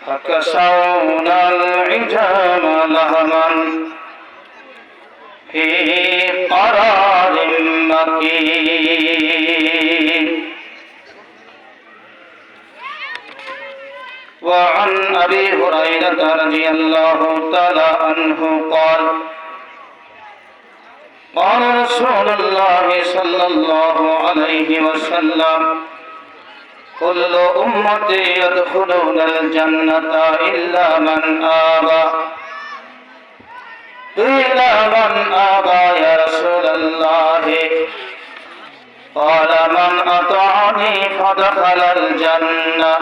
فكسونا العجام لهما في قرار مكين. وعن أبي هريرة رضي الله تعالى عنه قال قال رسول الله صلى الله عليه وسلم كل أمتي يدخلون الجنة إلا من آبى. قيل من آبى يا رسول الله؟ قال من أطاعني فدخل الجنة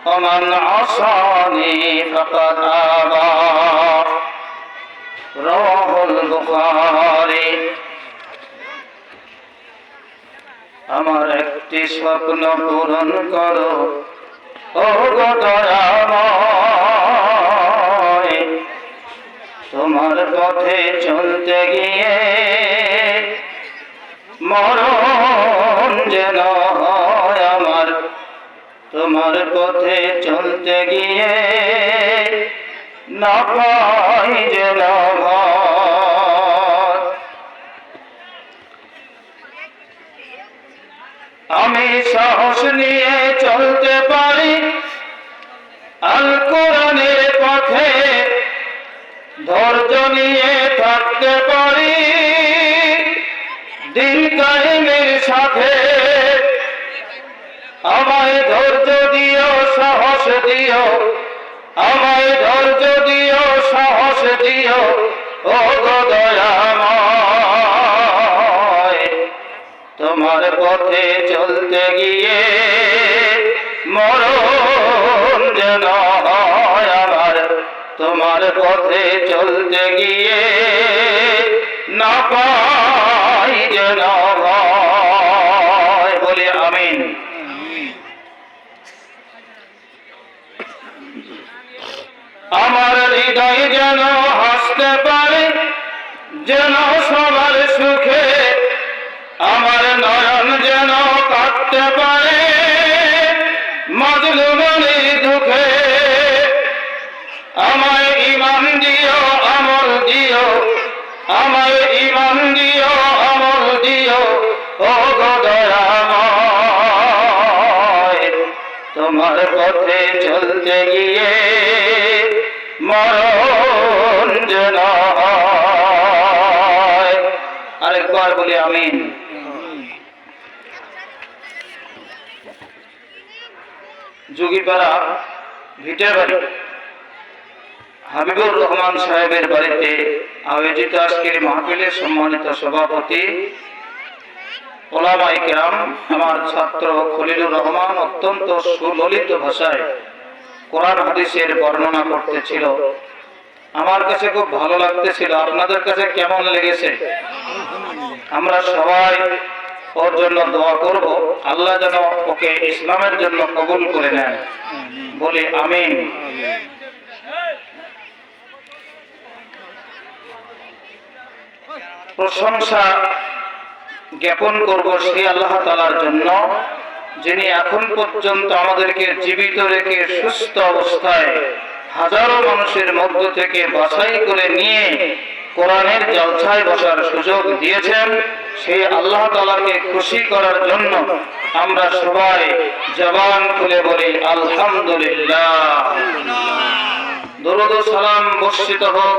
ومن عصاني فقد آبى. رواه البخاري. আমার একটি স্বপ্ন পূরণ করো ও গো দয়াময়, তোমার পথে চলতে গিয়ে মরণ যেন হয় আমার, তোমার পথে চলতে গিয়ে না পাই যেন ভয়। আমি সাহস নিয়ে চলতে পারি আল কোরআনের পথে, ধৈর্য নিয়ে থাকতে পারি দিন কায়েমের সাথে। আমায় ধৈর্য দিও, সাহস দিও, আমায় ধৈর্য দিও, সাহস দিও ও গো দয়াময়, তোমার পথে চলতে গিয়ে মরণ যেন হয় আমার, তোমার পথে চলতে গিয়ে না পাই যেন ভয়। বলি আমিন। আমার হৃদয় যেন হাসতে পারে যেন সবার সুখে, আমার নয়ন যেন কাঁদতে পারে মাজলুমের দুঃখে। আমায় ঈমান দিও, আমল দিও, আমায় ঈমান দিও, আমল দিও ও গো দয়াময়, তোমার পথে চলতে গিয়ে মরণ যেন হয়। আরেকবার বলি আমিন। যোগীপাড়া ভিটের বাড়ি হাবিবুর রহমান সাহেবের বাড়িতে আয়োজিত আজকের মাহফিলের সম্মানিত সভাপতি ওলামায়ে কেরাম, আমার ছাত্র খলিলুর রহমান অত্যন্ত সুললিত ভাষায় কোরআন হাদিসের বর্ণনা করতেছিল। আমার কাছে খুব ভালো লাগতেছিল। আপনাদের কাছে কেমন লেগেছে? আমরা সবাই ওর জন্য দোয়া করব, আল্লাহ যেন ওকে ইসলামের জন্য কবুল করে নেন। বলি আমিন। প্রশংসা জ্ঞাপন করব সেই আল্লাহ তাআলার জন্য, যিনি এখন পর্যন্ত আমাদেরকে জীবিত রেখে সুস্থ অবস্থায় হাজারো মানুষের মধ্য থেকে বাছাই করে নিয়ে কোরআনের জলসায় বসার সুযোগ দিয়েছেন। সেই আল্লাহ তাআলাকে খুশি করার জন্য আমরা সবাই জবান খুলে বলি আলহামদুলিল্লাহ। দরুদ ও সালাম বর্ষিত হোক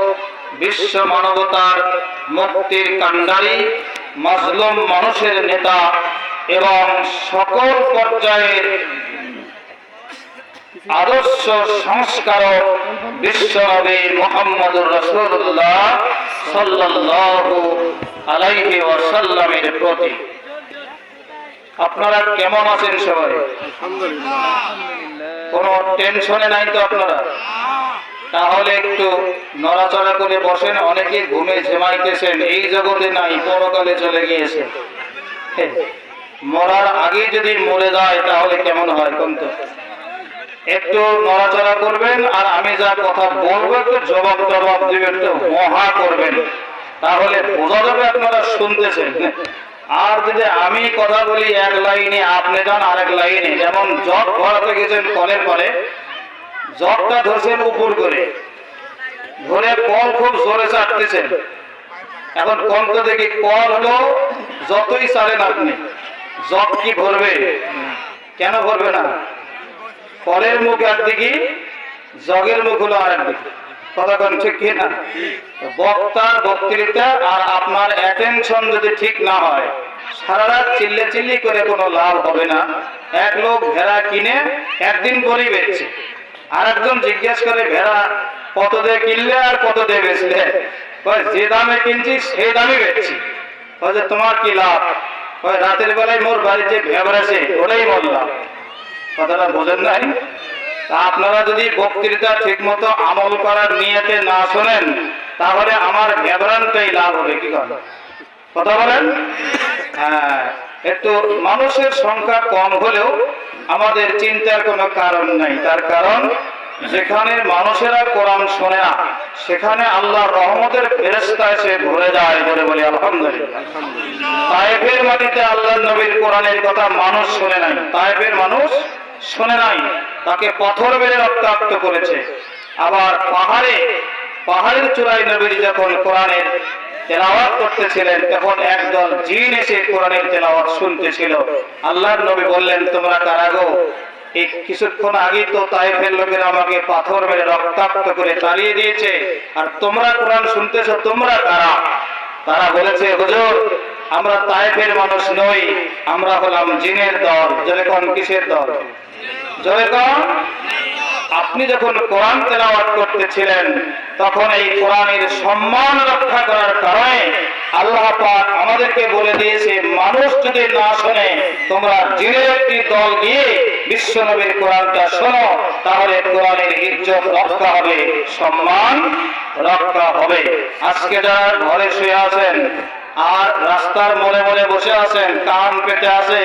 বিশ্ব মানবতার মুক্তির কাণ্ডারী, মাজলুম মানুষের নেতা এবং সকল পর্যায়ের আদর্শ সংস্কারক বিশ্বনবী মুহাম্মদুর রাসূলুল্লাহ সাল্লাল্লাহু আলাইহি ওয়াসাল্লামের প্রতি। আপনারা কেমন আছেন সবাই? আলহামদুলিল্লাহ। কোনো টেনশনে নাই তো আপনারা? তাহলে একটু নড়াচড়া করে বসেন। অনেকে ঘুমে ঝিমাইতেছেন, এই জগতে নাই, পরকালে চলে গিয়েছে। মরার আগে যদি মরে যায় তাহলে কেমন হয় কোন তো? একটু নড়াচড়া করবেন, আর আমি যা কথা বলবো একটু জবাব দিবেন, একটু মহা করবেন, তাহলে বোঝা যাবে আপনারা শুনতেছেন। আর যদি আমি কথা বলি এক লাইনে, আপনি যান আরেক লাইনে, যেমন জগ ভরাতে গেছেন কলের পরে, জগটা ধরছেন উপর করে, ধরে কল খুব জোরে চাটতেছেন। এখন কলটা দেখি কল হলো যতই চালেন আপনি, জগ কি ভরবে? কেন ভরবে না? কলের মুখ একদিকে, জগের মুখ হলো আর একদিকে। কথা কোন ঠিক কি না? বক্তার বক্তৃতা আর আপনার অ্যাটেনশন যদি ঠিক না হয়, সারা রাত চিল্লে চিল্লি করে কোনো লাভ হবে না। এক লোক ভেড়া কিনে একদিন পরেই বেচছে, আর একজন জিজ্ঞেস করে ভেড়া কত দিয়ে কিনলে আর কত দিয়ে বেচলে? যে দামে কিনছি সেই দামে বেচছি। তোমার কি লাভ? রাতের বেলায় মোর বাড়ির যে ভেড়া আছে ওটাই মোর লাভ। কথাটা বোঝেন নাই? আপনারা যদি বক্তৃতা ঠিক মতো আমল করার নিয়তে না শোনেন, তাহলে আমার ভেবরানটাই লাভ হবে। কি কথা বলেন? হ্যাঁ, একটু মানুষের সংখ্যা কম হলেও আমাদের চিন্তার কোনো কারণ নাই। তার কারণ যেখানে মানুষেরা কোরআন শোনে না, সেখানে আল্লাহর রহমতের ফেরেশতা এসে ভরে যায়। বলে বলি আলহামদুলিল্লাহ। তায়েফের মাটিতে আল্লাহর নবীর কোরআনের কথা মানুষ শোনে নাই, তায়েফের মানুষ শোনে নাই, তাকে পাথর মেরে রক্তাক্ত করেছে। আবার পাহাড়ের চূড়ায় নবী যখন কোরআনের তেলাওয়াত করতেছিলেন, তখন একদল জিন এসে কোরআনের তেলাওয়াত শুনতেছিল। আল্লাহর নবী বললেন, তোমরা কারা গো? এই কিছুক্ষণ আগে তো তায়েফের লোকেরা আমাকে পাথর মেরে রক্তাক্ত করে তাড়িয়ে দিয়েছে, আর তোমরা কোরআন শুনতেছো, তোমরা কারা? তারা বলেছে, হুজুর আমরা তায়েফের মানুষ নই, আমরা হলাম জিনের দল। যেরকম কিসের দল? যেরকম আপনি যখন কোরআন তেলাওয়াত করতেছিলেন, তখন এই কোরআনের সম্মান রক্ষা করার কারণে আল্লাহ পাক আমাদেরকে বলে দিয়েছে, মানুষ যদি না শোনে, তোমরা জিনের একটি দল গিয়ে বিশ্ব নবীর কোরআনটা শোনো, তাহলে কোরআনের ইজ্জত রক্ষা হবে, সম্মান রক্ষা হবে। আজকে যারা ঘরে শুয়ে আছেন আর রাস্তার মোড়ে মোড়ে বসে আছেন, কান পেতে আছে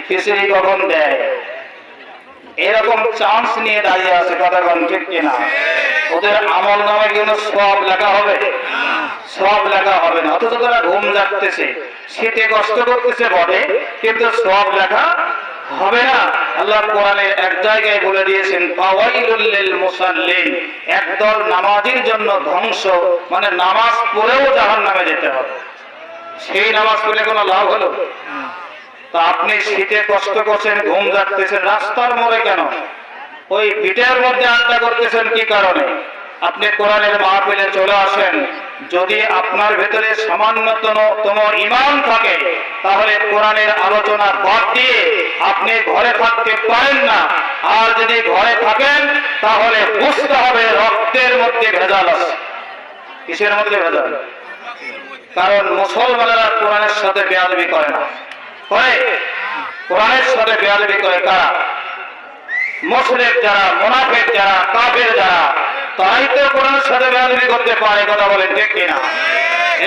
খিচুড়ি কখন দেয়, এরকম চান্স নিয়ে দাঁড়িয়ে আছে। কথা কোন ঠিক কিনা? ওদের আমল নামে কিন্তু সব লেখা হবে? সব লেখা হবে না। অথচ তারা ঘুম যাচ্ছে, শীতে কষ্ট করতেছে বটে, কিন্তু সব লেখা হবে না। আল্লাহ কোরআনে এক জায়গায় বলে দিয়েছেন, ফাওয়াইলুল লিল মুসাল্লিন, একদল নামাজীর জন্য ধ্বংস, মানে নামাজ পড়েও জাহান্নামে যেতে হবে। সেই নামাজ পড়লে কোনো লাভ হলো? তা আপনি শীতে কষ্ট করছেন, ঘুম যাচ্ছেন, রাস্তার মোড়ে কেন? ওই ভিটের মধ্যে আড্ডা করতেছেন কি কারণে? আপনি কোরআনের মাহফিলে চলে আসেন। যদি আপনার ভেতরে সামান্যতম ঈমান থাকে, তাহলে কোরআনের আলোচনা বাদ দিয়ে আপনি ঘরে থাকতে পারেন না। আর যদি ঘরে থাকেন, তাহলে বুঝতে হবে রক্তের মধ্যে ভেজাল আছে। কিসের মধ্যে ভেজাল? কারণ মুসলমানেরা কোরআনের সাথে বেয়াদবি করে না। করে? কোরআনের সাথে বেয়াদবি করে কারা? মুশরিক যারা, মুনাফিক যারা, কাফের যারা, তারাই তো কোরআনের সাথে বেয়াদবি করতে পারে। কথা বলেন ঠিক কিনা?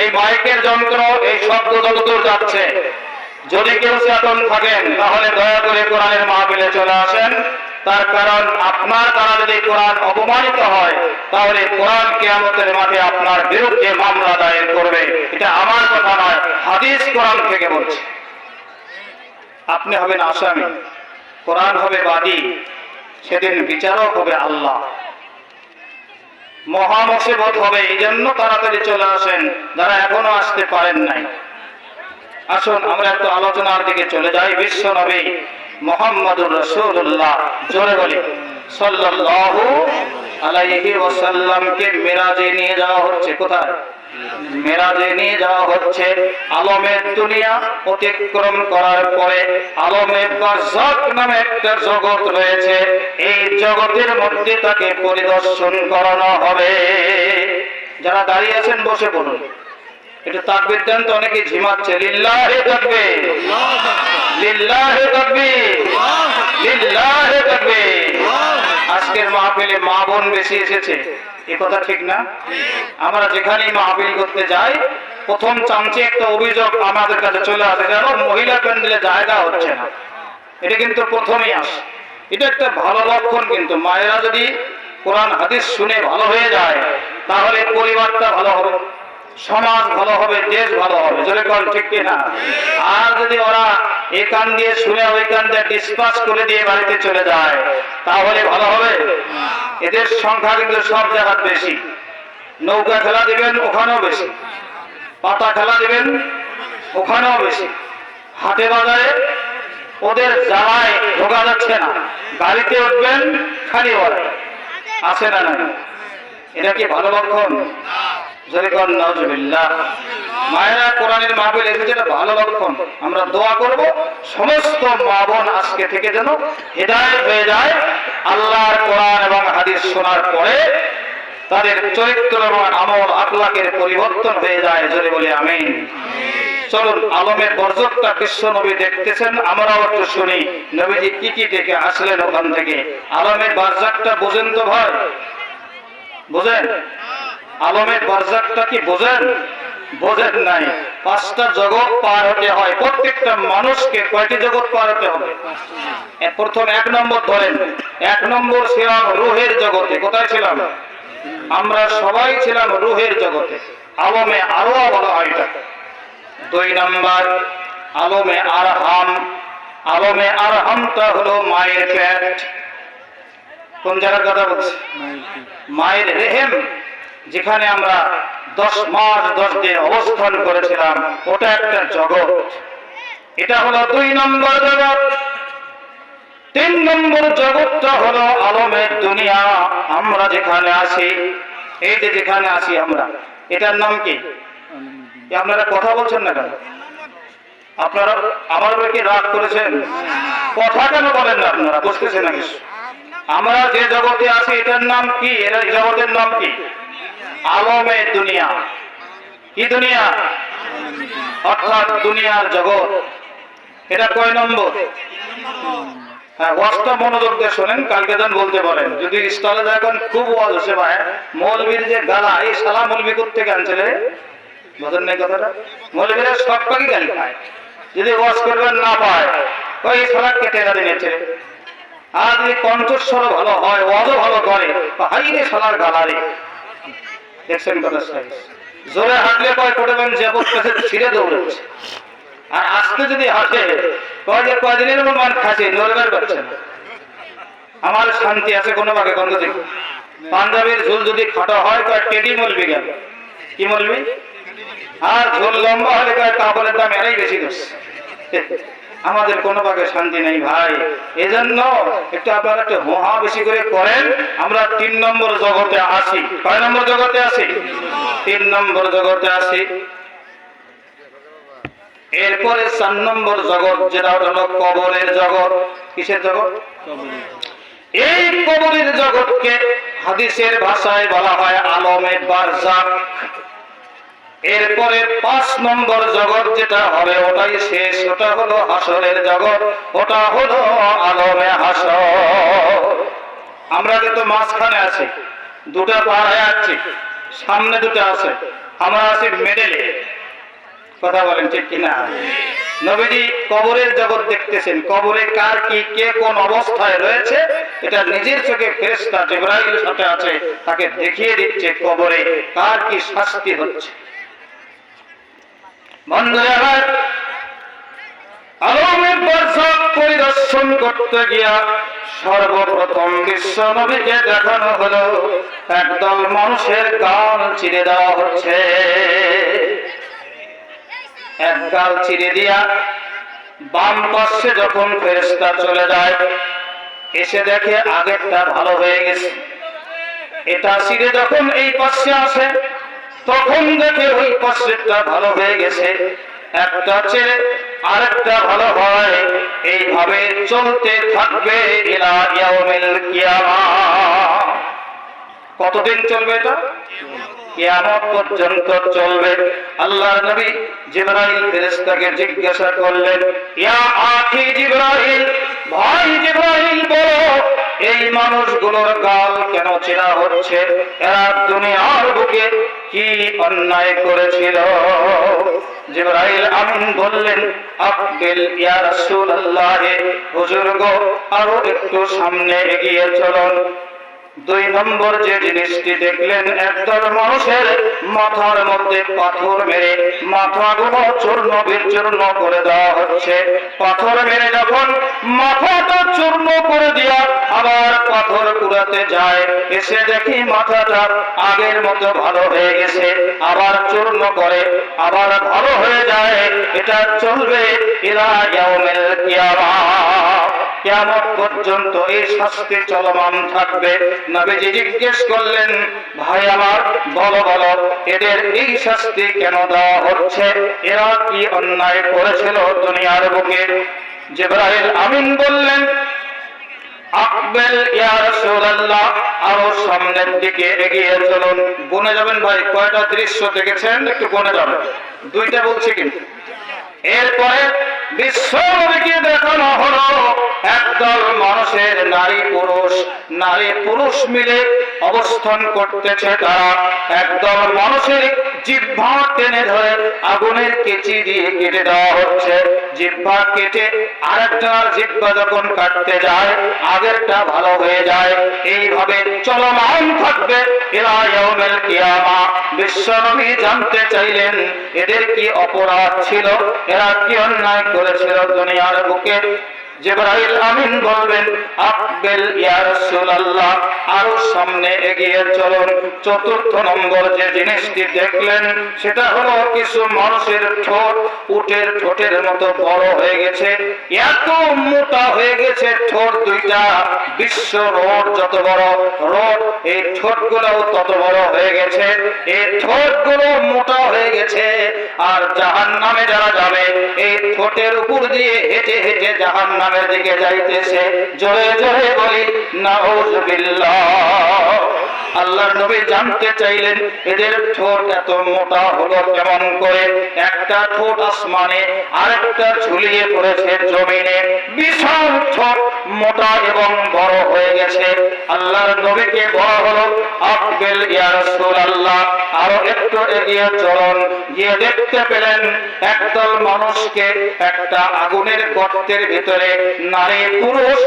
এই মাইকের যন্ত্র, এই শব্দ যতদূর যাচ্ছে, যদি কেউ চেতন থাকেন, তাহলে দয়া করে কোরআনের মাহফিলে চলে আসেন। তার কারণ আপনার দ্বারা যদি কোরআন অপমানিত হয়, তাহলে কোরআন কিয়ামতের মাঠে আপনার বিরুদ্ধে মামলা দায়ের করবে। এটা আমার কথা নয়, হাদিস কোরআন থেকে বলছে। আপনি হবেন আসামি, কোরআন হবে বাদী, সেদিন বিচারক হবে আল্লাহ। মহা মুসিবত হবে। এই জন্য তাড়াতাড়ি চলে আসেন যারা এখনো আসতে পারেন নাই। আসুন আমরা একটু আলোচনার দিকে চলে যাই। বিশ্ব নবী মুহাম্মদুর রাসূলুল্লাহ, জোরে বলি সাল্লাল্লাহু আলাইহি ওয়াসাল্লামকে মিরাজে নিয়ে যাওয়া হচ্ছে। কোথায়? মেরাজে নিয়ে যাওয়া হচ্ছে। আলমের দুনিয়া অতিক্রম করার পরে আলমে বারজাখ নামে একটা জগৎ রয়েছে। এই জগতের মধ্যে তাকে পরিদর্শন করানো হবে। যারা দাঁড়িয়ে আছেন বসে পড়ুন, একটু তাকবীর দেন তো, অনেকে ঝিমাচ্ছে। লিল্লাহি তাকবীর, লিল্লাহি তাকবীর, লিল্লাহি তাকবীর। আজকের মাহফিলে মা বোন বেশি এসেছে, এ কথা ঠিক না? আমরা যেখানেই মাহফিল করতে যাই, প্রথম চামচে একটা অভিযোগ আমাদের কাছে চলে আসে, যেন মহিলা প্যান্ডেলে জায়গা হচ্ছে না। এটা কিন্তু প্রথমেই আসে। এটা একটা ভালো লক্ষণ। কিন্তু মায়েরা যদি কোরআন হাদিস শুনে ভালো হয়ে যায়, তাহলে পরিবারটা ভালো হবে, সমাজ ভালো হবে, দেশ ভালো হবে। যেরকম ঠিক কিনা? আর যদি ওরা এই কান দিয়ে শুনে ওই কান দিয়ে ডিসপাস করে দিয়ে বাড়িতে চলে যায়, তাহলে ভালো হবে? এদের সংখ্যা কিন্তু সব জায়গায় বেশি। নৌকা খেলা দিবেন, ওখানেও বেশি। পাতা খেলা দিবেন, ওখানেও বেশি। হাটে বাজারে ওদের জ্বালায় ঢোকা যাচ্ছে না, গাড়িতে উঠবেন খালি ওরা আছে না নাই? এটা কি ভালো লক্ষণ? যদি কর নাউজুবিল্লাহ। মায়েরা কোরআনের মাহফিল এসেছে, এটা ভালো লক্ষণ। আমরা দোয়া করব সমস্ত মা বোন আজকে থেকে যেন হিদায়াত হয়ে যায়, আল্লাহর কোরআন এবং হাদিস শোনার পরে তাদের চরিত্র এবং আমল আখলাকের পরিবর্তন হয়ে যায়। জোরে বলি আমিন। চলুন, আলমের বরজতটা বিশ্ব নবী দেখতেছেন, আমরাও একটু শুনি নবীজি কি কি দেখে আসলেন ওখান থেকে। আলমের বারজাকটা বোঝেন তো ভাই? বোঝেন? আলমের বারজাকটা কি বোঝেন? বোঝেন নাই। 5টা জগৎ পার হতে হয় প্রত্যেকটা মানুষকে। কয়টি জগৎ পার হতে হবে? প্রথম 1 নম্বর ধরেন, 1 নম্বর ছিলাম রুহের জগতে। কোথায় ছিলাম? আমরা সবাই ছিলাম রুহের জগতে, আলমে আরওয়া বলা হয় এটাকে। 2 নম্বর আলমে আরহাম। আলমে আরহামটা হলো মায়ের পেট। কোন জায়গার কথা বলছি? মায়ের রেহেম, যেখানে আমরা 10 মাস 10 দিন অবস্থান করেছিলাম, ওটা একটা জগৎ। এটা হলো 2 নম্বর জগৎ। 3 নম্বর জগৎটা হলো আলমের দুনিয়া। আমরা যেখানে আছি, এই যে যেখানে আছি আমরা, এটার নাম কি? আপনারা কথা বলছেন না কেন? আপনারা আমার উপরে কি রাগ করেছেন? কথা কেন বলেন না আপনারা? বুঝতেছেন না কিছু? আমরা যে জগতে আছি এটার নাম কি? এর জগতের নাম কি? আলমে দুনিয়া। কি দুনিয়া? অর্থাৎ দুনিয়ার জগৎ। এটা কয় নম্বর? হ্যাঁ, ওয়াজটা মনোযোগ দিয়ে শোনেন, কালকে যেন বলতে পারেন। যদি স্থলে এখন খুব ওয়াজ হচ্ছে ভাই, মৌলবীর যে গালা, এই সালা মৌলবী করতে আনছে রে, বোঝেন নাই কথাটা? মৌলবীরা সব পাখি গালি খায়, যদি ওয়াজ করবেন না পায় ওই সালা কেটে গালি নিচ্ছে। আর যদি কণ্ঠস্বর ভালো হয়, ওয়াজও ভালো করে, হাই রে সালার গালা রে। দেখছেন কথা? জোরে হাঁটলে কয় কোটেবেন যে বসতেছে ছিঁড়ে দৌড়াচ্ছে। আর আজকে যদি হাঁটে কয় যে কয়দিনের মন মান খাচ্ছে, নড়বার পারছে না। আমার শান্তি আছে কোনো ভাগে গন্ধ দেখি। পাঞ্জাবির ঝুল যদি খাটো হয় কয় টেডি মলবি গেল। কি মলবি? আর ঝুল লম্বা হলে কয় কাপড়ের দাম এরাই বেশি করছে। আমাদের কোনো ভাগে শান্তি নেই ভাই। এজন্য একটু আপনারা একটু হোহা বেশি করে করেন। আমরা 3 নম্বর জগতে আছি। কয় নম্বর জগতে আছি? 3 নম্বর জগতে আছি। এরপরে 4 নম্বর জগৎ, যেটা হলো কবরের জগৎ। কিসের জগৎ? এই কবরের জগৎকে হাদিসের ভাষায় বলা হয় আলমে বারজাক। এরপরে 5 নম্বর জগৎ যেটা হবে, ওটাই শেষ, ওটা হলো হাসরের জগৎ। ওটা হলো আলমে হাসর। আমরা কিন্তু মাঝখানে আছি, 2টা পার হয়ে যাচ্ছি, সামনে 2টা আছে, আমরা আছি মেডেলে। কথা বলেন ঠিক কিনা? নবীজি কবরের জগৎ দেখতেছেন, কবরে কার কি, কে কোন অবস্থায় রয়েছে, এটা নিজের চোখে ফেরেশতা জিবরাইল সাথে আছে, তাকে দেখিয়ে দিচ্ছে কবরে কার কি শাস্তি হচ্ছে। বন্ধুরা, আলমের বারজাক পরিদর্শন করতে গিয়া সর্বপ্রথম বিশ্ব নবীকে দেখানো হলো একদল মানুষের গাল চিরে দেওয়া হচ্ছে। এক গাল চিরে দিয়া বাম পাশে যখন ফেরেশতা চলে যায়, এসে দেখে আগেরটা ভালো হয়ে গেছে। এটা চিরে যখন এই পাশে আসে, তখন দেখে ওই পাশেরটা ভালো হয়ে গেছে। একটা ছেড়ে আরেকটা ভালো হয়, এইভাবে চলতে থাকবে ইলা ইয়াউমিল কিয়ামাহ। কতদিন চলবে এটা? কিয়ামত পর্যন্ত চলবে। আল্লাহর নবী জিবরাইল ফেরেশতাকে জিজ্ঞাসা করলেন, ইয়া আখি জিবরাইল, ভাই জিবরাইল বলো, এই মানুষগুলোর গাল কেন চেরা হচ্ছে? এরা দুনিয়ার বুকে কি অন্যায় করেছিল? জিবরাইল আমিন বললেন, আকবিল ইয়া রাসূলুল্লাহ, হুজুর গো, আরো একটু সামনে এগিয়ে চলুন। 2 নম্বর যে জিনিসটি দেখলেন, একদল মানুষের মাথার মধ্যে পাথর মেরে মাথাগুলো চূর্ণ বিচূর্ণ করে দেওয়া হচ্ছে। পাথর মেরে যখন মাথাটা চূর্ণ করে দিয়া আবার পাথর কুড়াতে যায়, এসে দেখি মাথাটা আগের মতো ভালো হয়ে গেছে, আবার চূর্ণ করে আবার ভালো হয়ে যায়। এটা চলবে ইলা ইয়াউমিল কিয়ামাহ, কিয়ামত পর্যন্ত এই শাস্তি চলমান থাকবে। নবীজি জিজ্ঞেস করলেন, ভাই আমার বলো বলো, এদের এই শাস্তি কেন দেওয়া হচ্ছে? এরা কি অন্যায় করেছিল দুনিয়ার বুকে? জিবরাইল আমিন বললেন, আকবেল ইয়া রাসূলুল্লাহ, আরো সামনের দিকে এগিয়ে চলুন। গুনে যাবেন ভাই, কয়টা দৃশ্য দেখেছেন একটু গুনে যাবেন, দুইটা বলছি কিন্তু। এরপরে বিশ্বনবীকে দেখানো হলো একদল মানুষের, নারী পুরুষ মিলে অবস্থান করতেছে। তারা একদল মানুষের জিহ্বা টেনে ধরে আগুনের কেচি দিয়ে কেটে দেওয়া হচ্ছে। জিহ্বা কেটে আরেকজনের জিহ্বা যখন কাটতে যায়, আগেরটা ভালো হয়ে যায়। এইভাবে চলমান থাকবে ইলা ইয়াউমিল কিয়ামা। বিশ্বনবী জানতে চাইলেন, এদের কি অপরাধ ছিল, এরা কি অন্যায় করেছিল দুনিয়ার বুকে? জিবরাইল আমিন বলবেন, আকবেল ইয়া রাসূলুল্লাহ, আরো সামনে এগিয়ে চলুন। চতুর্থ নম্বর যে জিনিসটি দেখলেন সেটা হলো কিছু মানুষের ঠোঁট উটের ঠোঁটের মতো বড় হয়ে গেছে, এত মোটা হয়ে গেছে ঠোঁট দুইটা। বিশ্ব রোড যত বড় রোড, এই ঠোঁটগুলো তত বড় হয়ে গেছে, এই ঠোঁটগুলো মোটা হয়ে গেছে। আর জাহান্নামে যারা যাবে, এই ঠোঁটের উপর দিয়ে হেঁটে হেঁটে জাহান্নামের দিকে যাইতেছে। জোরে জোরে বলি নাউযুবিল্লাহ। আল্লাহর নবী জানতে চাইলেন, এদের ঠোঁট এত মোটা হলো কেমন করে? একটা ঠোঁট আসমানে, আরেকটা ঝুলিয়ে পড়েছে জমিনে। বিশাল ঠোঁট, মোটা এবং বড় হয়ে গেছে। আল্লাহর নবীকে বলা হলো, আকবেল ইয়া রাসূলুল্লাহ, আরো একটু এগিয়ে চলুন। গিয়ে দেখতে পেলেন একদল মানুষকে একটা আগুনের গর্তের ভিতরে নারী পুরুষ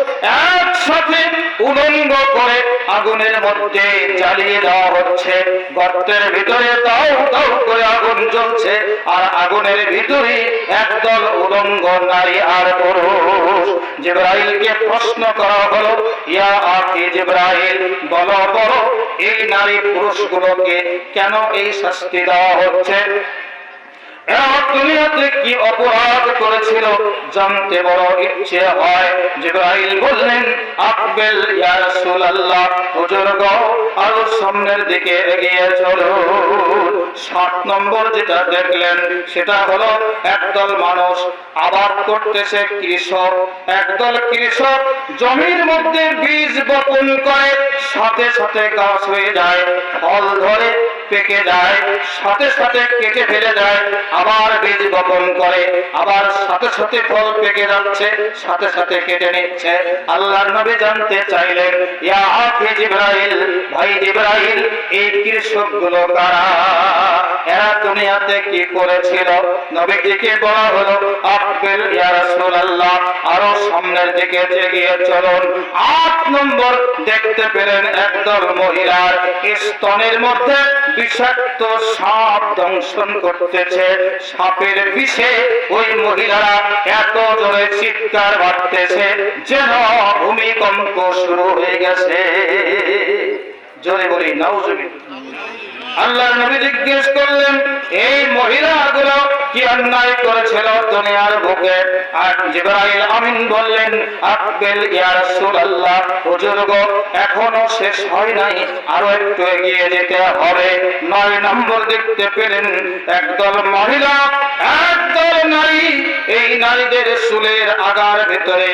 একসাথে উলঙ্গ করে আগুনের মধ্যে জ্বালিয়ে দেওয়া হচ্ছে। গর্তের ভিতরে দাউ দাউ করে আগুন জ্বলছে, আর আগুনের ভিতরে একদল উলঙ্গ নারী আর পুরুষ। জিবরাইলকে প্রশ্ন করা হলো, ইয়া আখি জিবরাইল, বলো বলো, এই নারী পুরুষগুলোকে কেন এই শাস্তি দেওয়া হচ্ছে? এরা দুনিয়াতে কি অপরাধ করেছিল জানতে বড় ইচ্ছে হয়। জিবরাইল বললেন, আকবেল ইয়া রাসূলুল্লাহ, হুজুর গো, আরো সামনের দিকে এগিয়ে চলো। 7 নম্বর যেটা দেখলেন সেটা হলো একদল মানুষ আবাদ করতেছে, কৃষক। একদল কৃষক জমির মধ্যে বীজ বপন করে, সাথে সাথে গাছ হয়ে যায়, ফল ধরে, পেকে যায়, সাথে সাথে কেটে ফেলে যায়। আবার বীজ বপন করে, আবার সাথে সাথে ফল পেকে যাচ্ছে, সাথে সাথে কেটে নিচ্ছে। আল্লাহর নবী জানতে চাইলেন, ইয়া আখি জিবরাইল, ভাই জিবরাইল, এই কৃষকগুলো কারা? এরা দুনিয়াতে কি করেছিল? নবীজিকে বলা হলো, আকবেল ইয়া রাসূলুল্লাহ, আরো সামনের দিকে এগিয়ে চলুন। 8 নম্বর দেখতে পেলেন একদল মহিলার স্তনের মধ্যে বিষাক্ত সাপ দংশন করতেছে। সাপের বিষে ওই মহিলারা এত জোরে চিৎকার মারতেছে যেন ভূমিকম্প শুরু হয়ে গেছে। জোরে বলি নাউযুবিল্লাহ। আল্লাহর নবী জিজ্ঞেস করলেন, এই মহিলাগুলো কি অন্যায় করেছিল দুনিয়ার বুকে? আর জিবরাইল আমিন বললেন, আকবেল ইয়া রাসূলুল্লাহ, হুজুর গো, এখনো শেষ হয় নাই, আরো একটু এগিয়ে যেতে হবে। 9 নম্বর দেখতে পেলেন একদল মহিলা, একদল নারী। এই নারীদের চুলের আগার ভিতরে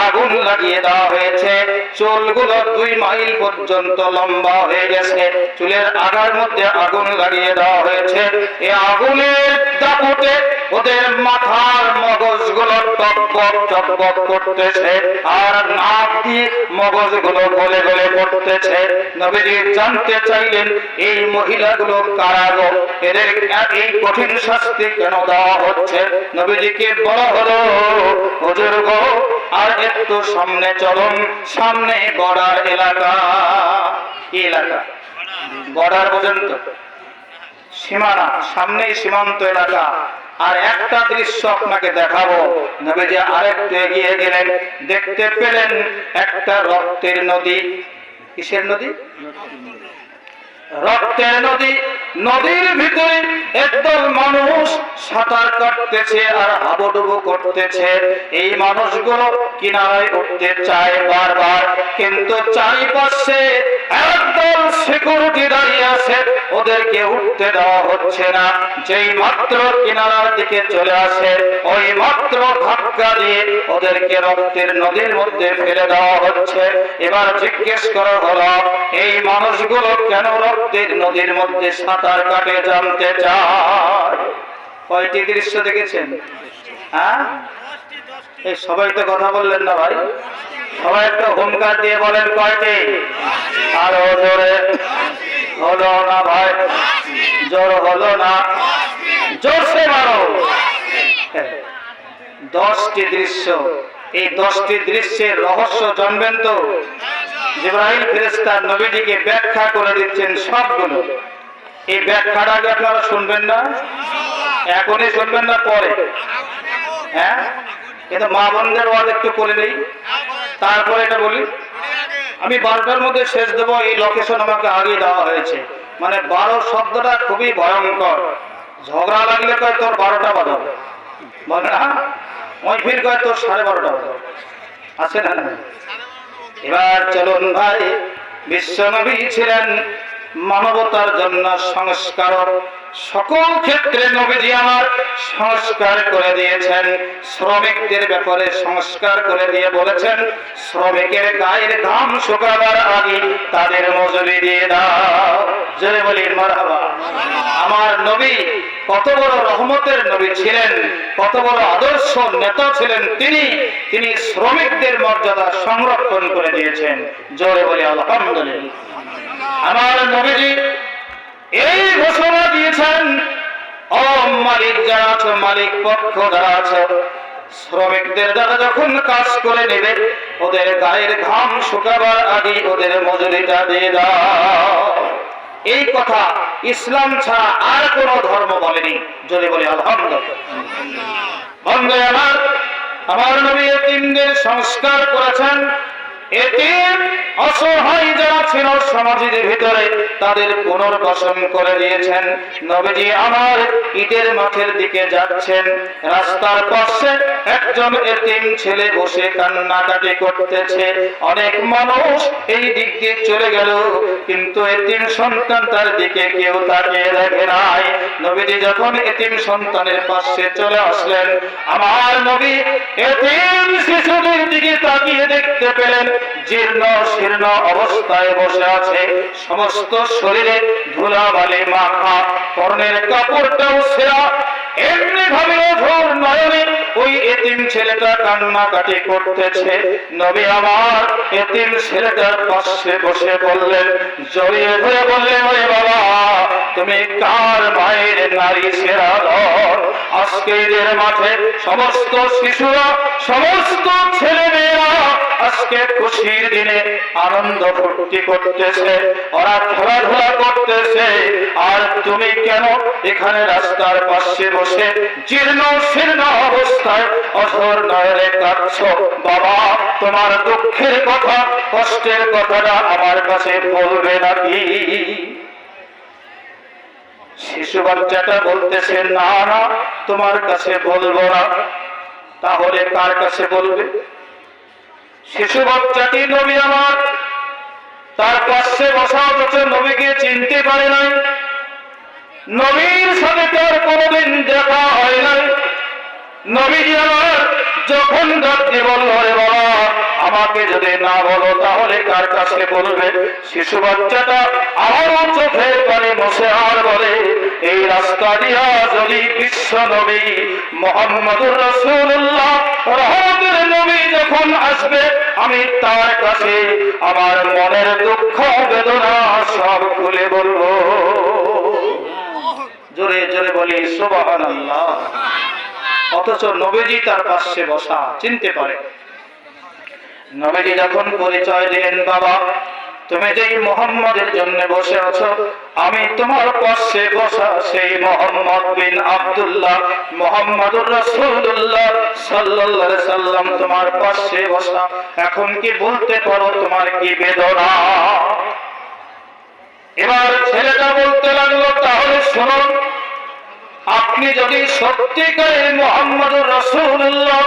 আগুন লাগিয়ে দেওয়া হয়েছে। চুলগুলো 2 মাইল পর্যন্ত লম্বা হয়ে গেছে, চুলের আগার মধ্যে আগুন লাগিয়ে দেওয়া হয়েছে। এই আগুনের দাপটে ওদের মাথার মগজগুলো টকবক টকবক করতেছে, আর নাক দিয়ে মগজগুলো গলে গলে পড়তেছে। নবীজি জানতে চাইলেন, এই মহিলাগুলো কারা গো? এদের এই কঠিন শাস্তি কেন দেওয়া হচ্ছে? নবীজিকে বলা হলো, হুজুর গো, আর একটু সামনে চলুন। সামনে বর্ডার এলাকা। কি এলাকা? বর্ডার পর্যন্ত সীমানা, সামনেই সীমান্ত এলাকা। আর একটা দৃশ্য আপনাকে দেখাবো। নবীজি আরেকটু এগিয়ে গেলেন, দেখতে পেলেন একটা রক্তের নদী। কিসের নদী? রক্তের নদী। নদীর ভিতরে একদল মানুষ সাঁতার কাটতেছে আর হাবুডুবু করতেছে। এই মানুষগুলো কিনারায় উঠতে চায় বারবার, কিন্তু চারিপাশে একদল সিকিউরিটি দাঁড়িয়ে আছে, ওদেরকে উঠতে দেওয়া হচ্ছে না। যেই মাত্র কিনারার দিকে চলে আসে, ওই মাত্র ধাক্কা দিয়ে ওদেরকে রক্তের নদীর মধ্যে ফেলে দেওয়া হচ্ছে। এবার জিজ্ঞেস করা হলো, এই মানুষগুলো কেন রক্তের নদীর মধ্যে সাঁতার কাটে জানতে চায়। কয়টি দৃশ্য দেখেছেন? হ্যাঁ, এই সবাই তো কথা বললেন না ভাই, সবাই একটা হুঙ্কার দিয়ে বলেন কয়টি। আরো জোরে। হলো না ভাই, জোর হলো না, জোরসে মারো। 10টি দৃশ্য। এই 10টি দৃশ্যের রহস্য জানবেন তো? জিবরাইল ফেরেশতা নবীজিকে ব্যাখ্যা করে দিচ্ছেন সবগুলো। এই ব্যাখ্যাটা আগে আপনারা শুনবেন না? এখনই শুনবেন না পরে? হ্যাঁ, কিন্তু মা বোনদের ওয়াজ একটু করে নেই, তারপরে এটা বলি। আমি 12টার মধ্যে শেষ দেবো, এই লোকেশন আমাকে আগে দেওয়া হয়েছে। মানে 12 শব্দটা খুবই ভয়ঙ্কর। ঝগড়া লাগলে কয় তোর 12টা বাজাবে, বলে না ওই ফির কয় তোর 12:30টা বাজাবে, আছে না? এবার চলুন ভাই, বিশ্বনবী ছিলেন মানবতার জন্য সংস্কারক। সকল ক্ষেত্রে নবীজি আমার সংস্কার করে দিয়েছেন। শ্রমিকদের ব্যাপারে সংস্কার করে দিয়ে বলেছেন, শ্রমিকের গায়ের ঘাম শুকাবার আগে তাদের মজুরি দিয়ে দাও। জোরে বলি মারহাবা। আমার নবী কত বড় রহমতের নবী ছিলেন, কত বড় আদর্শ নেতা ছিলেন তিনি শ্রমিকদের মর্যাদা সংরক্ষণ করে দিয়েছেন। জোরে বলি আলহামদুলিল্লাহ। আমার নবীজি এই ঘোষণা দিয়েছেন, ও মালিক যারা আছো, মালিক পক্ষ যারা আছো, শ্রমিকদের দ্বারা যখন কাজ করে নেবে, ওদের গায়ের ঘাম শুকাবার আগে ওদের মজুরিটা দিয়ে দাও। এই কথা ইসলাম ছাড়া আর কোন ধর্ম বলেনি। যদি বলি আলহামদুলিল্লাহ। বন্ধু আমার নবী এতিমদের সংস্কার করেছেন। এতিম অসহায় যারা ছিল সমাজের ভিতরে, তাদের পুনর্বাসন করে দিয়েছেন। নবীজি আমার ঈদের মাঠের দিকে যাচ্ছেন, রাস্তার পাশে একজন এতিম ছেলে বসে কান্নাকাটি করতেছে। অনেক মানুষ এই দিক দিয়ে চলে গেল, কিন্তু এতিম সন্তান তার দিকে কেউ তাকিয়ে দেখে নাই। নবীজি যখন এতিম সন্তানের পাশে চলে আসলেন, আমার নবী এতিম শিশুদের দিকে তাকিয়ে দেখতে পেলেন জীর্ণ শীর্ণ অবস্থায় বসে আছে, সমস্ত শরীরে ধুলাবালি মাখা, পরনের কাপড়টাও ছেঁড়া। এমনি ভাবে অঝোর নয়নে ওই এতিম ছেলেটা কান্নাকাটি করতেছে। নবী আমার এতিম ছেলেটার পাশে বসে বললেন, জড়িয়ে ধরে বললেন, ওরে বাবা, তুমি কার মায়ের নারী সেরা দল? আজকে ঈদের মাঠে সমস্ত শিশুরা, সমস্ত ছেলে মেয়েরা আজকে খুশির দিনে আনন্দ ফুর্তি করতেছে, ওরা খেলাধুলা করতেছে, আর তুমি কেন এখানে রাস্তার পাশে বসে জীর্ণ শীর্ণ অবস্থায় অঝোর নয়নে কাঁদছো? বাবা, তোমার দুঃখের কথা, কষ্টের কথাটা আমার কাছে বলবে নাকি? শিশু বাচ্চাটা বলতেছে, না না, তোমার কাছে বলবো না। তাহলে কার কাছে বলবে? শিশু বাচ্চাটি নবী আমার, তার পাশে বসা, অথচ নবীকে চিনতে পারে নাই, নবীর সাথে তার কোনদিন দেখা হয় নাই। নবীজি আমার যখন ডাকতে বলল, রে বাবা, আমাকে যদি না বলো তাহলে কার কাছে বলবে? শিশু বাচ্চাটা আবারও চোখের পানি মুছে আর বলে, এই রাস্তা দিয়া যদি বিশ্ব নবী মুহাম্মদুর রাসূলুল্লাহ রহমতের নবী যখন আসবে, আমি তার কাছে আমার মনের দুঃখ বেদনা সব খুলে বলবো। জোরে জোরে বলি সুবহানাল্লাহ। অথচ নবীজি তার পাশে বসা, চিনতে পারে। নবীজি যখন পরিচয় দিলেন, বাবা, তুমি যেই মুহাম্মাদের জন্য বসে আছো, আমি তোমার পাশে বসা সেই মুহাম্মদ বিন আব্দুল্লাহ মুহাম্মাদুর রাসূলুল্লাহ সাল্লাল্লাহু আলাইহি সাল্লাম তোমার পাশে বসা। এখন কি বলতে পারো তোমার কি বেদনা? এবার ছেলেটা বলতে লাগলো, তাহলে শুনুন, আপনি যদি সত্যিকারের মুহাম্মাদুর রাসূলুল্লাহ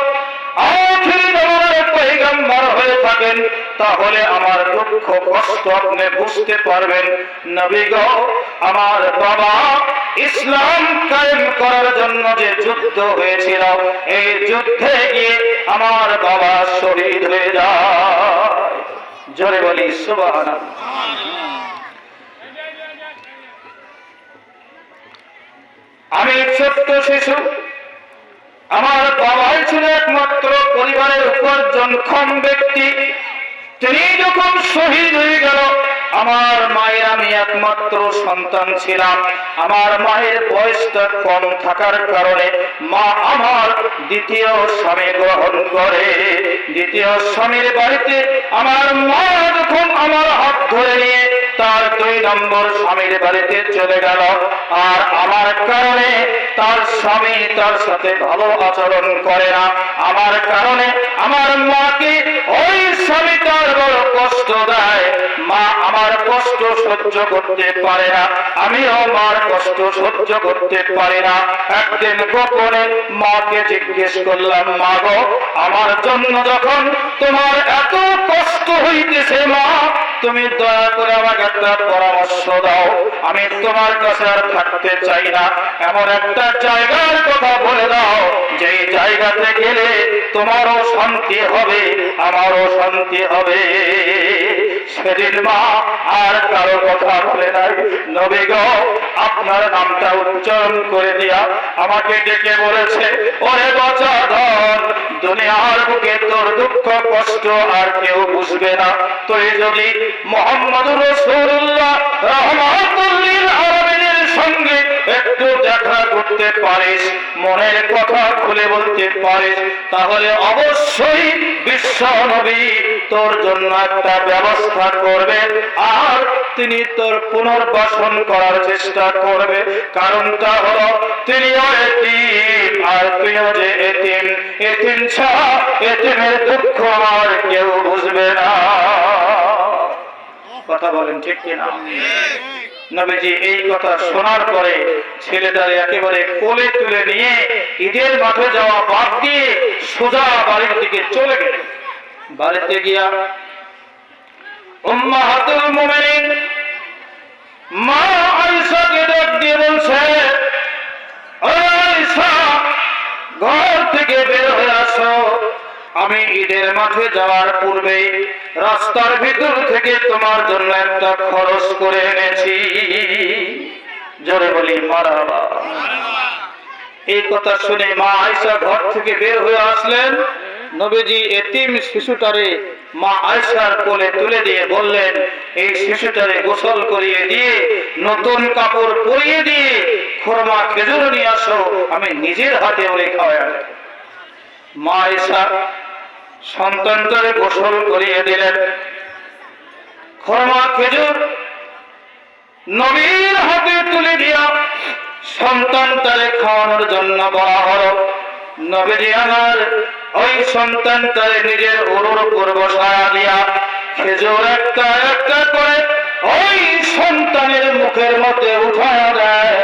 আখির জামানার পয়গম্বর হয়ে থাকেন, তাহলে আমার দুঃখ কষ্ট আপনি বুঝতে পারবেন। নবী গো, আমার বাবা ইসলাম কায়েম করার জন্য যে যুদ্ধ হয়েছিল, এই যুদ্ধে গিয়ে আমার বাবা শহীদ হয়ে যায়। জোরে বলি সুবহানাল্লাহ। আমি ছোট্ট শিশু, আমার বাবাই ছিল একমাত্র পরিবারের উপার্জনক্ষম ব্যক্তি। তিনি যখন শহীদ হয়ে গেল, আমার মায়ের আমি একমাত্র সন্তান ছিলাম। আমার মায়ের বয়সটা কম থাকার কারণে মা আমার দ্বিতীয় স্বামী গ্রহণ করে। দ্বিতীয় স্বামীর বাড়িতে আমার মা যখন আমার হাত ধরে নিয়ে তার 2 নম্বর স্বামীর বাড়িতে চলে গেল, আর আমার কারণে তার স্বামী তার সাথে ভালো আচরণ করে না। আমার কারণে আমার মাকে ওই স্বামী তার বড় কষ্ট দেয়। মা আমার কষ্ট সহ্য করতে পারে না, আমিও মার কষ্ট সহ্য করতে পারি না। একদিন গোপনে মাকে জিজ্ঞেস করলাম, মা গো, আমার জন্য যখন তোমার এত কষ্ট হইতেছে মা, তুমি দয়া করে আমাকে একটা পরামর্শ দাও। আমি তোমার কাছে আর থাকতে চাই না, এমন একটা জায়গার কথা বলে দাও যেই জায়গাতে গেলে তোমারও শান্তি হবে, আমারও শান্তি হবে। সেদিন মা আর কারো কথা বলে নাই। নবী গো, আপনার নামটা উচ্চারণ করে দিয়া আমাকে ডেকে বলেছে, ওরে বাঁচাধন, দুনিয়ার বুকে তোর দুঃখ কষ্ট আর কেউ বুঝবে না। তুই যদি মুহাম্মাদুর রাসূলুল্লাহ রাহমাতুল লিল আলামিনের সঙ্গে একটু দেখা করতে পারিস, মনের কথা খুলে বলতে পারিস, তাহলে অবশ্যই বিশ্ব নবী তোর জন্য একটা ব্যবস্থা করবে, আর তিনি তোর পুনর্বাসন করার চেষ্টা করবে। কারণটা হলো তিনিও এতিম আর তুইও যে এতিম, এতিম ছাড়া এতিমের দুঃখ আর কেউ বুঝবে না। কথা বলেন ঠিক কিনা? নবীজি এই কথা শোনার পরে ছেলেটার একেবারে কোলে তুলে নিয়ে ঈদের মাঠে যাওয়া বাদ দিয়ে সোজা বাড়ির দিকে চলে গেল। বাড়িতে গিয়া উম্মাহাতুল মুমিনিন মা আয়েশাকে ডাক দিয়ে বলছে, আয়েশা, ঘর থেকে বের হয়ে আসো। আমি ঈদের মাঠে যাওয়ার পূর্বে রাস্তার ভিতর থেকে তোমার জন্য একটা খরচ করে এনেছি। জোরে বলি মারহাবা। এই কথা শুনে মা আয়েশা ঘর থেকে বের হয়ে আসলেন। নবীজি এতিম শিশুটারে মা আয়েশার কোলে তুলে দিয়ে বললেন, এই শিশুটারে গোসল করিয়ে দিয়ে নতুন কাপড় পরিয়ে দিয়ে খুরমা খেজুর নিয়ে আসো, আমি নিজের হাতে ওরে খাওয়াই। মা আয়েশা সন্তানটারে গোসল করিয়ে দিলেন। খুরমা খেজুর নবীর হাতে তুলে দিয়া সন্তানটারে খাওয়ানোর জন্য বলা হলো। নবীজি আমার ওই সন্তানটারে নিজের উরুর উপর বসায়া দিয়া খেজুর একটা একটা করে ওই সন্তানের মুখের মধ্যে উঠায়া দেয়,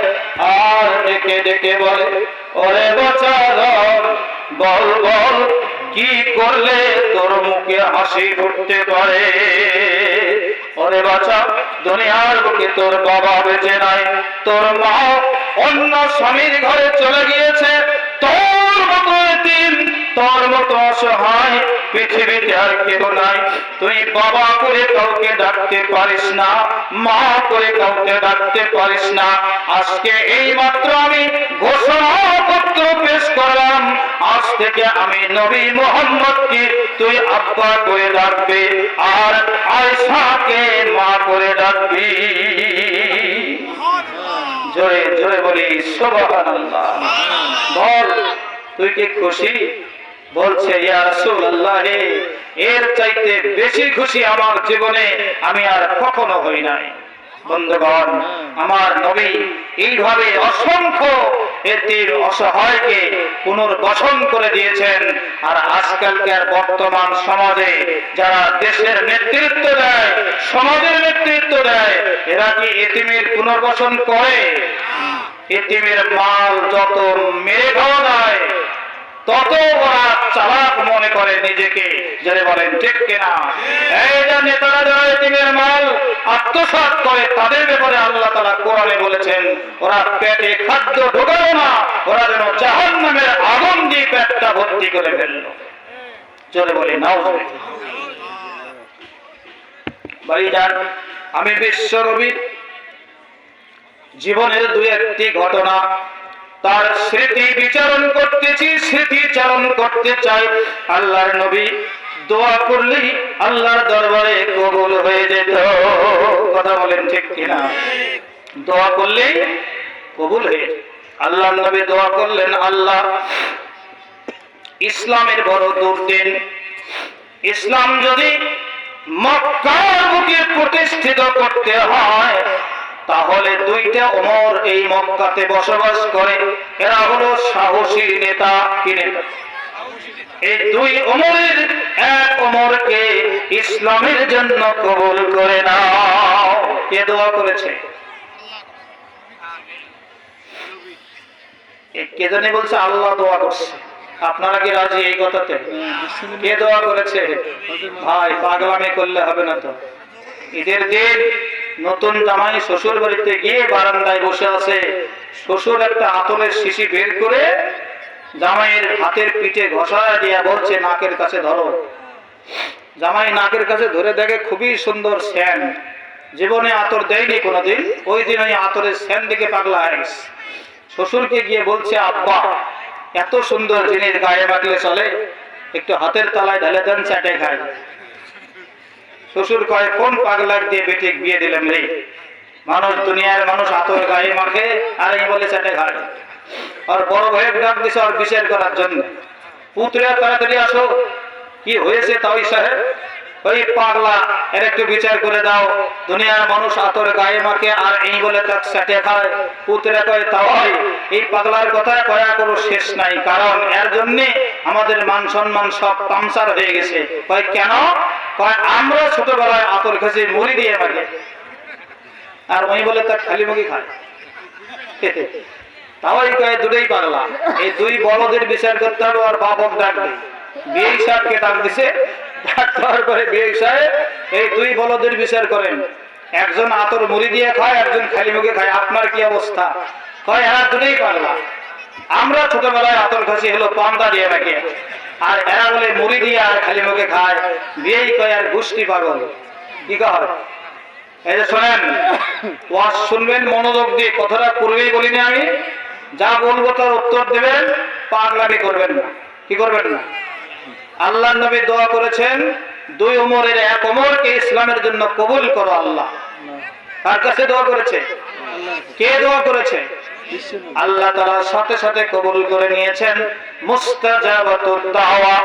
আর ডেকে ডেকে বলে, ওরে বাঁচাধন, বল বল, কি করলে তোর মুখে হাসি ফুটতে পারে? ওরে বাঁচা, দুনিয়ার বুকে তোর বাবা বেঁচে নাই, তোর মা অন্য স্বামীর ঘরে চলে গিয়েছে, তোর মতো এতিম, তোর মতো অসহায় পৃথিবীতে আর কেউ নাই। তুই বাবা করে কাউকে ডাকতে পারিস না, মা করে কাউকে ডাকতে পারিস না। আজকে এই মাত্র আমি ঘোষণাপত্র পেশ করলাম, আজ থেকে আমি নবী মুহাম্মদকে তুই আব্বা করে ডাকবি, আর আয়েশাকে মা করে ডাকবি। জোরে জোরে বলি সুবহানাল্লাহ। বল, তুই কি খুশি? বলছে, ইয়া রাসূলুল্লাহ, এর চাইতে বেশি খুশি আমার জীবনে আমি আর কখনো হই নাই। বন্ধুগণ, আমার নবী এইভাবে অসংখ্য এতিম অসহায়কে পুনর্বাসন করে দিয়েছেন। আর আজকালকার বর্তমান সমাজে যারা দেশের নেতৃত্ব দেয়, সমাজের নেতৃত্ব দেয়, এরা কি এতিমের পুনর্বাসন করে? এতিমের মাল যত মেরে খাওয়া যায় তত ওরা চালাক মনে করে নিজেকে। যারা বলেন ঠিক কিনা? এই যে নেতারা যারা এতিমের মাল আত্মসাৎ করে, তাদের ব্যাপারে আল্লাহ তাআলা কোরআনে বলেছেন, ওরা পেটে খাদ্য ঢোকালো না, ওরা যেন জাহান্নামের আগুন দিয়ে পেটটা ভর্তি করে ফেললো। জোরে বলি নাউজুবিল্লাহ। ভাইজান, আমি বিশ্ব নবীর জীবনের দুই একটি ঘটনা, তার স্মৃতি বিচারণ করতেছি, স্মৃতিচারণ করতে চাই। আল্লাহর নবী দোয়া করলেই আল্লাহর দরবারে কবুল হয়ে যেত। কথা বলেন ঠিক কিনা? দোয়া করলেই কবুল হয়ে যেত। আল্লাহর নবী দোয়া করলেন, আল্লাহ ইসলামের বড় দুর্দিন, ইসলাম যদি মক্কার বুকে প্রতিষ্ঠিত করতে হয়, তাহলে দুইটা ওমর এই মক্কাতে বসবাস করে। এরা হলো সাহসী নেতা। কি নেতা? এই দুই ওমরের এক ওমরকে ইসলামের জন্য কবুল করে নাও। কে দোয়া করেছে? কে জানি বলছে আল্লাহ দোয়া করছে। আপনারা কি রাজি এই কথাতে? কে দোয়া করেছে? ভাই, পাগলামি করলে হবে না তো। ঈদের দিন নতুন জামাই শ্বশুর বাড়িতে গিয়ে বারান্দায় বসে আছে, শ্বশুর একটা আতরের শিশি বের করে জামাইয়ের হাতের পিঠে ঘষা দিয়া বলছে, নাকের কাছে ধরো। জামাই নাকের কাছে ধরে দেখে খুবই সুন্দর সেন্ট, জীবনে আতর দেয়নি কোনোদিন, ওই দিন ওই আতরের সেন্ট দিকে পাগলা হয়ে গেছে। শ্বশুরকে গিয়ে বলছে, আব্বা, এত সুন্দর জিনিস গায়ে মাখলে চলে? একটু হাতের তালায় ঢেলে দেন, চাটে খায়। শ্বশুর কয়, কোন পাগলাক দিয়ে বেটিক বিয়ে দিলাম রে? মানুষ, দুনিয়ার মানুষ আতর গায়ে মাখে আর এই বলে চাটে খায়। আর বড় ভাইয়ের ডাক দিছে আর বিচার করার জন্য, পুত্রা তাড়াতাড়ি আসো। কি হয়েছে তাই সাহেব? ওই পাগলা, এর একটু বিচার করে দাও। দুনিয়ার মানুষ আতর গায়ে মাখে আর এই বলে তার চাটে খায়। পুত্রা কয়, তাই এই পাগলার কথা কয়া কোনো শেষ নাই, কারণ এর জন্য আমাদের মান সম্মান সব পাংচার হয়ে গেছে। কয় কেন? কয় আমরা ছোটবেলায় আতর খেয়েছি মুড়ি দিয়ে মাখে, আর ওই বলে তার খালি মুখি খায়। তাই কয় দুটোই পাগলা। এই দুই বলদের বিচার করতে হবে। আর বাবক ডাক দেয়, বিয়ে সাহেবকে ডাক দিছে। ডাক্তার করে বিয়ে সাহেব, এই দুই বলদের বিচার করেন। একজন আতর মুড়ি দিয়ে খায়, একজন খালি মুখে খায়, আপনার কি অবস্থা? কয় এরা দুটোই পাগলা। আমরা ছোটবেলায় আতর খাসি হলো পান্তা দিয়ে মাখে, আর এরা বলে মুড়ি দিয়ে আর খালি মুখে খায়। বিয়েই কয় আর গোষ্ঠী পাগল। কি কয়? এই যে শোনেন, ওয়াজ শুনবেন মনোযোগ দিয়ে, কথাটা পূর্বেই বলিনি আমি। যা বলবো তার উত্তর দেবেন, পাগলামি করবেন না। কি করবেন না? আল্লাহর নবী দোয়া করেছেন, দুই ওমরের এক ওমরকে ইসলামের জন্য কবুল করো আল্লাহ। কার কাছে দোয়া করেছে? কে দোয়া করেছে? আল্লাহ তাআলা সাথে সাথে কবুল করে নিয়েছেন। মুস্তাজাবাতুদ দাওয়া,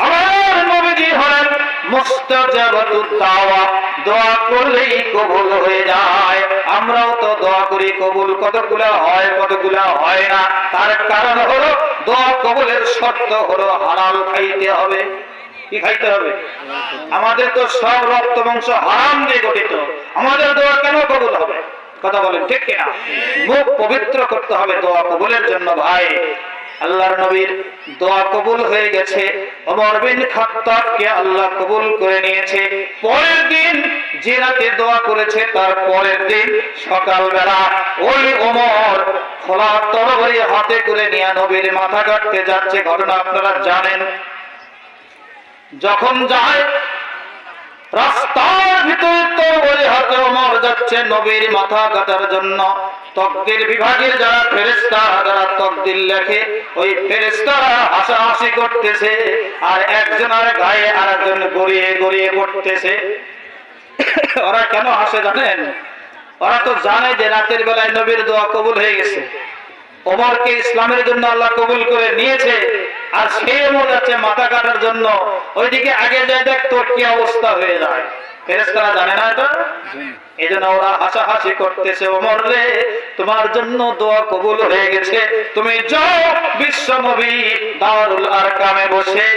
আমার নবীজি হলেন মুস্তাজাবাতুদ দাওয়া। দোয়া করলেই কবুল হয়ে যায়। আমরাও তো দোয়া করি, কবুল কতগুলা হয় কতগুলা হয় না। তার কারণ হলো দোয়া কবুলের শর্ত হলো হালাল খাইতে হবে। কি খাইতে হবে? আমাদের তো সব রক্ত মাংস হারাম দিয়ে গঠিত, আমাদের দোয়া কেন কবুল হবে? কথা বলেন ঠিক কিনা? মুখ পবিত্র করতে হবে দোয়া কবুলের জন্য। ভাই, আল্লাহর নবীর দোয়া কবুল হয়ে গেছে। ওমর বিন খাত্তাবকে আল্লাহ কবুল করে নিয়েছে। পরের দিন যে রাতে দোয়া করেছে, তার পরের দিন সকালবেলা ওই ওমর খোলা তরবারি হাতে করে নিয়ে নবীর মাথা কাটতে যাচ্ছে। ঘটনা আপনারা জানেন। যখন যায় রাস্তার ভিতরে তরবারি হাতে ওমর যাচ্ছে নবীর মাথা কাটার জন্য। তকদির বিভাগের যারা ফেরেশতা, যারা তকদির লেখে, ওই ফেরেশতারা হাসাহাসি করতেছে, আর একজনের গায়ে আরেকজন গড়িয়ে গড়িয়ে পড়তেছে। ওরা কেন হাসে জানেন? ওরা তো জানে যে রাতের বেলায় নবীর দোয়া কবুল হয়ে গেছে, ওমরকে ইসলামের জন্য আল্লাহ কবুল করে নিয়েছে। আর সে ওমর যাচ্ছে মাথা কাটার জন্য, ওইদিকে আগে যায় দেখ তোর কি অবস্থা হয়ে যায়। ফেরেশতারা জানে না এটা, এই জন্য ওরা হাসাহাসি করতেছে, ওমর রে তোমার জন্য দোয়া কবুল হয়ে গেছে, তুমি যাও বিশ্ব নবী দারুল আরকামে বসে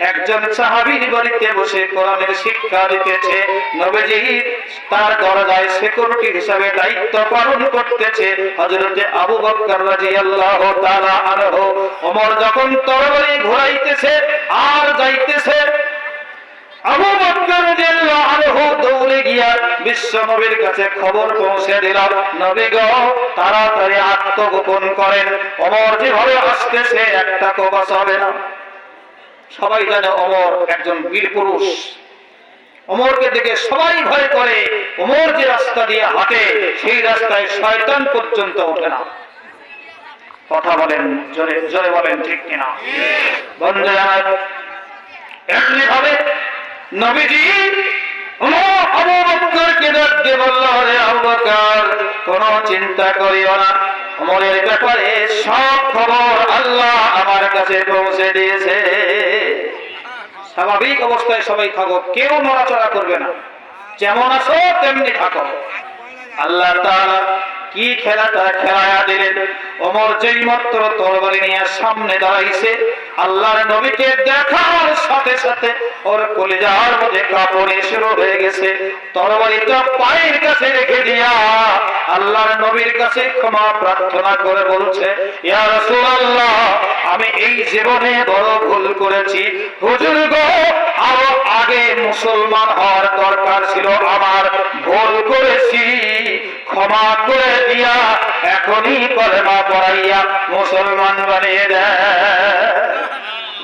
একজন সাহাবীর বাড়িতে বসে কোরআনের শিক্ষা দিতেছে, নবীজি তার দরজায় সিকিউরিটি হিসাবে দায়িত্ব পালন করতেছে হযরত আবু বকর রাদিয়াল্লাহু তাআলা আনহু। ওমর যখন তরবারি ঘোরাইতেছে আর যাইতেছে, আবু বকর রাদিয়াল্লাহু আনহু দৌড়ে গিয়া বিশ্ব নবীর কাছে খবর পৌঁছে দিল, নবী গো তাড়াতাড়ি আত্মগোপন করেন, ওমর যেভাবে আসতেছে একটা কবাস হবে না। সবাই জানে ওমর একজন বীর পুরুষ, ওমরকে দেখে সবাই ভয় করে। ওমর যে রাস্তা দিয়ে হাঁটে সেই রাস্তায় শয়তান পর্যন্ত ওঠে না। কথা বলেন, জোরে জোরে বলেন ঠিক কিনা বন্ধুরা? এমনি ভাবে নবীজি আবু বকরকে ডাকতে বলল, রে আবু বকর কোনো চিন্তা করিও না, ওমরের ব্যাপারে সব খবর আল্লাহ আমার কাছে পৌঁছে দিয়েছে। স্বাভাবিক অবস্থায় সবাই থাকো, কেউ নড়াচড়া করবে না, যেমন আছো তেমনি থাকো। আল্লাহ তাআলা কি খেলাটা খেলায়া দিলেন। ওমর যেই মাত্র তরবারি নিয়ে সামনে দাঁড়াইছে, আল্লাহর নবীকে দেখার সাথে সাথে ওর কলিজার মধ্যে কাঁপুনি শুরু হয়ে গেছে। তরবারিটা পায়ের কাছে রেখে দিয়া আল্লাহর নবীর কাছে ক্ষমা প্রার্থনা করে বলছে, ইয়া রাসূলুল্লাহ আমি এই জীবনে বড় ভুল করেছি, হুজুর গো আরো আগে মুসলমান হওয়ার দরকার ছিল আমার, ভুল করেছি, ক্ষমা করে দিয়া এখনই কলেমা পড়াইয়া মুসলমান বানিয়ে দেয়।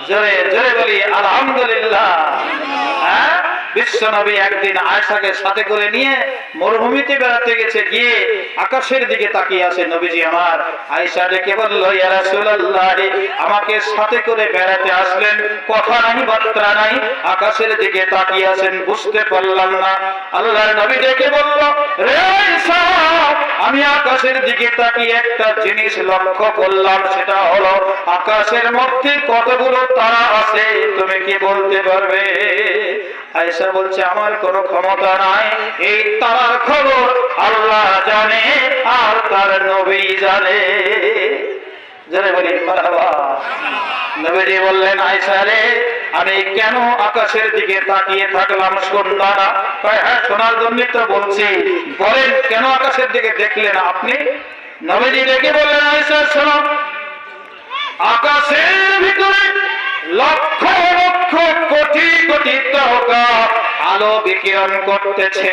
জোরে জোরে বলি আলহামদুলিল্লাহ। বিশ্ব নবী একদিন আয়েশাকে সাথে করে নিয়ে মরুভূমিতে বেড়াতে গেছে, গিয়ে আকাশের দিকে তাকিয়ে আছে নবীজি আমার। আয়েশা ডেকে বলল, ইয়া রাসূলুল্লাহ আমাকে সাথে করে বেড়াতে আসলেন, কথা নাই বার্তা নাই, আকাশের দিকে তাকিয়ে আছেন, বুঝতে পারলাম না। আল্লাহর নবী ডেকে বলল, রে আয়েশা আমি আকাশের দিকে তাকিয়ে একটা জিনিস লক্ষ্য করলাম, সেটা হলো আকাশের মধ্যে কতগুলো তারা আছে, তুমি কি বলতে পারবে? আয়েশা বলছে, আমার কোনো ক্ষমতা নাই, এই তারার খবর আল্লাহ জানে আর তার নবী জানে। যারা বলি মারহাবা। নবীজি বললেন, আয়েশা রে আমি কেন আকাশের দিকে তাকিয়ে থাকলাম শুনবা না? হ্যাঁ শোনার জন্য তো বলছি, বলেন কেন আকাশের দিকে দেখলেন আপনি? নবীজি ডেকে বললেন, আয়েশা শোনো, আকাশের ভিতরে লক্ষ লক্ষ কোটি কোটি তারকা আলো বিকিরণ করতেছে।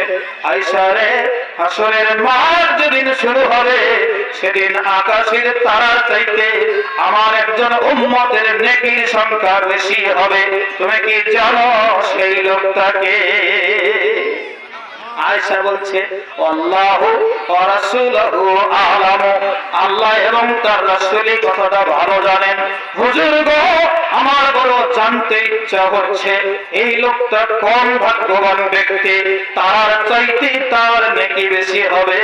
আয়েশা রে হাসরের মাঠ যেদিন শুরু হবে সেদিন আকাশের তারার চাইতে আমার একজন উম্মতের নেকির সংখ্যা বেশি হবে। তুমি কি জানো সেই লোকটাকে? আয়েশা বলছে, আল্লাহু ওয়া রাসূলুহু আ'লামু, আল্লাহ এবং তার রাসূলই কথাটা ভালো জানেন। হুজুর গো আমার বড় জানতে ইচ্ছা হচ্ছে এই লোকটা কোন ভাগ্যবান ব্যক্তি, তার চাইতে তার নেকি বেশি হবে।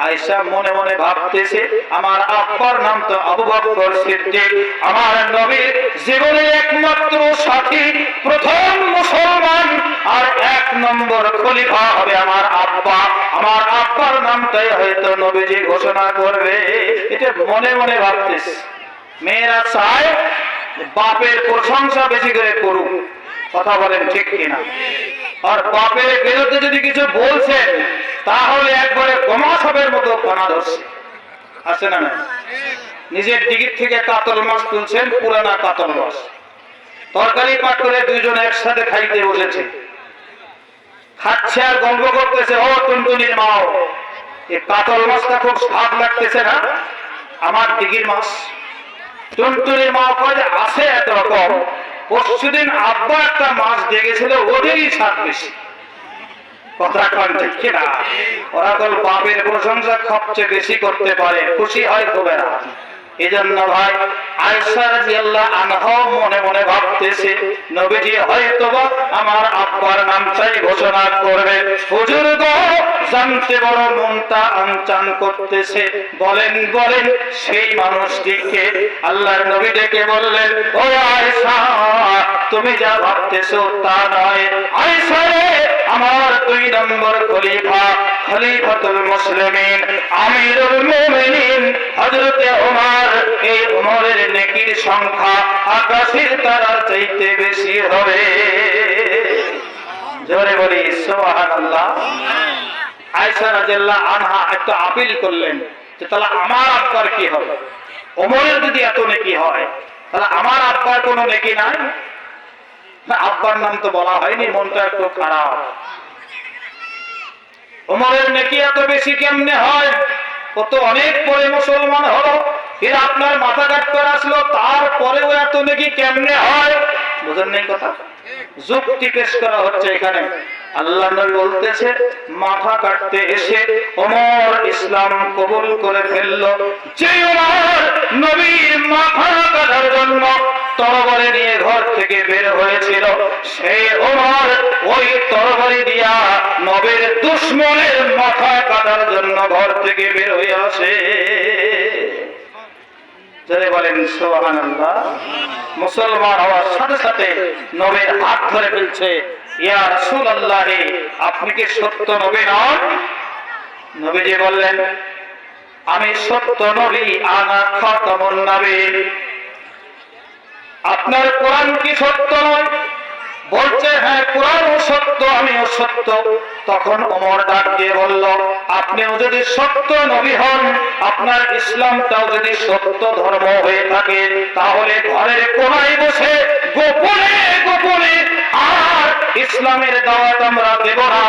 আয়েশা মনে মনে ভাবতেছে, আমার আব্বার নাম তো আবু বকর সিদ্দিক, আমার নবীর জীবনের একমাত্র সাথী, প্রথম মুসলমান আর এক নম্বর খলিফা হবে আমার আব্বা, আমার আব্বার নামটাই হয়তো নবীজি ঘোষণা করবে। এটা মনে মনে ভাবতেছে। মেয়েরা চায় বাপের প্রশংসা বেশি করে করুক, কথা বলেন ঠিক কিনা? আর বাপের বিরুদ্ধে যদি কিছু বলছেন তাহলে একবারে গোমা সাপের মতো পানা ধরছে, আছে না? না নিজের দিকের থেকে কাতল মাছ তুলছেন, পুরানা কাতল মাছ, তরকারি পাক করে দুইজন একসাথে খাইতে বসেছে, খাচ্ছে আর গল্প করতেছে, ও টুনটুনির মাও এই কাতল মাছটা খুব স্বাদ লাগতেছে না, আমার দিঘির মাছ। টুনটুনির মা কয় যে আছে এত রকম, পরশুদিন আব্বা একটা মাছ দেখেছিল, ওদেরই স্বাদ বেশি। কথা কন ঠিক কিনা? ওরা তো বাপের প্রশংসা সবচেয়ে বেশি করতে পারে, খুশি হয় খুবই না। এজন্য ভাই আয়েশা রাদিয়াল্লাহু আনহা মনে মনে ভাবতেছে, নবীজি হয়তোবা আমার আব্বার নামটাই ঘোষণা করবে। হুজুর গো জানতে বড় মনটা আনচান করতেছে। বলেন বলেন সেই মানুষটিকে আল্লাহর নবী ডেকে বললেন, ও আয়েশা, তুমি যা ভাবতেছো তা নয়। আয়েশা রে, আমার 2 নম্বর খলিফা, খলিফাতুল মুসলিমিন, আমিরুল মুমিনিন হযরতে ওমর, এই ওমরের নেকির সংখ্যা আকাশের তারার চাইতে বেশি হবে। জোরে বলি সুবহানাল্লাহ। আয়েশা রাদিয়াল্লাহু আনহা একটু আপিল করলেন যে তাহলে আমার আব্বার কি হবে? ওমরের যদি এত নেকি হয় তাহলে আমার আব্বার কোনো নেকি নাই? না, আব্বার নাম তো বলা হয়নি, মনটা একটু খারাপ। ওমরের নেকি এত বেশি কেমনে হয়? ও তো অনেক পরে মুসলমান হলো, এর আপনার মাথা কাটতে আসলো, তারপরেও এত নেকি কেমনে হয়? বুঝেন নাই কথা? যুক্তি পেশ করা হচ্ছে এখানে। আল্লাহ নবী বলতেছে, মাথা কাটতে এসে ওমর ইসলাম কবুল করে ফেলল। যে ওমর নবীর মাথা কাটার জন্য তরবারি নিয়ে ঘর থেকে বের হয়েছিল, সেই ওমর ওই তরবারি দিয়া নবীর দুশমনের মাথা কাটার জন্য ঘর থেকে বের হয়ে আসে। যারা বলেন সুবহানাল্লাহ। মুসলমান হওয়ার সাথে সাথে নবীর হাত ধরে ফেলছে, ইয়া রাসূলুল্লাহ, আপনি কি সত্য নবী নন? নবীজি বললেন, আমি সত্য নবী, আনা খাতামুন নবীন। আপনার কোরআন কি সত্য নয়? বলছে, হ্যাঁ, কোরআনও সত্য, আমিও সত্য। তখন ওমর ডাক দিয়ে বলল, আপনিও যদি সত্য নবী হন, আপনার ইসলামটাও যদি সত্য ধর্ম হয়ে থাকে, তাহলে ঘরের কোনায় বসে গোপনে গোপনে আর ইসলামের দাওয়াত আমরা দেব না।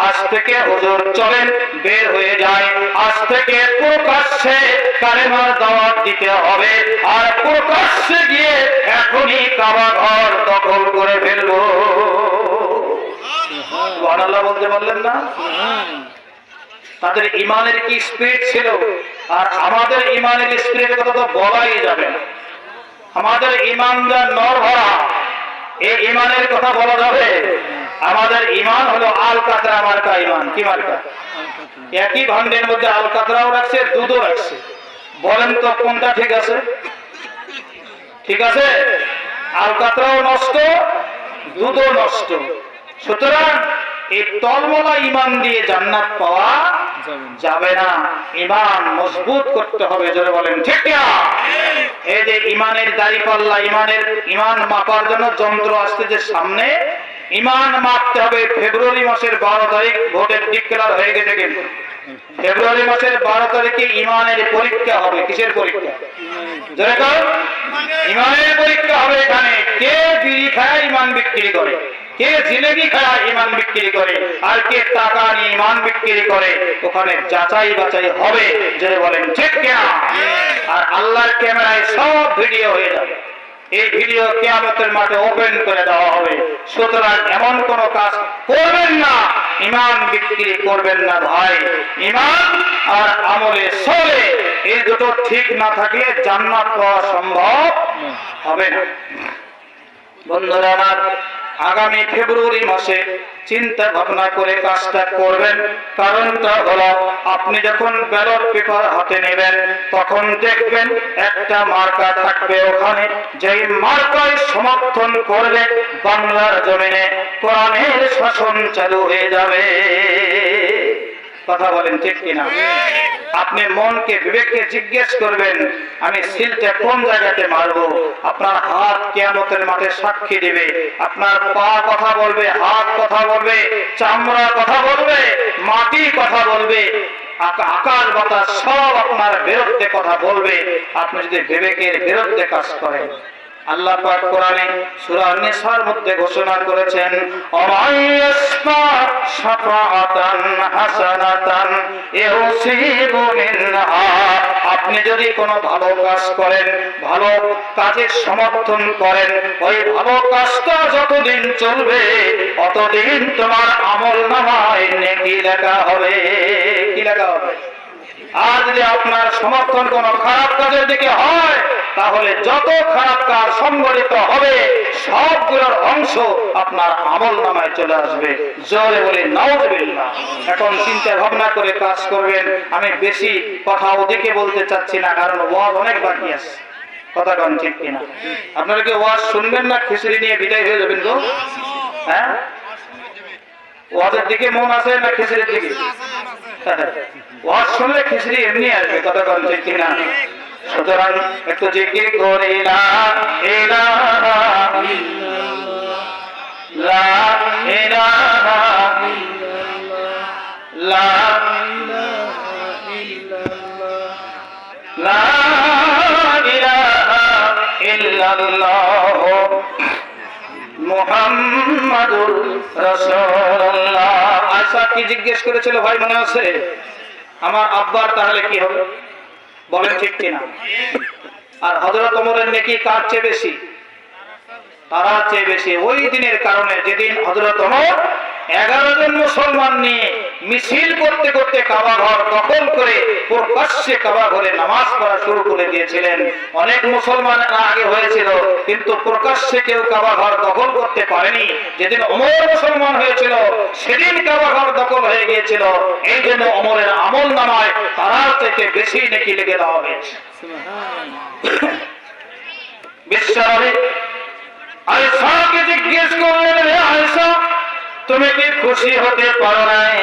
আজ থেকে হুজুর চলেন, বের হয়ে যায়, আজ থেকে প্রকাশ্যে কালেমার দাওয়াত দিতে হবে, আর প্রকাশ্যে গিয়ে এখনই কাবা ঘর দখল করে ফেলবো। সুবহানাল্লাহ বলতে পারলেন না? তাদের ইমানের কি স্পিড ছিল, আর আমাদের ইমানের স্পিডের কথা তো বলাই যাবে না। আমাদের ইমান যা নরভরা, এই ইমানের কথা বলা যাবে? আমাদের ইমান হলো আল কাতরা মার্কা ইমান। কি মার্কা? একই ভান্ডের মধ্যে আল কাতরাও রাখছে, দুধও রাখছে। বলেন তো কোনটা ঠিক আছে? ঠিক আছে? আল কাতরাও নষ্ট, দুধও নষ্ট। সুতরাং এই তলমলা ইমান দিয়ে জান্নাত পাওয়া যাবে না। ইমান মজবুত করতে হবে। জোরে বলেন ঠিক না? এই যে ইমানের দাঁড়িপাল্লা, ইমান মাপার জন্য যন্ত্র আসছে যে সামনে, ইমান মাপতে হবে। ফেব্রুয়ারি মাসের 12 তারিখ ভোটের ডিক্লেয়ার হয়ে গেছে, কিন্তু ফেব্রুয়ারি মাসের 12 তারিখে ইমানের পরীক্ষা হবে। কিসের পরীক্ষা? জোরে কর। ইমানের পরীক্ষা হবে। এখানে কে বিড়ি খায় ইমান বিক্রি করে, কে জিলেবি খায় ইমান বিক্রি করে, আর কে টাকা নিয়ে ইমান বিক্রি করে, ওখানে যাচাই বাছাই হবে। জোরে বলেন ঠিক কিনা? আর আল্লাহর ক্যামেরায় সব ভিডিও হয়ে যাবে। এই ভিডিও কিয়ামতের মাঠে ওপেন করে দেওয়া হবে। সুতরাং এমন কোন কাজ করবেন না, ইমান বিক্রি করবেন না ভাই। ইমান আর আমলে চলে, এই দুটো ঠিক না থাকলে জান্নাত পাওয়া সম্ভব হবে না। বন্ধুরা আমার, আগামী ফেব্রুয়ারি মাসে চিন্তা ভাবনা করে কাজটা করবেন। কারণটা হলো, আপনি যখন ব্যালট পেপার হাতে নেবেন, তখন দেখবেন একটা মার্কা থাকবে ওখানে, যেই মার্কায় সমর্থন করলে বাংলার জমিনে কোরআনের শাসন চালু হয়ে যাবে। কথা বলেন ঠিক কিনা? আপনি মনকে, বিবেককে জিজ্ঞেস করবেন, আমি সিলটা কোন জায়গাতে মারবো? আপনার হাত কিয়ামতের মাঠে সাক্ষী দিবে। আপনার পা কথা বলবে, হাত কথা বলবে, চামড়া কথা বলবে, মাটি কথা বলবে, আকাশ বাতাস সব আপনার বিরুদ্ধে কথা বলবে, আপনি যদি বিবেকের বিরুদ্ধে কাজ করেন। আল্লাহ পাক কোরআনে সূরা নিসার মধ্যে ঘোষণা করেছেন, অমাইয়াসফা শাফাআতান হাসানাতান ইউসিবু মিনহা। আপনি যদি কোনো ভালো কাজ করেন, ভালো কাজের সমর্থন করেন, ওই ভালো কাজটা যতদিন চলবে ততদিন তোমার আমলনামায় নেকি লেখা হবে। কি লেখা হবে? আর যদি আপনার সমর্থন কোন খারাপ কাজের দিকে হয়, তাহলে যত খারাপ কাজ সংগঠিত হবে সবগুলোর অংশ আপনার আমল নামায় চলে আসবে। জোরে বলে নাউজুবিল্লাহ। এখন চিন্তা ভাবনা করে কাজ করবেন। আমি বেশি কথা ওদিকে বলতে চাচ্ছি না, কারণ ওয়াজ অনেক বাকি আছে। কথা কন ঠিক কিনা? আপনারা কি ওয়াজ শুনবেন না খিচুড়ি নিয়ে বিদায় হয়ে যাবেন গো? হ্যাঁ, ওয়াজের দিকে মন আছে না খিচুড়ির দিকে? ওয়াজ শুনলে খিচুড়ি এমনি আসবে। কথা কন ঠিক কিনা? সুতরাং একটু জিকির করে লা ইলাহা ইল্লাল্লাহ, লা ইলাহা ইল্লাল্লাহ, লা ইলাহা ইল্লাল্লাহ, লা ইলাহা ইল্লাল্লাহ মুহাম্মাদুর রাসূলুল্লাহ। আয়েশা কি জিজ্ঞেস করেছিল ভাই মনে আছে? আমার আব্বার তাহলে কি হবে? বলেন ঠিক কিনা? আর হযরত ওমরের নেকি কার চেয়ে বেশি? তারা চেয়ে বেশি। ওই দিনের কারণে যেদিন হযরত ওমর 11 জন মুসলমান নিয়ে মিছিল করতে করতে কাবা ঘর দখল করে প্রকাশ্যে কাবা ঘরে নামাজ পড়া শুরু করে দিয়েছিলেন। অনেক মুসলমান আগে হয়েছিল, কিন্তু প্রকাশ্যে কেউ কাবা ঘর দখল করতে পারেনি। যেদিন ওমর মুসলমান হয়েছিল সেদিন কাবা ঘর দখল হয়ে গিয়েছিল। এই জন্য ওমরের আমল নামায় তারা থেকে বেশি নেকি লেগে দেওয়া হয়েছে। বিশ্বনবী আয়েশাকে জিজ্ঞেস করলেন, হে আয়েশা, তুমি কি খুশি হতে পারো নাই?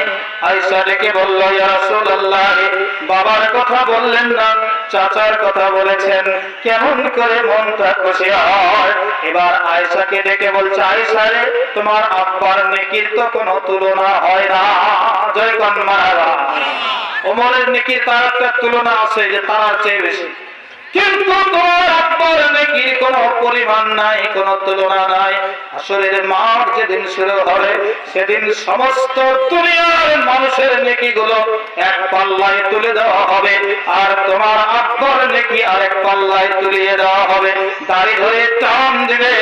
আয়েশা ডেকে বলল, ইয়া রাসূলুল্লাহ, বাবার কথা বললেন না, চাচার কথা বলেছেন, কেমন করে মনটা খুশি হয়? এবার আয়েশাকে ডেকে বলছে, আয়েশা রে, তোমার আব্বার নেকির তো কোনো তুলনা হয় না। জয় কোন মারা। ওমরের নেকির তার একটা তুলনা আছে যে তার চেয়ে বেশি, কিন্তু তোমার আব্বার নেকির কোনো পরিমাণ নাই, কোনো তুলনা নাই। আসরের মাঠ যেদিন শুরু হবে সেদিন সমস্ত দুনিয়ার মানুষের নেকিগুলো এক পাল্লায় তুলে দেওয়া হবে, আর তোমার আব্বার নেকি আরেক পাল্লায় তুলিয়ে দেওয়া হবে। দাড়ি ধরে টান দিলে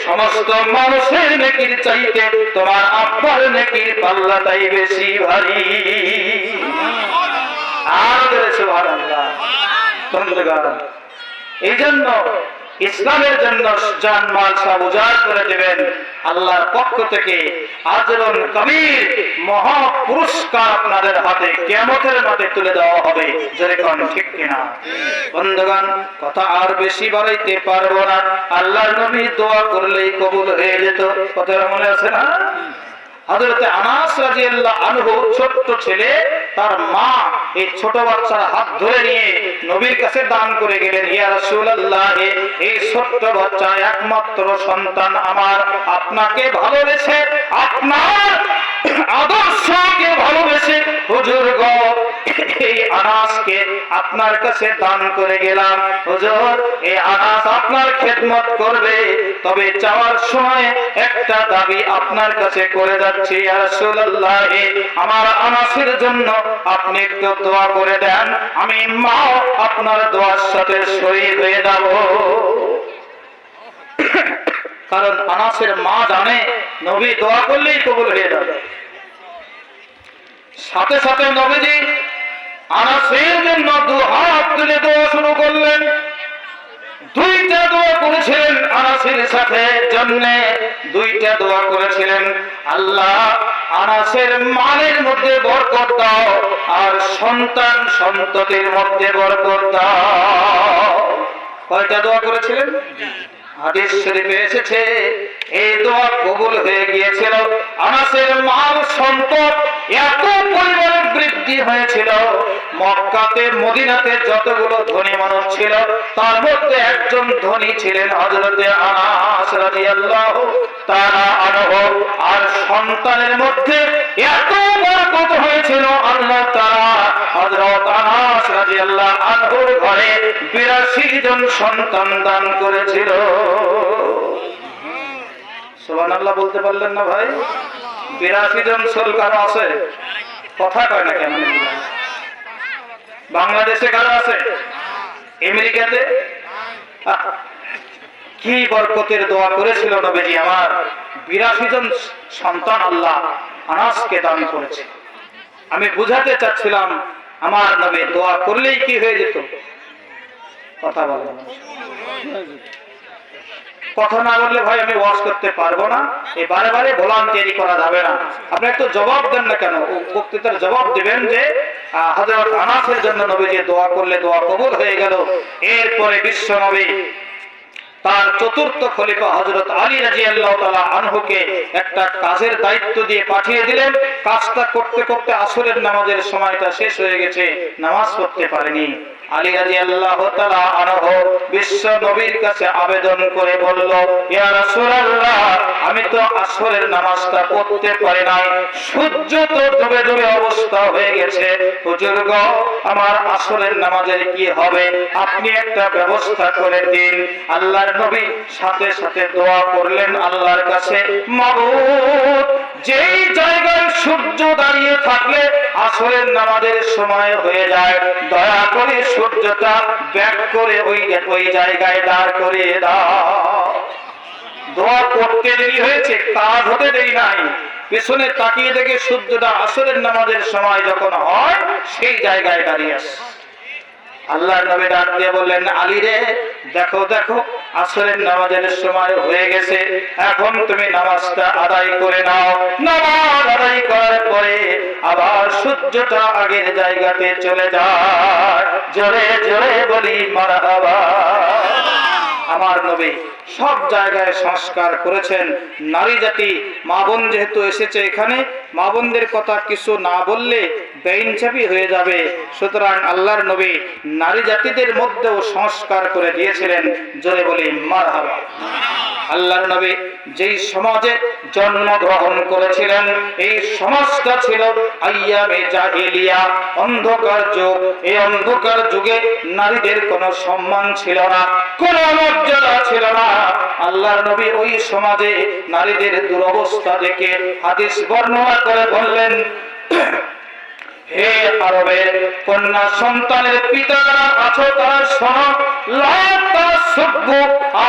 সমস্ত মানুষের নেকির চাইতে তোমার আব্বার নেকির পাল্লাটাই বেশি ভারী। আর সুবহানাল্লাহ। এই জন্য ইসলামের জন্য জানমাল সব উজাড় করে দেবেন। আল্লাহর পক্ষ থেকে আজরুল কবির মহা পুরস্কার আপনাদের হাতে কিয়ামতের মাঠে তুলে দেওয়া হবে। যেরকম ঠিক কিনা? বন্ধুগণ, কথা আর বেশি বাড়াইতে পারবো না। আল্লাহর নবী দোয়া করলেই কবুল হয়ে যেত। কথাটা মনে আছে না? হযরত আনাস রাদিয়াল্লাহু আনহু ছোট্ট ছেলে, তার মা এই ছোট বাচ্চার হাত ধরে নিয়ে নবীর কাছে দান করে গেলেন, ইয়া রাসূলুল্লাহ, এই ছোট্ট বাচ্চা একমাত্র সন্তান আমার, আপনাকে ভালোবেসে, আপনার আদর্শকে ভালোবেসে হুজুর গো এই আনাসকে আপনার কাছে দান করে গেলাম। হুজুর, এই আনাস আপনার খেদমত করবে, তবে যাওয়ার সময় একটা দাবি আপনার কাছে করে যাচ্ছি, ইয়া রাসূলুল্লাহ, আমার আনাসের জন্য আপনি একটু দোয়া করে দেন, আমি মাও আপনার দোয়ার সাথে শরীক হয়ে যাব। কারণ আনাসের মা জানে নবী দোয়া করলেই কবুল হয়ে যাবে। সাথে সাথে নবীজি আনাসের জন্য দুহাত তুলে দোয়া শুরু করলেন। দুইটা দোয়া করেছিলেন আনাসের সাথে জন্য, দুইটা দোয়া করেছিলেন, আল্লাহ আনাসের মালের মধ্যে বরকত দাও আর সন্তান সন্ততির মধ্যে বরকত দাও। কয়টা দোয়া করেছিলেন? হাদিস শরীফে এসেছে এই দোয়া কবুল হয়ে গিয়েছিল। আনাসের মাল সম্পদ এত পরিমাণে বৃদ্ধি হয়েছিল, মক্কাতে মদিনাতে যতগুলো ধনী মানুষ ছিল তার মধ্যে একজন ধনী ছিলেন হযরতে আনাস রাদিয়াল্লাহু তাআলা আনহু। আর সন্তানের মধ্যে এত বরকত হয়েছিল, আল্লাহ তাআলা হযরত আনাস রাদিয়াল্লাহু আনহুর ঘরে 82 জন সন্তান দান করেছিল। সুবহানাল্লাহ বলতে পারলেন না ভাই? 82 জন সরকার আছে, কথা কয় না কেন? বাংলাদেশে কারা আছে? আমেরিকাতে? কি বরকতের দোয়া করেছিল নবীজি আমার। 82 জন সন্তান আল্লাহ আনাসকে দান করেছে। আমি বুঝাতে চাচ্ছিলাম আমার নবী দোয়া করলেই কি হয়ে যেত? কথা বলেন। কথা না বললে ভাই আমি ওয়াজ করতে পারবো না, এই বারে বারে ভলান্টিয়ারি করা যাবে না। আপনি একটু জবাব দেন না কেন? বক্তৃতার জবাব দিবেন যে হযরত আনাসের জন্য নবীজি দোয়া করলে দোয়া কবুল হয়ে গেল। এরপরে বিশ্ব নবী তার চতুর্থ খলিফা হযরত আলী রাদিয়াল্লাহু তাআলা আনহুকে একটা কাজের দায়িত্ব দিয়ে পাঠিয়ে দিলেন। কাজটা করতে করতে আসরের নামাজের সময়টা শেষ হয়ে গেছে, নামাজ পড়তে পারেনি। আলী রাদিয়াল্লাহু তাআলা আনহু বিশ্ব নবীর কাছে আবেদন করে বলল, ইয়া রাসূলুল্লাহ, আমি তো আসরের নামাজটা পড়তে পারি নাই, সূর্য তো ডুবে ডুবে অবস্থা হয়ে গেছে, হুজুর গো আমার আসরের নামাজের কি হবে? আপনি একটা ব্যবস্থা করে দিন। আল্লাহর নবী সাথে সাথে দোয়া করলেন আল্লাহর কাছে, মাবুদ, যেই জায়গায় সূর্য দাঁড়িয়ে থাকলে আসরের নামাজের সময় হয়ে যায়, দয়া করে সূর্যটা ব্যাক করে ওই জায়গায় দাঁড় করিয়ে দাও। দোয়া করতে দেরি হয়েছে, কাজ হতে দেরি নাই। পেছনে তাকিয়ে দেখে সূর্যটা আসরের নামাজের সময় যখন হয় সেই জায়গায় দাঁড়িয়ে আসে। আল্লাহর নবী ডাক দিয়ে বললেন, আলী রে, দেখো দেখো আসরের নামাজের সময় হয়ে গেছে, এখন তুমি নামাজটা আদায় করে নাও। নামাজ আদায় করার পরে আবার সূর্যটা আগের জায়গাতে চলে যায়। জোরে জোরে বলি মারহাবা। আমার নবী সব জায়গায় সংস্কার করেছেন। নারী জাতি, মা বোন যেহেতু এসেছে এখানে, মা বোনদের কথা কিছু না বললে বেইনসাফি হয়ে যাবে, সুতরাং আল্লাহর নবী নারী জাতিদের মধ্যেও সংস্কার করে দিয়েছিলেন। জোরে বলি মারহাবা। আল্লাহর নবী যেই সমাজে জন্মগ্রহণ করেছিলেন এই সমাজটা ছিল আইয়ামে জাহেলিয়া, অন্ধকার যুগ। এই অন্ধকার যুগে নারীদের কোনো সম্মান ছিল না, কোনো মর্যাদা ছিল না। আল্লাহর নবী ওই সমাজে নারীদের দুরবস্থা দেখে হাদিস বর্ণনা করে বললেন, হে আরবের কন্যা সন্তানের পিতারা আছো তারা শোনো,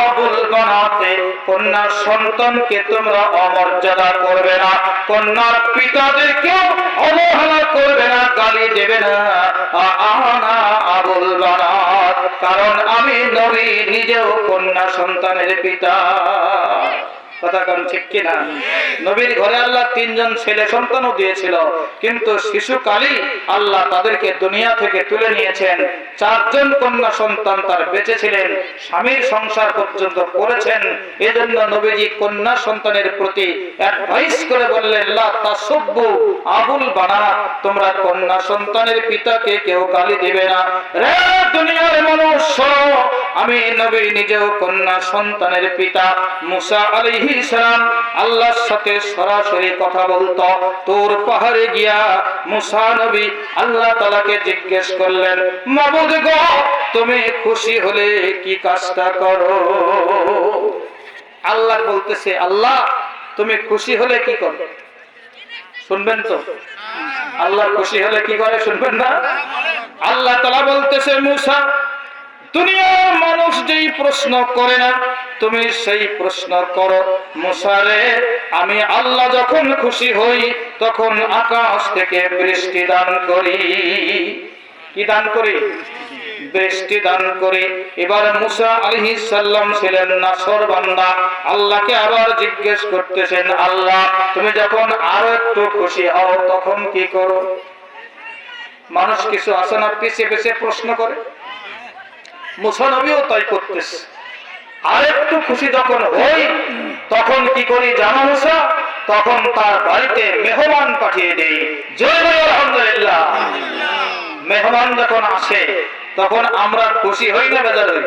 আবুল বানাতে, কন্যার সন্তানকে তোমরা অমর্যাদা করবে না, কন্যার পিতাদেরকেও অবহেলা করবে না, গালি দেবে না। আনা আবুল বানাত, কারণ আমি নবী নিজেও কন্যা সন্তানের পিতা। কথা কোন ঠিক কিনা? নবীর ঘরে আল্লাহ 3 জন ছেলে সন্তানও দিয়েছিল, কিন্তু শিশুকালই আল্লাহ তাদেরকে দুনিয়া থেকে তুলে নিয়েছেন। 4 জন কন্যা সন্তান তার বেঁচে ছিলেন, স্বামীর সংসার পর্যন্ত করেছেন। এজন্য নবীজি কন্যা সন্তানের প্রতি অ্যাডভাইস করে বললেন, লা তাসুব্বু আবুল বানাত, তোমরা কন্যা সন্তানের পিতাকে কেউ গালি দিবে না। রে দুনিয়ার মানুষ শোনো, আমি নবী নিজেও কন্যা সন্তানের পিতা। মুসা আলাইহিস সালাম আল্লাহর সাথে সরাসরি কথা বলতো। তোর পাহাড়ে গিয়া মুসা নবী আল্লাহ তাআলাকে জিজ্ঞেস করলেন, মাবুদ গো, তুমি খুশি হলে কি কাজটা করো? আল্লাহ বলতেছে, আল্লাহ তুমি খুশি হলে কি করো? শুনবেন তো? আল্লাহ খুশি হলে কি করে শুনবেন না? আল্লাহ তাআলা বলতেছে, মুসা, দুনিয়ার মানুষ যেই প্রশ্ন করে না তুমি সেই প্রশ্ন করো। মুসা রে, আমি আল্লাহ যখন খুশি হই তখন আকাশ থেকে বৃষ্টি দান করি। কি দান করি? বৃষ্টি দান করি। এবার মুসা আলাইহিস সালাম ছিলেন নাফরবান্দা, আল্লাহকে আবার জিজ্ঞেস করতেছেন, আল্লাহ তুমি যখন আরো একটু খুশি হও তখন কি করো? মানুষ কিছু আছে না পিছে পিছে প্রশ্ন করে, মুসা নবীও তাই করতেছে। আর একটু খুশি যখন হই তখন কি করি জানো মুসা? তখন তার বাড়িতে মেহমান পাঠিয়ে দেই। জয় বলো আলহামদুলিল্লাহ। মেহমান যখন আসে তখন আমরা খুশি হই না বেজার হই?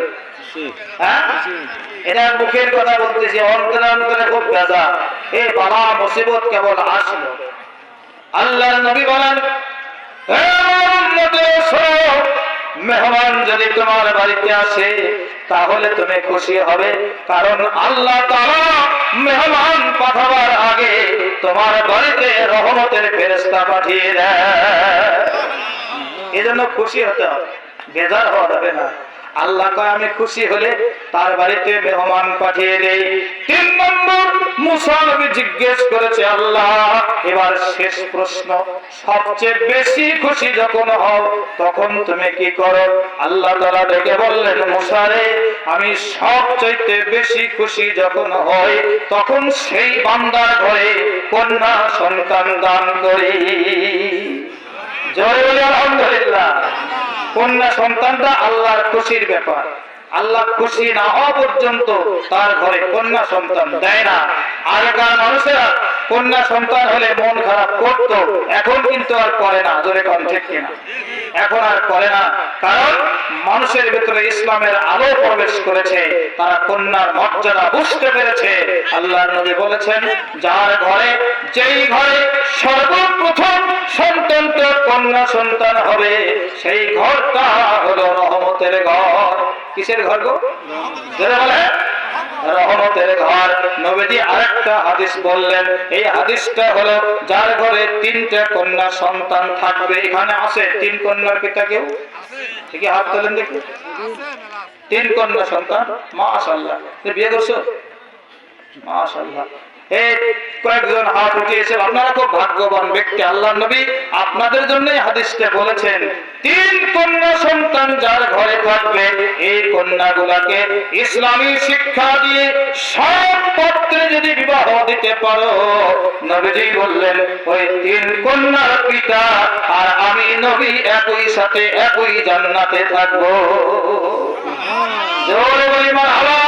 হ্যাঁ, এটা মুখের কথা বলতেছি, অন্তরে অন্তরে খুব বেজার। এই বালা মুসিবত কেবল আসলো। আল্লাহর নবী বলেন, হে উম্মতের শোনো, মেহমান যদি তোমার বাড়িতে আসে তাহলে তুমি খুশি হবে, কারণ আল্লাহ তাআলা মেহমান পাঠাবার আগে তোমার বাড়িতে রহমতের ফেরেশতা পাঠিয়ে দেয়। এজন্য খুশি হতে হবে, বেজার হওয়া যাবে না। আল্লাহ কয় আমি খুশি হলে তার বাড়িতে মেহমান পাঠিয়ে দেই। 3 নম্বর মুসা নবী জিজ্ঞেস করেছে আল্লাহ এবার শেষ প্রশ্ন, সবচেয়ে বেশি খুশি যখন হও তখন তুমি কি করো? আল্লাহ তাআলা ডেকে বললেন মুসা রে, আমি সবচেয়ে বেশি খুশি যখন হই তখন সেই বান্দার ঘরে কন্যা সন্তান দান করি। জয় বলি আলহামদুলিল্লাহ। কন্যা সন্তানটা আল্লাহর খুশির ব্যাপার। আল্লাহ খুশি না হওয়া পর্যন্ত তার ঘরে কন্যা সন্তান দেয় না। আগেকার মানুষেরা কন্যা সন্তান হলে মন খারাপ করত, এখন কিন্তু আর করে না। জোরে কোন ঠিক কিনা? এখন আর করে না, কারণ মানুষের ভিতরে ইসলামের আলো প্রবেশ করেছে, তারা কন্যার মর্যাদা বুঝতে পেরেছে। আল্লাহর নবী বলেছেন যার ঘরে, যেই ঘরে সর্বপ্রথম সন্তানটা কন্যা সন্তান হবে সেই ঘরটা হলো রহমতের ঘর। কিসের ঘর গো? যারা বলে রহমতের ঘর। নবীজি আরেকটা হাদিস বললেন, এই হাদিসটা হলো যার ঘরে 3টা কন্যা সন্তান থাকবে। এখানে আছে 3 কন্যার পিতা কেউ? ঠিকই হাত তোলেন দেখি। 3 কন্যা সন্তান, মাশাআল্লাহ। বিয়ে করছো? মাশাআল্লাহ। এই কয়েকজন হাত উঠিয়েছে, আপনারা খুব ভাগ্যবান ব্যক্তি। আল্লাহর নবী আপনাদের জন্য হাদিসটা বলেছেন 3 কন্যা সন্তান যার ঘরে থাকবে এই কন্যাগুলাকে ইসলামী শিক্ষা দিয়ে সব পত্রে যদি বিবাহ দিতে পারো, নবীজি বললেন ওই 3 কন্যার পিতা আর আমি নবী একই সাথে একই জান্নাতে থাকবো। জোরে বলি মারহাবা।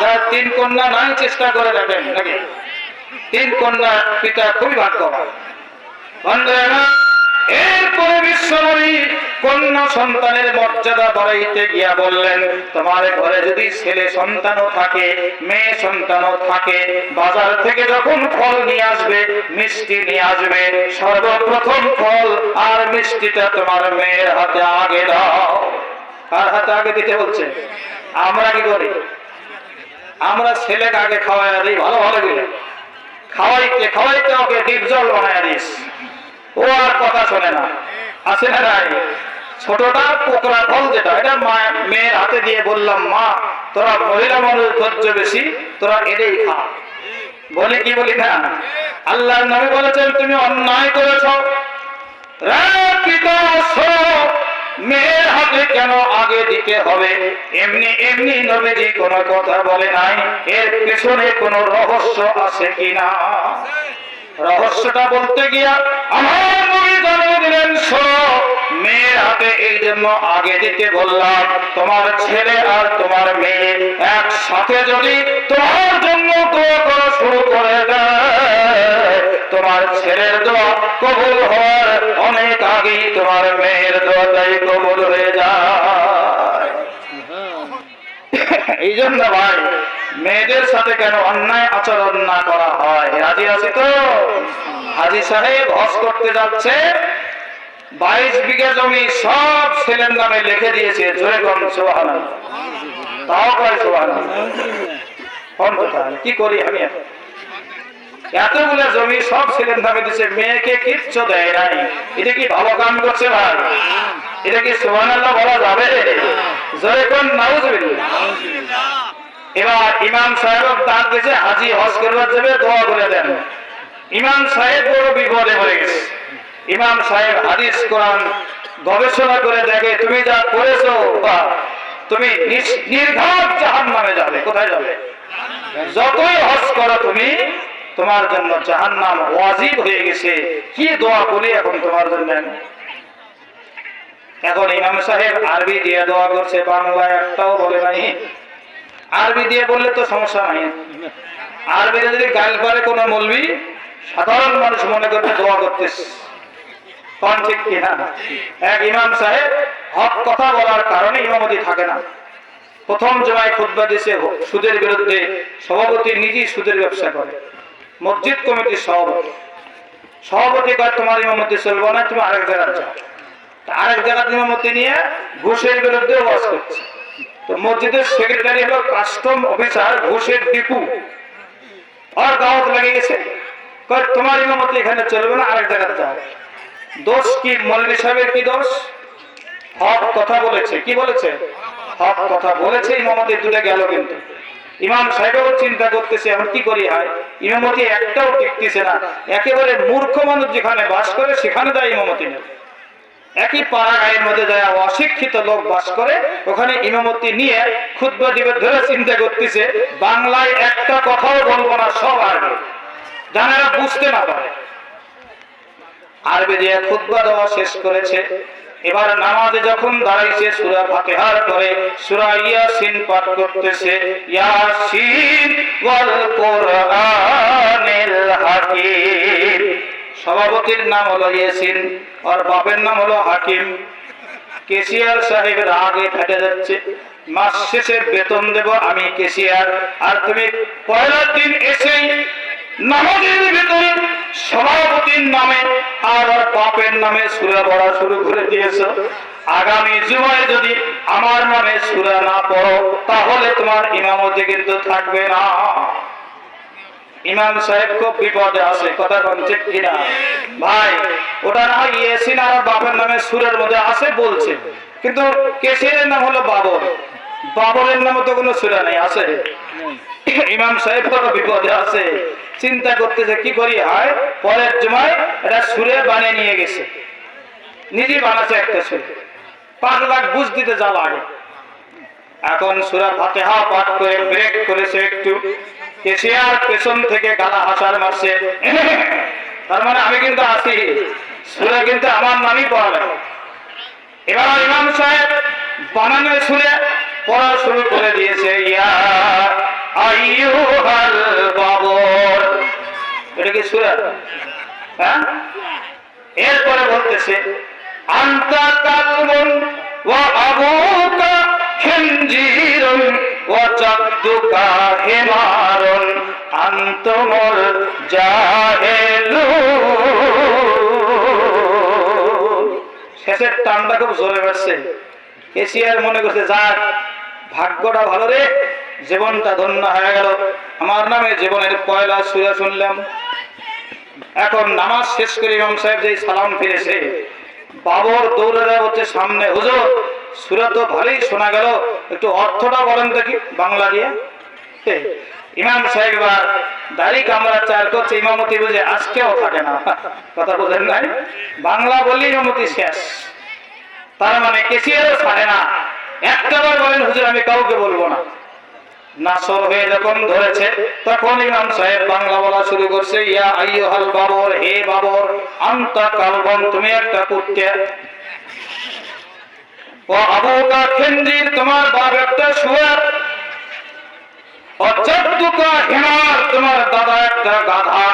যার 3 কন্যা নাই চেষ্টা করে দেখেন নাকি? 3 কন্যা পিতা খুবই ভাগ্যবান। এরপরে বিশ্বনবী কন্যা সন্তানের মর্যাদা বাড়াইতে গিয়া বললেন তোমার ঘরে যদি ছেলে সন্তানও থাকে, মেয়ে সন্তানও থাকে, বাজার থেকে যখন ফল নিয়ে আসবে, মিষ্টি নিয়ে আসবে, সর্বপ্রথম ফল আর মিষ্টিটা তোমার মেয়ের হাতে আগে দাও। কার হাতে আগে দিতে বলছে? আমরা কি করি? আমরা ছেলেকে আগে খাওয়াই দিই, ভালো ভালো দিলে খাওয়াইতে খাওয়াইতে ওকে ডিপ জল বানায় দিস, ও আর কথা শোনে না। আছে না নাই? ছোটটা পোকরা ফল যেটা, এটা মেয়ের হাতে দিয়ে বললাম মা তোরা মহিলা মানুষ ধৈর্য বেশি, তোরা এটাই খা। বলি কি বলি না? আল্লাহর নবী বলেছেন তুমি অন্যায় করেছ। মেয়ের হাতে কেন আগে দিতে হবে? এমনি এমনি নবীজি কোনো কথা বলে নাই, এর পেছনে কোনো রহস্য আছে কিনা। রহস্যটা বলতে গিয়া আমার নবী জানিয়ে দিলেন শোনো, মেয়ের হাতে এই জন্য আগে দিতে বললাম, তোমার ছেলে আর তোমার মেয়ে একসাথে যদি তোমার জন্য দোয়া করা শুরু করে দেয়, তোমার ছেলের দোয়া কবুল হওয়ার অনেক আগেই তোমার মেয়ের দোয়াটাই কবুল হয়ে যায়। এই জন্য ভাই মেয়েদের সাথে কেন অন্যায় আচরণ না করা হয়? রাজি আছি তো? হাজী সাহেব হজ করতে যাচ্ছে, 22 বিঘা জমি সব ছেলের নামে লিখে দিয়েছে। জোরে কোন সুবহানাল্লাহ। তাও কয় সুবহানাল্লাহ। কোন কথা কি করি আমি? এতগুলো জমি সব ছেলের নামে দিয়েছে, মেয়েকে কিচ্ছু দেয় নাই। এটা কি ভালো কাম করছে ভাই? এটা কি সুবহানাল্লাহ বলা যাবে? জোরে কোন নাউজুবিল্লাহ। এবার ইমাম সাহেব ডাক দিয়েছে, হাজী হজ করবার যাবে, দোয়া করে দেন। ইমাম সাহেব বড় বিপদে পড়ে গেছে। ইমাম সাহেব হাদিস কোরআন গবেষণা করে দেখে তুমি যা করেছো তুমি নির্ঘাত জাহান্নামে যাবে। কোথায় যাবে? যতই হজ করো তুমি, তোমার জন্য জাহান্নাম ওয়াজিব হয়ে গেছে। কি দোয়া করি এখন তোমার জন্য? এখন ইমাম সাহেব আরবি দিয়ে দোয়া করছে, বাংলায় একটাও বলে নাই। আরবি দিয়ে বললে তো সমস্যা নাই, আরবি যদি গাল পারে কোন মৌলবি, সাধারণ মানুষ মনে করতে দোয়া করতেছে। কোন ঠিক কিনা? এক ইমাম সাহেব হক কথা বলার কারণে ইমামতি থাকে না। প্রথম জমায় খুতবা দিয়েছে সুদের বিরুদ্ধে, সভাপতি নিজেই সুদের ব্যবসা করে, মসজিদ কমিটির সভাপতি কয় তোমার ইমামতি চলবে না, তুমি আরেক জায়গায় যাও। আরেক জায়গায় ইমামতি নিয়ে ঘুষের বিরুদ্ধে ওয়াজ করছে। তো মসজিদের সেক্রেটারি হলো কাস্টম অফিসার, ঘুষের ডিপু, আর দাওয়াত লেগে গেছে, কয় তোমার ইমামতি এখানে চলবে না, আরেক জায়গায় যাও। দোষ কি? মৌলভী সাহেবের কি দোষ? হক কথা বলেছে। কি বলেছে? হক কথা বলেছে। ইমামতি দুটো গেল। কিন্তু ইমাম সাহেবও চিন্তা করতেছে এখন কি করি হয়, ইমামতি একটাও টিকতেছে না। একেবারে মূর্খ মানুষ যেখানে বাস করে সেখানে যায় ইমামতি নেই। একই পাড়া গায়ের মধ্যে যায় অশিক্ষিত লোক বাস করে, ওখানে ইমামতি নিয়ে খুতবা দিবে ধরে চিন্তা করতেছে বাংলায় একটা কথাও বলবো না, সব আরবি, যারা বুঝতে না পারে। আরবি দিয়ে খুতবা দেওয়া শেষ করেছে। এবার নামাজে যখন দাঁড়াইছে সূরা ফাতিহার পরে সূরা ইয়াসিন পাঠ করতেছে। ইয়াসিন ওয়াল কুরআনিল হাকিম। সভাপতির নাম হলো ইয়াসিন, আর বাপের নাম হলো হাকিম। কেশিয়ার সাহেব রাগে ফেটে যাচ্ছে, মাস শেষে বেতন দেব আমি কেশিয়ার, আর তুমি পয়লার দিন এসেই নামাজের ভিতরে সভাপতির নামে আর বাপের নামে সূরা পড়া শুরু করে দিয়েছো। আগামী জুমায় যদি আমার নামে সূরা না পড়ো তাহলে তোমার ইমামতি কিন্তু থাকবে না। ইমাম সাহেব খুব বিপদে আছে। কথা বলছে কিনা ভাই? ওটা না ইয়াসিন আর বাপের নামে সূরার মধ্যে আছে বলছে, কিন্তু কেশিয়ারের নাম হলো বাবর, বাবরের নামে তো কোনো সূরা নেই। আছে? ইমাম সাহেব বড় বিপদে আছে, চিন্তা করতেছে কি করি হয়। পরের জুমায় এটা সুরে বানিয়ে নিয়ে গেছে, নিজে বানাচ্ছে একটা সুরে, 5 লাখ বুঝ দিতে যা লাগে। এখন সূরা ফাতিহা পাঠ করে ব্রেক করেছে একটু, কেশিয়ার পেছন থেকে গালা হাসার মারছে, তার মানে আমি কিন্তু আছি, সূরা কিন্তু আমার নামই পড়াবে। এবার ইমাম সাহেব বানানো সুরে পড়া শুরু করে দিয়েছে। ইয়া আইয়ুহাল বাবর, এটা কি সূরা? হ্যাঁ। এরপরে বলতেছে আনতা কালবুন ওয়া আবুকা খিনজিরুন ওয়া জাদ্দুকা হিমারুন আনতুমুল জাহিলুন। শেষের টানটা খুব জোরে বাজছে। কেশিয়ার মনে করছে যাক ভাগ্যটা ভালো রে, জীবনটা ধন্য হয়ে গেল, আমার নামে জীবনের পয়লা সূরা শুনলাম। এখন নামাজ শেষ করে ইমাম সাহেব যেই সালাম ফিরেছে, বাবর দৌড়ে হচ্ছে সামনে, হুজুর সূরা তো ভালোই শোনা গেল, একটু অর্থটা বলেন দেখি বাংলা দিয়ে। ইমাম সাহেব এবার দাড়ি কামড়া চার করছে, ইমামতি বুঝে আজকেও থাকে না। কথা বোঝেন নাই? বাংলা বললে ইমামতি শেষ, তার মানে কেশিয়ারও ছাড়ে না। একটাবার বলেন হুজুর আমি কাউকে বলবো না। নাসর হয়ে যখন ধরেছে তখন ইমাম সাহেব বাংলা বলা শুরু করছে। ইয়া আইয়ুহাল বাবর, হে বাবর, আনতা কালবন, তুমি একটা কুত্তা, ও আবুকা খিনজির, তোমার বাপ একটা শুয়োর, ও জাদ্দুকা হিমার, তোমার দাদা একটা গাধা,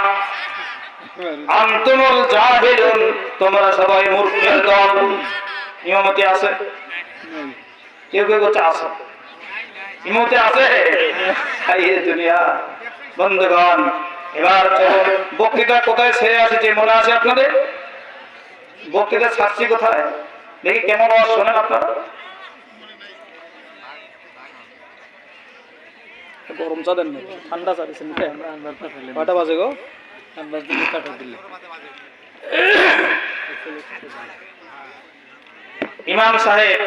আনতুমুল জাহিলুন, তোমরা সবাই মূর্খের দল। ইমামতি আছে? কেউ কেউ করছে আছে, ইমামতি আছে। দুনিয়া বন্ধুগণ, এবার বক্তৃতা কোথায় ছেড়ে আসেছে মনে আছে আপনাদের? বক্তৃতা ছাড়ছি কোথায় দেখি, কেমন আওয়াজ শোনেন আপনারা? গরম চা দেন না, ঠান্ডা চা দিচ্ছেন। কয়টা বাজে গো? ইমাম সাহেব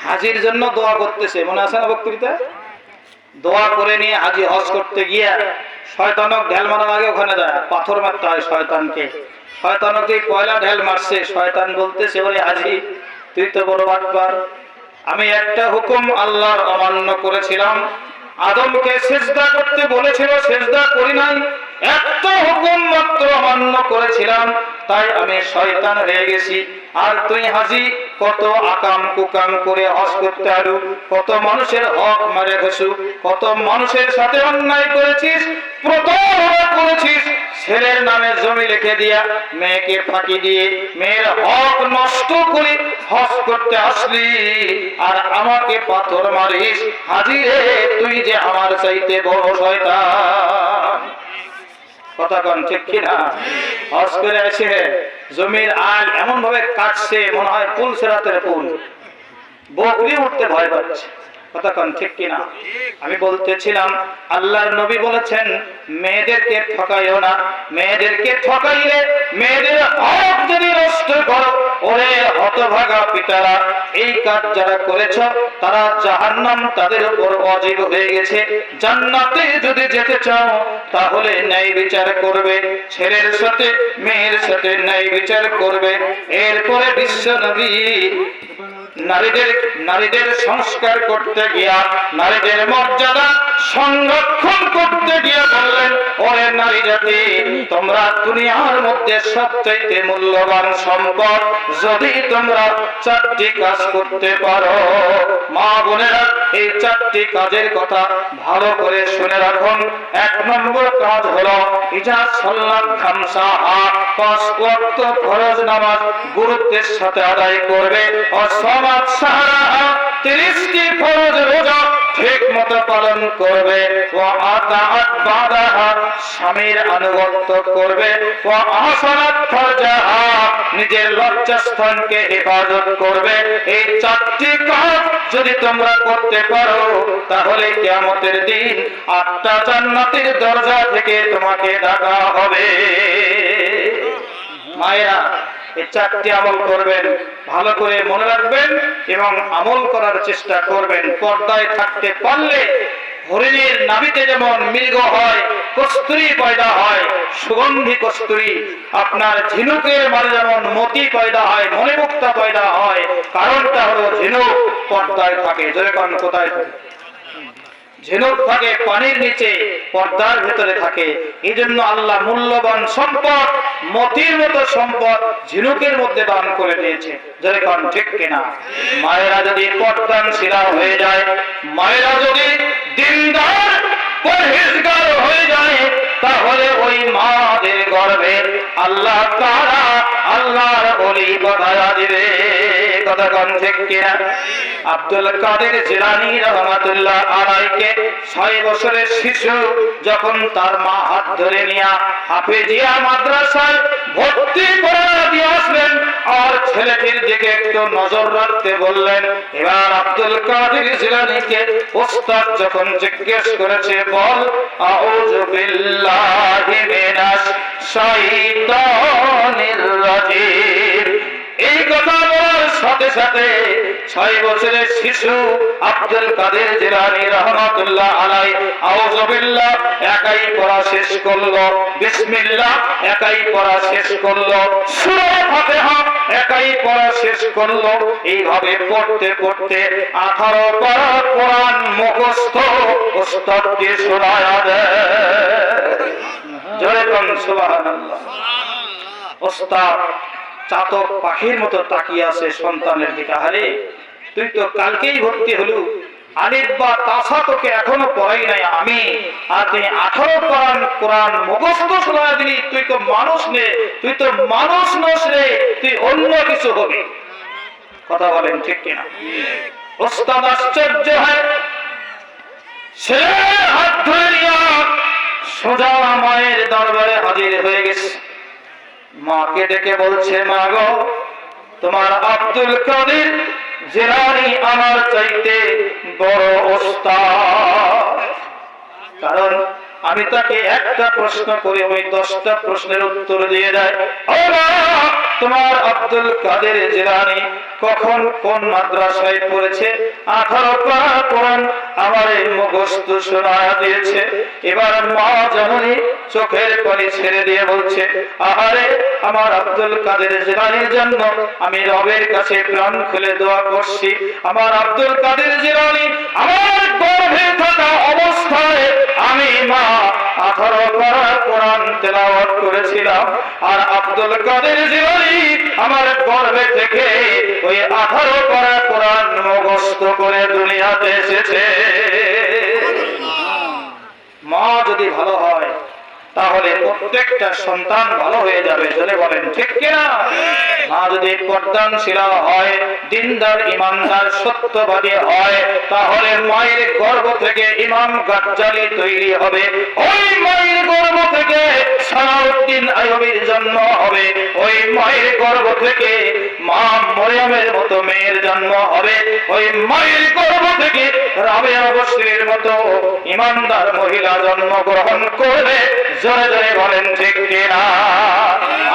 হাজির জন্য দোয়া করতেছে, মনে আছে না বক্তৃতা? দোয়া করে নিয়ে হাজি হজ করতে গিয়ে শয়তানক ঢেল মারার আগে ওখানে যায় পাথর মারতে হয় শয়তানকে। শয়তানকে পয়লা ঢেল মারছে, শয়তান বলতেছে ওরে হাজি তুই তো বড় বাটপার, আমি একটা হুকুম আল্লাহর অমান্য করেছিলাম, আদমকে সিজদা করতে বলেছিল সিজদা করি নাই, একটা হুকুম মাত্র অমান্য করেছিলাম, তাই আমি শয়তান হয়ে গেছি। আর তুই হাজি কত আকাম কুকাম করে হজ করতে আরু, কত মানুষের হক মারে ঘেসু, কত মানুষের সাথে অন্যায় করেছিস, প্রতারণা করেছিস, ছেলের নামে জমি লিখে দিয়া মেয়েকে ফাঁকি দিয়ে মেয়ের হক নষ্ট করে হজ করতে আসলি, আর আমাকে পাথর মারিস। হাজি রে তুই যে আমার চাইতে বড় শয়তান। কথা কন ঠিক কিনা? হজ করে এসে জমির আল এমন ভাবে কাটছে মনে হয় পুল সেরাতের পুল, বকরি উঠতে ভয় পাচ্ছে। কথা কন ঠিক কিনা? আমি বলতেছিলাম আল্লাহর নবী বলেছেন মেয়েদেরকে ঠকাইও না, মেয়েদেরকে ঠকাইলে মেয়েদের হক যদি নষ্ট করো ওরে হত হতভাগা পিতারা, এই কাজ যারা করেছ তারা জাহান্নাম তাদের উপর ওয়াজিব হয়ে গেছে। জান্নাতে যদি যেতে চাও তাহলে ন্যায় বিচার করবে, ছেলের সাথে মেয়ের সাথে ন্যায় বিচার করবে। এরপরে বিশ্ব নবী নারীদের সংস্কার করতে গিয়া, নারীদের মর্যাদা সংরক্ষণ করতে গিয়ে বললেন, ওরে নারী জাতি, তোমরা দুনিয়ার মধ্যে সবচাইতে মূল্যবান সম্পদ, যদি তোমরা 4টি কাজ করতে পারো। মা বোনেরা, এই 4টি কাজের কথা ভালো করে শুনে রাখুন। 1 নম্বর কাজ হলো ইজা সাল্লাত খামসাহা, 5 ওয়াক্ত ফরজ নামাজ গুরুত্বের সাথে আদায় করবে। ও সালাত সাহরা, 30টি ফরজ রোজা ঠিক মতো পালন করবে। ও আতাআত বাদাহা, স্বামীর আনুগত্য করবে। ও আহসানাত ফারজাহা, নিজের লজ্জাস্থানকে হেফাজত করবে। এই 4টি কাজ যদি তোমরা করতে পারো তাহলে কিয়ামতের দিন 8টা জান্নাতের দরজা থেকে তোমাকে ডাকা হবে। মায়েরা, এই 4টি আমল করবেন, ভালো করে মনে রাখবেন এবং আমল করার চেষ্টা করবেন। পর্দায় থাকতে পারলে হরিণের নাভিতে যেমন মৃগ হয়, কস্তুরী পয়দা হয়, সুগন্ধি কস্তুরী, আপনার ঝিনুকের মাঝে যেমন মতি পয়দা হয়, মণিমুক্তা পয়দা হয়। কারণটা হলো ঝিনুক পর্দায় থাকে। যেরকম কোথায় থাকে? ঝিনুক থাকে পানির নিচে, পর্দার ভেতরে থাকে। এই জন্য আল্লাহ মূল্যবান সম্পদ, মতির মতো সম্পদ ঝিনুকের মধ্যে দান করে দিয়েছে। যেরকম ঠিক কিনা? মায়েরা যদি পর্দানশীলা হয়ে যায়, মায়েরা যদি দিনদার পরহেজগার হয়ে যায়, তাহলে ওই মাদের গর্ভে আল্লাহ তাআলা আল্লাহর ওলি বানায়া দিবে। কথা কোন ঠিক কিনা? আব্দুল কাদের জিলানী রাহমাতুল্লাহ আলাইহিকে 6 বছরের শিশু যখন তার মা হাত ধরে নিয়ে হাফেজিয়া মাদ্রাসায় ভর্তি করে দিয়ে আসলেন আর ছেলেটির দিকে একটু নজর রাখতে বললেন। এবার আব্দুল কাদের জিলানীকে ওস্তাদ যখন জিজ্ঞেস করেছে, বল আউযু বিল্লাহি মিনাশ শাইতানির রাজিম, এই কথা বলার সাথে সাথে 6 বছরের শিশু আব্দুল কাদের জিলানী রাহমাতুল্লাহ আলাইহি আউযু বিল্লাহ একাই পড়া শেষ করলো, বিসমিল্লাহ একাই পড়া শেষ করলো, সূরা ফাতিহা একাই পড়া শেষ করলো। এইভাবে পড়তে পড়তে 18 পারা কোরআন মুখস্থ ওস্তাদকে শোনায়া দেয়। জোরে বলুন সুবহানাল্লাহ। ওস্তাদ চাতক পাখির মতো তাকিয়ে আছে সন্তানের দিকে। আরে তুই তো কালকেই ভর্তি হলু, আলিফ বা তাসা তোকে এখনো পড়াই নাই আমি, আর তুই 18 পারান কোরআন মুখস্থ শোনা দিলি। তুই তো মানুষ নে, তুই তো মানুষ নস রে, তুই অন্য কিছু হবি। কথা বলেন ঠিক কিনা? ওস্তাদ আশ্চর্য হয়, ছেলে হাত ধরে নিয়ে সোজা মায়ের দরবারে হাজির হয়ে গেছে। মাকে ডেকে বলছে, মা গো, তোমার আব্দুল কাদের জিলানী আমার চাইতে বড় ওস্তাদ। কারণ আমি তাকে একটা প্রশ্ন করে ওই 10টা প্রশ্নের উত্তর দিয়ে দেয়। ও মা, তোমার আব্দুল কাদের জিলানী কখন কোন মাদ্রাসায় পড়েছে? 18 পারা কোরআন আমার মুখস্থ শোনায়া দিয়েছে। এবার মা জননী চোখের পানি ছেড়ে দিয়ে বলছে, আহারে, আমার আব্দুল কাদের জিলানীর জন্য আমি রবের কাছে প্রাণ খুলে দোয়া করছি। আমার আব্দুল কাদের জিলানী আমার গর্ভে থাকা অবস্থায় আমি মা 18 পারা কোরআন তেলাওয়াত করেছিলাম, আর আব্দুল কাদের জিলানী আমার গর্ভে থেকে ওই 18 পারা কোরআন মুখস্থ করে দুনিয়াতে এসেছে। মা যদি ভালো হয় তাহলে প্রত্যেকটা সন্তান ভালো হয়ে যাবে। জোরে বলেন ঠিক কিনা? মা যদি পর্দানশীলা হয়, দিনদার, ইমানদার, সত্যবাদী হয়, তাহলে মায়ের গর্ভ থেকে ইমাম গাজ্জালি তৈরি হবে। ওই মায়ের গর্ভ থেকে সালাউদ্দিন আইয়ুবীর জন্ম হবে। ওই মায়ের গর্ভ থেকে মা মরিয়মের মতো মেয়ের জন্ম হবে, ওই মায়ের গর্ভ থেকে রাবেয়া বসরির মতো ইমানদার মহিলা জন্মগ্রহণ করবে। জোরে জোরে বলেন ঠিক কিনা?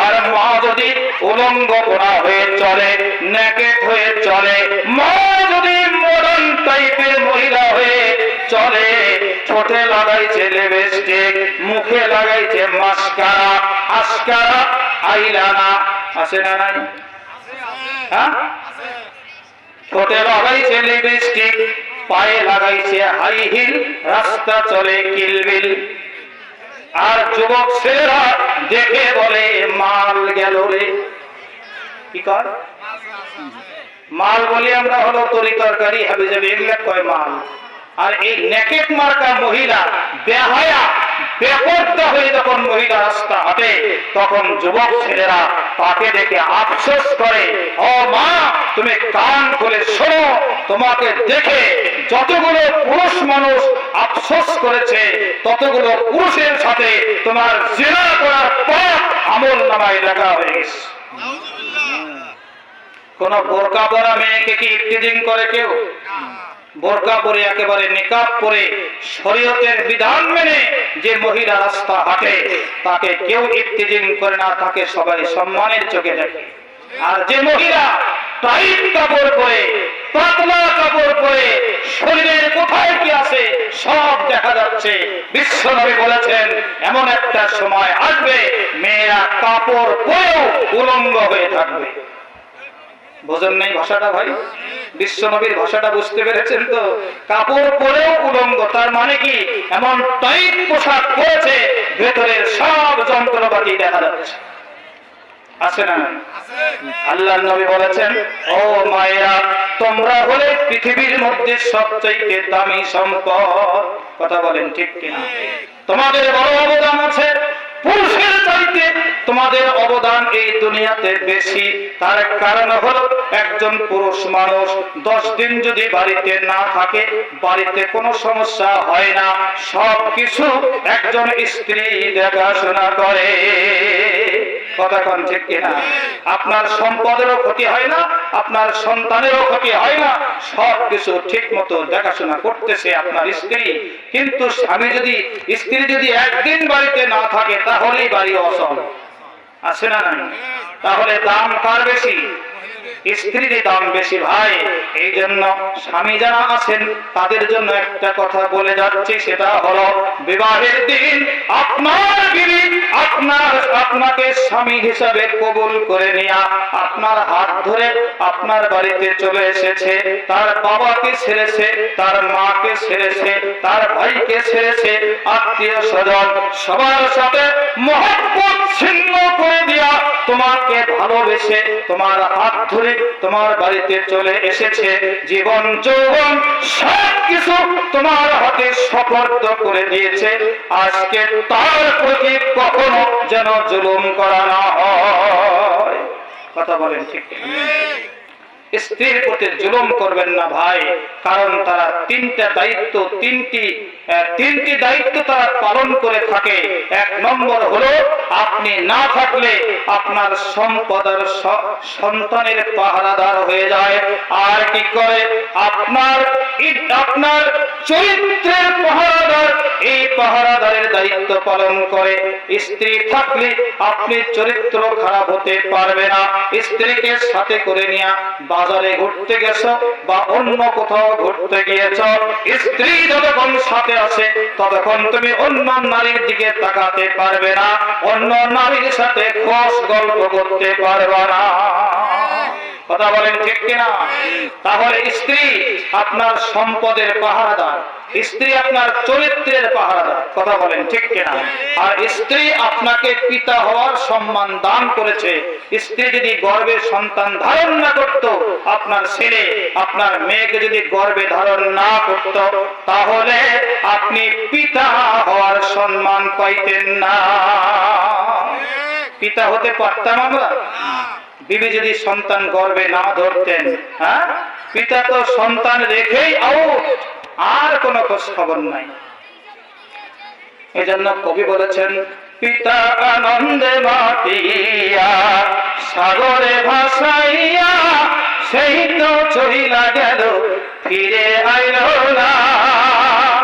আর মা যদি উলঙ্গপনা হয়ে চলে, নেকেট হয়ে চলে, মা যদি মডার্ন টাইপের মহিলা হয়ে চলে, ঠোঁটে লাগাইছে লিপস্টিক, মুখে লাগাইছে মাস্কারা, আসকারা, আইলানা, আছে না নাই? হ্যাঁ, ঠোঁটে লাগাইছে লিপস্টিক, পায়ে লাগাইছে হাই হিল, রাস্তা চলে কিলবিল। আর যুবক ছেলেরা দেখে বলে মাল গেল রে। কি কর? মাল বলি আমরা হলো তরি তরকারি হাবি যাবে, এগুলা কয় মাল। আর এই নেকেট মার্কা মহিলা বেহায়া বেপরদা হয়ে যখন মহিলা রাস্তা হাঁটে, তখন যুবক ছেলেরা তাকে দেখে আফসোস করে, ও মা তুমি কান খুলে শোনো, তোমাকে দেখে যতগুলো পুরুষ মানুষ আফসোস করেছে, ততগুলো পুরুষের সাথে তোমার জিনা করার পাপ আমল নামায় লেখা হয়ে গেছে। কোন বোরকা পরা মেয়েকে কি ইফতিজিং করে কেউ? বোরকা পরে একেবারে নিকাব পরে শরীয়তের বিধান মেনে যে মহিলা রাস্তা হাঁটে, তাকে কেউ ইফতিজিং করে না, তাকে সবাই সম্মানের চোখে দেখে। আর যে মহিলা টাইট কাপড় পরে, পাতলা কাপড় পরে, শরীরের কোথায় কি আছে সব দেখা যাচ্ছে, বিশ্বনবী বলেছেন এমন একটা সময় আসবে মেয়েরা কাপড় পরেও উলঙ্গ হয়ে থাকবে। বোঝেন নাই ভাষাটা ভাই? বিশ্বনবীর ভাষাটা বুঝতে পেরেছেন তো? কাপড় পরেও উলঙ্গ, তার মানে কি এমন টাইট পোশাক পরেছে ভেতরের সব যন্ত্রপাতি দেখা যাচ্ছে। আছে না? আল্লাহর নবী বলেছেন, ও মায়েরা তোমরা হলে পৃথিবীর মধ্যে সবচেয়ে দামি সম্পদ। কথা বলেন ঠিক কিনা? তোমাদের বড় অবদান আছে, পুরুষের চাইতে তোমাদের অবদান এই দুনিয়াতে বেশি। তার কারণ হলো একজন পুরুষ মানুষ 10 দিন যদি বাড়িতে না থাকে, বাড়িতে কোনো সমস্যা হয় না, সবকিছু একজন স্ত্রী দেখাশোনা করে। কথা কোন ঠিক কিনা? আপনার সম্পদেরও ক্ষতি হয় না, আপনার সন্তানেরও ক্ষতি হয় না, সবকিছু ঠিক মতো দেখাশোনা করতেছে আপনার স্ত্রী। কিন্তু স্ত্রী যদি একদিন বাড়িতে না থাকে, তাহলেই বাড়ি অচল। আছে না নাই? তাহলে দাম কার বেশি? স্ত্রীর দাম বেশি ভাই। এই জন্য স্বামী যারা আছেন তাদের জন্য একটা কথা বলে যাচ্ছি, সেটা হলো বিবাহের দিন আপনার বিবি আপনাকে স্বামী হিসাবে কবুল করে নিয়া আপনার হাত ধরে আপনার বাড়িতে চলে এসেছে, তার বাবাকে ছেড়েছে, তার মাকে ছেড়েছে, তার ভাইকে ছেড়েছে, আত্মীয় স্বজন সবার সাথে মহব্বত ছিন্ন করে দিয়া তোমাকে ভালোবেসে তোমার হাত ধরে তোমার বাড়িতে চলে এসেছে। জীবন যৌবন সবকিছু তোমার হাতে সুপর্দ করে দিয়েছে। আজকে তার প্রতি কখনো যেন জুলুম করা না হয়। কথা বলেন ঠিক? স্ত্রীর প্রতি জুলুম করবেন না ভাই, কারণ তারা তিনটি দায়িত্ব তারা পালন করে থাকে। 1 নম্বর হলো আপনি না থাকলে আপনার সম্পদের সন্তানের পাহারাদার হয়ে যায়। আর কি করে? আপনার চরিত্রের পাহারাদার, এই পাহারাদারের দায়িত্ব পালন করে। স্ত্রী থাকলে আপনি চরিত্র খারাপ হতে পারবে না। স্ত্রীকে সাথে করে নিয়ে বাজারে ঘুরতে গেছো বা অন্য কোথাও ঘুরতে গিয়েছ, স্ত্রী যতক্ষণ সাথে আছে ততক্ষণ তুমি অন্য নারীর দিকে তাকাতে পারবে না, অন্য নারীর সাথে খোশ গল্প করতে পারবে না। কথা বলেন ঠিক কিনা? তাহলে স্ত্রী আপনার সম্পদের পাহারাদার, স্ত্রী আপনার চরিত্রের পাহারাদার। কথা বলেন ঠিক কিনা? আর স্ত্রী আপনাকে পিতা হওয়ার সম্মান দান করেছে। স্ত্রী যদি গর্ভে সন্তান ধারণ না করত, আপনার ছেলে আপনার মেয়েকে যদি গর্ভে ধারণ না করত, তাহলে আপনি পিতা হওয়ার সম্মান পাইতেন না। পিতা হতে পারতাম আমরা? বিবি যদি সন্তান গর্ভে না ধরতেন, হ্যাঁ, পিতা তো সন্তান রেখেই আউট, আর কোনো খোঁজ খবর নাই। এজন্য কবি বলেছেন, পিতা আনন্দে মাতিয়া সাগরে ভাসাইয়া সেই তো চলিলা গেল ফিরে আইল না।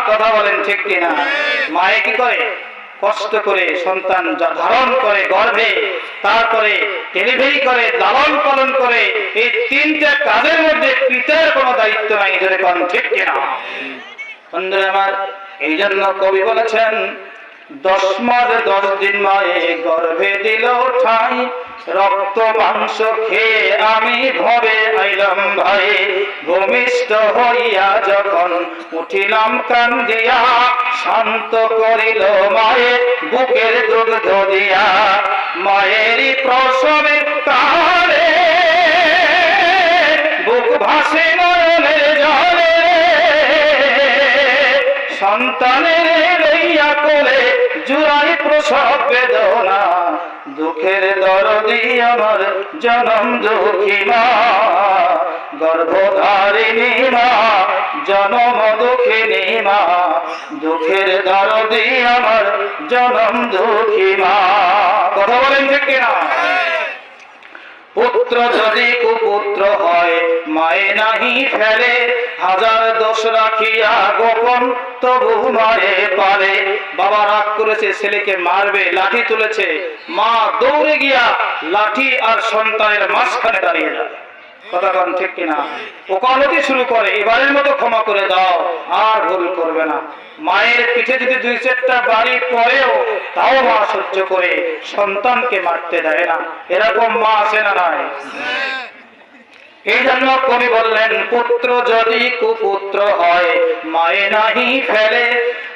কথা বলেন ঠিক কিনা? মায়ে কি করে? কষ্ট করে সন্তান ধারণ করে গর্ভে, তারপরে ডেলিভারি করে, লালন পালন করে। এই তিনটা কাজের মধ্যে পিতার কোনো দায়িত্ব নাই। ধরে কোন ঠিক কিনা? বন্ধুরা আমার, এই জন্য কবি বলেছেন 10 মাস 10 দিন মায়ে গর্ভে দিল ঠাই, রক্ত মাংস খেয়ে আমি ভবে আইলাম ভাই। ভূমিষ্ঠ হইয়া যখন উঠিলাম কান্দিয়া, শান্ত করিল মায়ে বুকের দুগ্ধ দিয়া। মায়েরই প্রসবে কালে বুক ভাসে নয়নের জলে, সন্তানের লইয়া কোলে জুড়াই প্রসব বেদনা। দুঃখের দরদি আমার জনম দুঃখী মা, গর্ভধারিণী মা, জনম দুঃখিনী মা। দুঃখের দরদি আমার জনম দুঃখী মা। কথা বলেন ঠিক কিনা? পুত্র যদি কুপুত্র হয় মায়ে নাহি ফেলে, হাজার দোষ রাখিয়া গোপন তবু মায়ে পারে। বাবা রাগ করেছে, ছেলেকে মারবে, লাঠি তুলেছে, মা দৌড়ে গিয়া লাঠি আর সন্তানের মাঝখানে দাঁড়িয়ে যায়। কথা বলেন ঠিক কিনা? ওকালতি শুরু করে, এবারের মতো ক্ষমা করে দাও, আর ভুল করবে না। মায়ের পিঠে যদি 2-4টা বাড়ি পরেও তাও মা সহ্য করে সন্তানকে মারতে দেয় না। এরকম মা আছে না নাই? এই জন্য কবি বললেন, পুত্র যদি কুপুত্র হয় মায়ে নাহি ফেলে,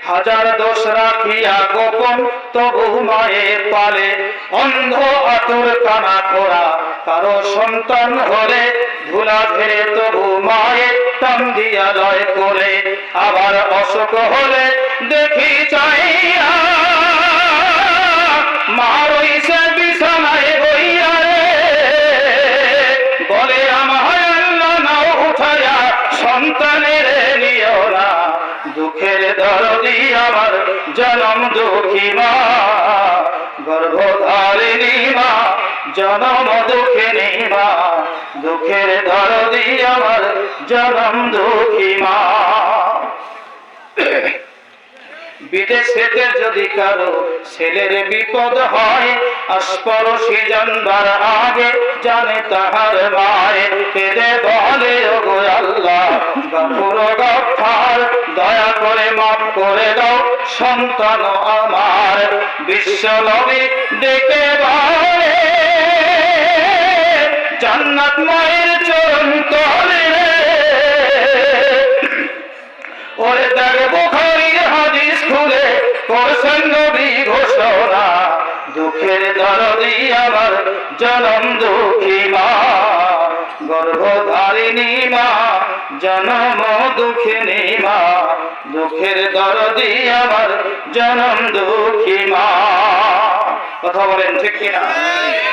হাজার দোষ রাখিয়া গোপন তবু মায়ে পালে। অন্ধ আতুর কানা খোরা কারো সন্তান হলে, ধুলা ধেরে তবু মায়ে টান দিয়া লয় করে। আবার অসুখ হলে দেখি চাইয়া মা রইছে বিছানায় বইয়া রে, বলে আমার আল্লাহ নাও উঠাইয়া সন্তানের নিও না। দুঃখের দরদি আমার জনম দুঃখী মা, গর্ভধারিণী মা, জনম দুঃখিনী মা। দুঃখের দরদি আমার জনম দুঃখী মা। বিদেশেতে যদি কারো ছেলের বিপদ হয়, আশপাড়শি জানবার আগে জানে তাহার মায়ে। কেঁদে বলে ওগো আল্লাহ গফুর গফফার, দয়া করে মাফ করে দাও সন্তান আমার। বিশ্ব নবী ডেকে বলে জান্নাত মায়ের চরণ তলে রে, ওরে তার বুখারীর হাদিস খুলে করছেন নবী ঘোষণা। দুঃখের দরদি আমার জনম দুঃখী মা, গর্ভধারিণী মা, জনম দুঃখিনী মা। দুঃখের দরদি আমার জনম দুঃখী মা। কথা বলেন ঠিক কিনা?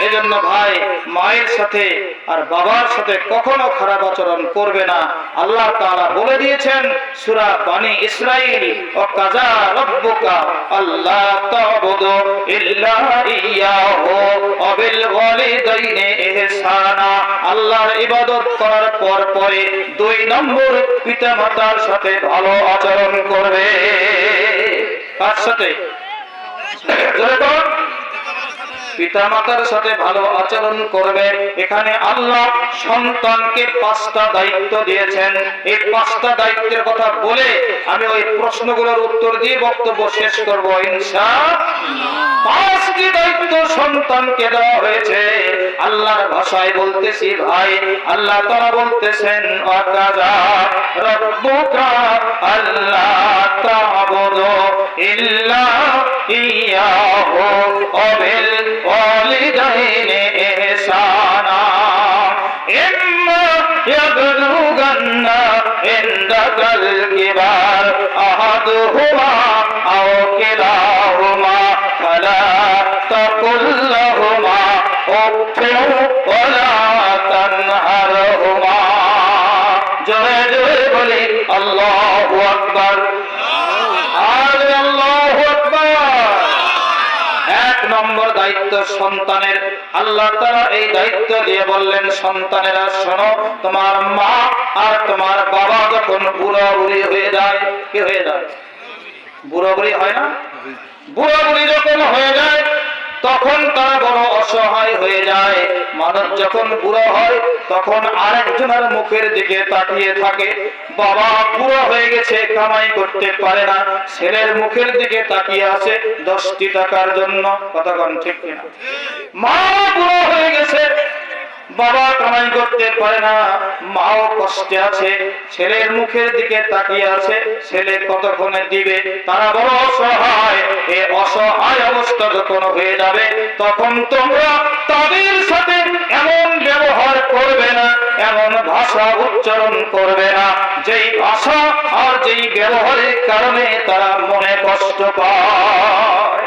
এই জন্য ভাই, মায়ের সাথে আর বাবার সাথে কখনো খারাপ আচরণ করবে না। আল্লাহ তাআলা বলে দিয়েছেন সূরা বনী ইসরাঈল, ও কাজা রাব্বুকা আল্লা তা'বুদু ইল্লা ইয়াহু ওয়া বিল ওয়ালিদাইনি ইহসানা। আল্লাহর ইবাদত করার পরে 2 নম্বর পিতামাতার সাথে ভালো আচরণ করবে। কার সাথে? পিতামাতার সাথে ভালো আচরণ করবে। এখানে আল্লাহ সন্তানকে 5টা দায়িত্ব দিয়েছেন। এই 5টা দায়িত্বের কথা বলে আমি ওই প্রশ্নগুলোর উত্তর দিয়ে বক্তব্য শেষ করব ইনশাআল্লাহ। 5টি দায়িত্ব সন্তানকে দেওয়া হয়েছে। আল্লাহর ভাষায় বলতেছি ভাই, আল্লাহ তাআলা বলতেছেন ওয়াকাযা রাব্বুকা আল্লা তা'বুদু ইল্লা ইয়াহু ওয়া বিল ওয়ালিদাইনি ইহসানা। ইম্মা ইয়াবলুগান্না ইনদাকাল কিবার আহাদুহুমা আও কিলাহুমা ফালা তাকুল লাহুমা উফফিন ওয়ালা তানহারহুমা। জোরে জোরে বলি আল্লাহু আকবার। আল্লাহু আকবার। 1 নম্বর দায়িত্ব দায়িত্ব সন্তানের। আল্লাহ তাআলা এই দায়িত্ব দিয়ে বললেন, সন্তানেরা শোনো, তোমার মা আর তোমার বাবা যখন বুড়া বুড়ি হয়ে যায়, কি হয়ে যায়? বুড়া বুড়ি হয় না? বুড়া বুড়ি যখন হয়ে যায় তখন তারা বড় অসহায় হয়ে যায়। মানুষ যখন বুড়ো হয় তখন আরেকজনের মুখের দিকে তাকিয়ে থাকে। বাবা বুড়ো হয়ে গেছে, কামাই করতে পারে না, ছেলের মুখের দিকে তাকিয়ে আছে 10টি টাকার জন্য। কথা কোন ঠিক কিনা? মা বুড়ো হয়ে গেছে, বাবা কামাই করতে পারে না, মাও কষ্টে আছে, ছেলের মুখের দিকে তাকিয়ে আছে, ছেলে কতক্ষণে দিবে। তারা বড় অসহায়। এই অসহায় অবস্থা যখন হয়ে যাবে তখন তোমরা তাদের সাথে এমন ব্যবহার করবে না, এমন ভাষা উচ্চারণ করবে না যেই ভাষা আর যেই ব্যবহারের কারণে তারা মনে কষ্ট পায়।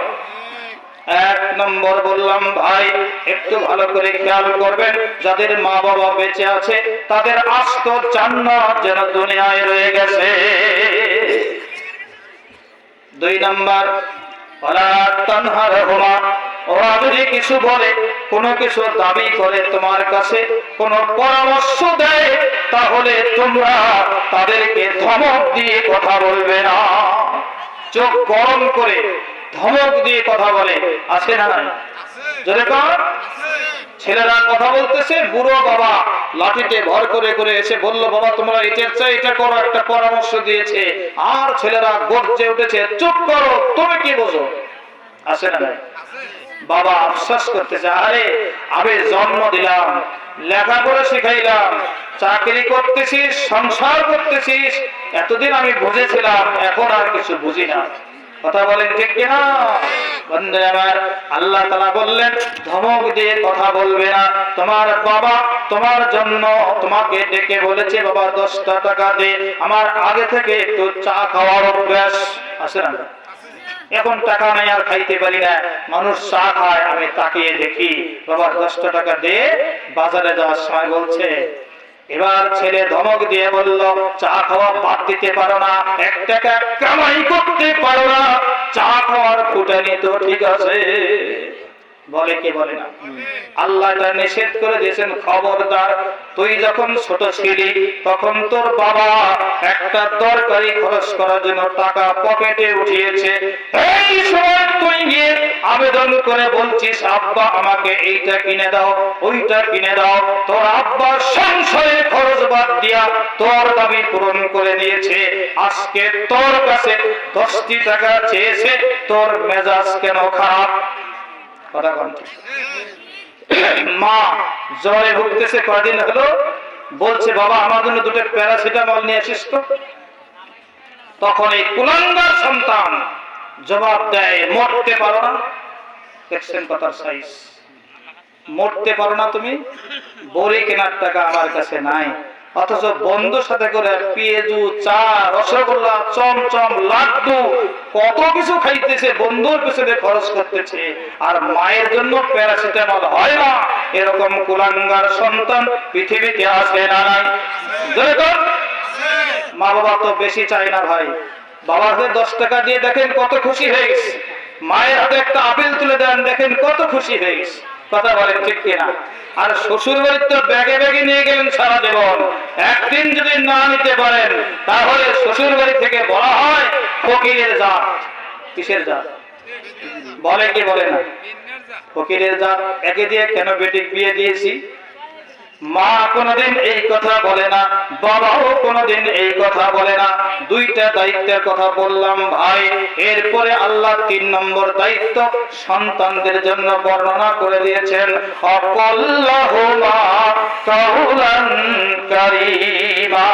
1 নম্বর বললাম ভাই, একটু ভালো করে খেয়াল করবেন, যাদের মা বাবা বেঁচে আছে তাদের আস্ত জান্নাত যেন দুনিয়ায় রয়ে গেছে। 2 নম্বর, ওয়ালা তানহারহুমা, ওরা যদি কিছু বলে, কোনো কিছু দাবি করে তোমার কাছে, কোনো পরামর্শ দেয়, তাহলে তোমরা তাদেরকে ধমক দিয়ে কথা বলবে না। চোখ গরম করে ধমক দিয়ে কথা বলে, আছে না নাই? জোরে কর। ছেলেরা কথা বলতেছে, বুড়ো বাবা লাঠিতে ভর করে করে এসে বলল, বাবা তোমরা এটার চাই এটা করো, একটা পরামর্শ দিয়েছে। আর ছেলেরা গর্জে উঠেছে, চুপ করো, তুমি কি বোঝো? আছে না নাই? বাবা আফসোস করতেছে, আরে আমি জন্ম দিলাম, লেখাপড়া শিখাইলাম, চাকরি করতেছিস, সংসার করতেছিস, এতদিন আমি বুঝেছিলাম, এখন আর কিছু বুঝি না। কথা বলেন ঠিক কিনা? বন্ধুরা আমার, আল্লাহ তাআলা বললেন ধমক দিয়ে কথা বলবে না। তোমার বাবা তোমার জন্য তোমাকে ডেকে বলেছে, বাবা 10টা টাকা দে, আমার আগে থেকে একটু চা খাওয়ার অভ্যাস আছে না? এখন টাকা নাই আর খাইতে পারি না, মানুষ চা খায়, আমি তাকিয়ে দেখি, বাবা 10টা টাকা দে। বাজারে যাওয়ার সময় বলছে, এবার ছেলে ধমক দিয়ে বলল, চা খাওয়া বাদ দিতে পারো না, 1 টাকা কামাই করতে পারো না, চা খাওয়ার ফুটানি তো ঠিক আছে। বলে কি বলে না? আল্লাহ এটা নিষেধ করে দিয়েছেন, খবরদার, তুই যখন ছোট ছিলি তখন তোর বাবা একটা দরকারি খরচ করার জন্য টাকা পকেটে উঠিয়েছে, এই সময় তুই গিয়ে আবেদন করে বলছিস, আব্বা আমাকে এইটা কিনে দাও, ওইটা কিনে দাও। তোর আব্বার সংসারের খরচ বাদ দিয়া তোর দাবি পূরণ করে দিয়েছে, আজকে তোর কাছে 10টি টাকা চেয়েছে, তোর মেজাজ কেন খারাপ? কথা বলতে মা জ্বরে ভুগতেছে, কয়দিন হলো, বলছে বাবা আমার জন্য 2টা প্যারাসিটামল নিয়ে আসিস তো। তখন এই কুলাঙ্গার সন্তান জবাব দেয়, মরতে পারো না? দেখছেন কথার সাইজ, মরতে পারো না তুমি? বড়ি কেনার টাকা আমার কাছে নাই, অথচ বন্ধুর সাথে করে পেঁয়াজু, চা, রসগোল্লা, চমচম, লাড্ডু কত কিছু খাইতেছে, বন্ধুর পিছনে খরচ করতেছে, আর মায়ের জন্য প্যারাসিটামল হয় না। এরকম কুলাঙ্গার সন্তান পৃথিবীতে আছে না নাই? মা বাবা তো বেশি চায় না ভাই, বাবার হাতে 10 টাকা দিয়ে দেখেন কত খুশি হয়ে গেছে, মায়ের হাতে একটা আপেল তুলে দেন, দেখেন কত খুশি হয়ে গেছে। কথা বলেন ঠিক কিনা? আর শ্বশুর বাড়ির তো ব্যাগে ব্যাগে নিয়ে গেলেন সারা জীবন, একদিন যদি না নিতে পারেন তাহলে শ্বশুর বাড়ি থেকে বলা হয় ফকিরের জাত। কিসের জাত? বলে কি বলে না? ফকিরের জাত। একে দিয়ে কেন বেটিক বিয়ে দিয়েছি? মা কোনদিন এই কথা বলে না, বাবাও কোনদিন এই কথা বলে না। 2টা দায়িত্বের কথা বললাম ভাই। এরপরে আল্লাহ 3 নম্বর দায়িত্ব সন্তানদের জন্য বর্ণনা করে দিয়েছেন, অকল্লাহুমা কাউলান কারীমা।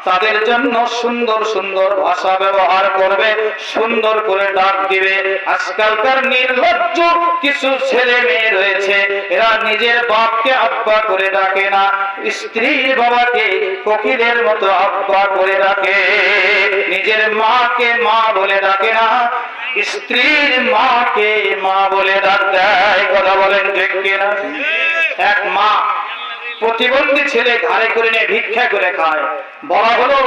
তাদের জন্য সুন্দর সুন্দর ভাষা ব্যবহার করবে, সুন্দর করে ডাক দিবে। আজকালকার নির্লজ্জ কিছু ছেলে মেয়ে রয়েছে, এরা নিজের বাপকে আব্বা করে ডাকে না, স্ত্রীর বাবাকে ফকিরের মতো আব্বা করে ডাকে, নিজের মাকে মা বলে ডাকে না, স্ত্রীর মাকে মা বলে ডাক দেয়। কথা বলেন ঠিক কিনা? এক মা প্রতিবন্ধী ছেলে ঘাড়ে করে নিয়ে ভিক্ষা করে খায়, বলা হলো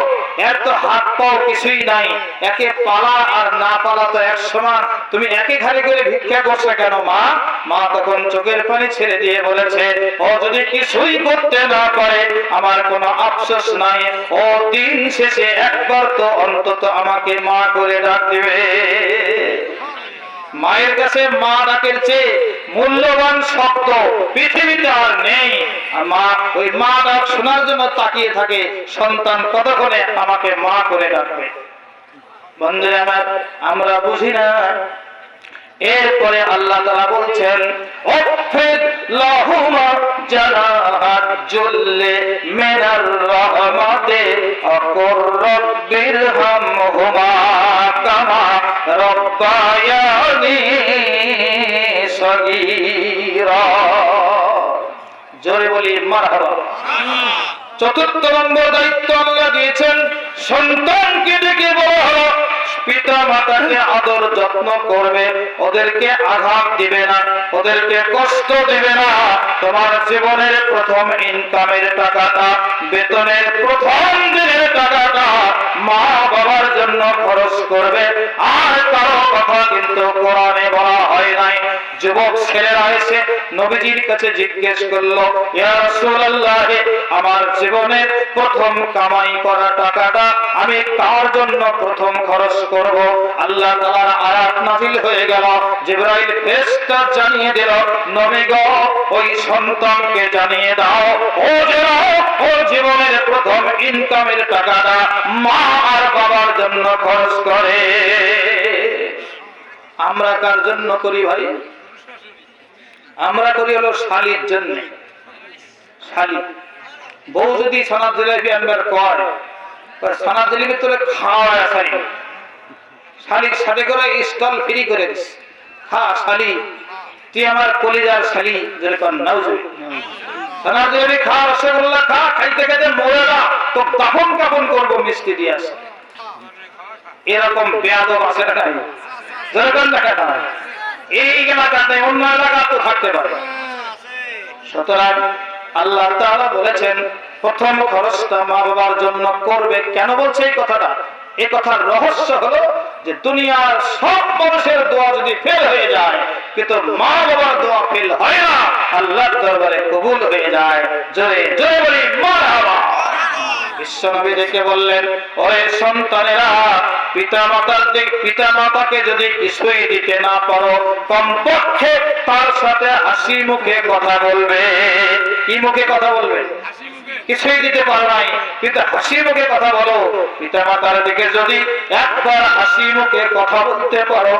এর তো হাত পাও কিছুই নাই, একে পালা আর না পালা তো এক সমান, তুমি একে ঘাড়ে করে ভিক্ষা করছো কেন মা? মা তখন চোখের পানি ছেড়ে দিয়ে বলেছে, ও যদি কিছুই করতে না পারে আমার কোনো আফসোস নাই, ও দিন শেষে একবার তো অন্তত আমাকে মা করে ডাক দিবে। মায়ের কাছে মা ডাকের চেয়ে মূল্যবান শব্দ পৃথিবীতে আর নেই। আর মা ওই মা ডাক শোনার জন্য তাকিয়ে থাকে, সন্তান কতক্ষণে আমাকে মা করে ডাকবে। বন্ধুরা আমার, আমরা বুঝি না। এরপরে আল্লাহ তাআলা বলছেন, ওয়াফিদ লাহুমা জানাহাত যুল্লি মিনার রাহমাতি ওয়াকুর রাব্বিরহামহুমা কামা রাব্বায়ানি সগীরা। জোরে বলি মারহাবা। চতুর্থ নম্বর দায়িত্ব আল্লাহ দিয়েছেন, সন্তানকে ডেকে বলা হলো পিতা মাতাকে আদর যত্ন করবে, ওদেরকে আঘাত দিবে না, ওদেরকে কষ্ট দিবে না। তোমার জীবনের প্রথম ইনকামের টাকাটা, বেতনের প্রথম দিনের টাকাটা মা বাবার জন্য খরচ করবে। আর কারো কথা কিন্তু কোরআনে বলা হয় নাই। যুবক ছেলেরা এসে নবীজির কাছে জিজ্ঞেস করলো, ইয়া রাসূলুল্লাহ, আমার জীবনের প্রথম কামাই করা টাকাটা আমি কার জন্য প্রথম খরচ করব? আল্লাহ তাআলার আয়াত নাযিল হয়ে গেল। জিবরাইল ফেরেশতা জানিয়ে দিল, নবী গো, ওই সন্তানকে জানিয়ে দাও ও যেন ওর জীবনের প্রথম ইনকামের টাকাটা মা আর বাবার জন্য খরচ করে। আমরা কার জন্য করি ভাই? আমরা করি হলো শালীর জন্য। শালী বউ যদি ছানা জিলাপি আনবার করে, ছানা জিলাপি তোলে খাওয়া শালী, শালীর সাথে করে স্টল ফ্রি করে দিস, খা শালী, তুই আমার কলিজার শালী, যেরকম ছানা জিলাপি খা, রসগোল্লা খা, খাইতে খাইতে মরে না তো দাফন কাফন করবো মিষ্টি দিয়ে আসে। এরকম বেয়াদব আছে না? যেরকম দেখা না এই এলাকাতে, অন্য এলাকা তো থাকতে পারে। সুতরাং আল্লাহ তাআলা বলেছেন প্রথম খরচটা মা বাবার জন্য করবে। কেন বলছে এই কথাটা? এই কথার রহস্য হলো যে দুনিয়ার সব মানুষের দোয়া যদি ফেল হয়ে যায়, কিন্তু মা বাবার দোয়া ফেল হয় না, আল্লাহর দরবারে কবুল হয়ে যায়। জোরে জোরে বলি মারহাবা। বিশ্বনবী ডেকে বললেন, ওরে সন্তানেরা, পিতা মাতাকে যদি কিছুই দিতে না পারো, কমপক্ষে তার সাথে হাসি মুখে কথা বলবে। কি মুখে কথা বলবে? কিছুই দিতে পারো নাই, কিন্তু হাসি মুখে কথা বলো। পিতা মাতার দিকে যদি একবার হাসি মুখে কথা বলতে পারো,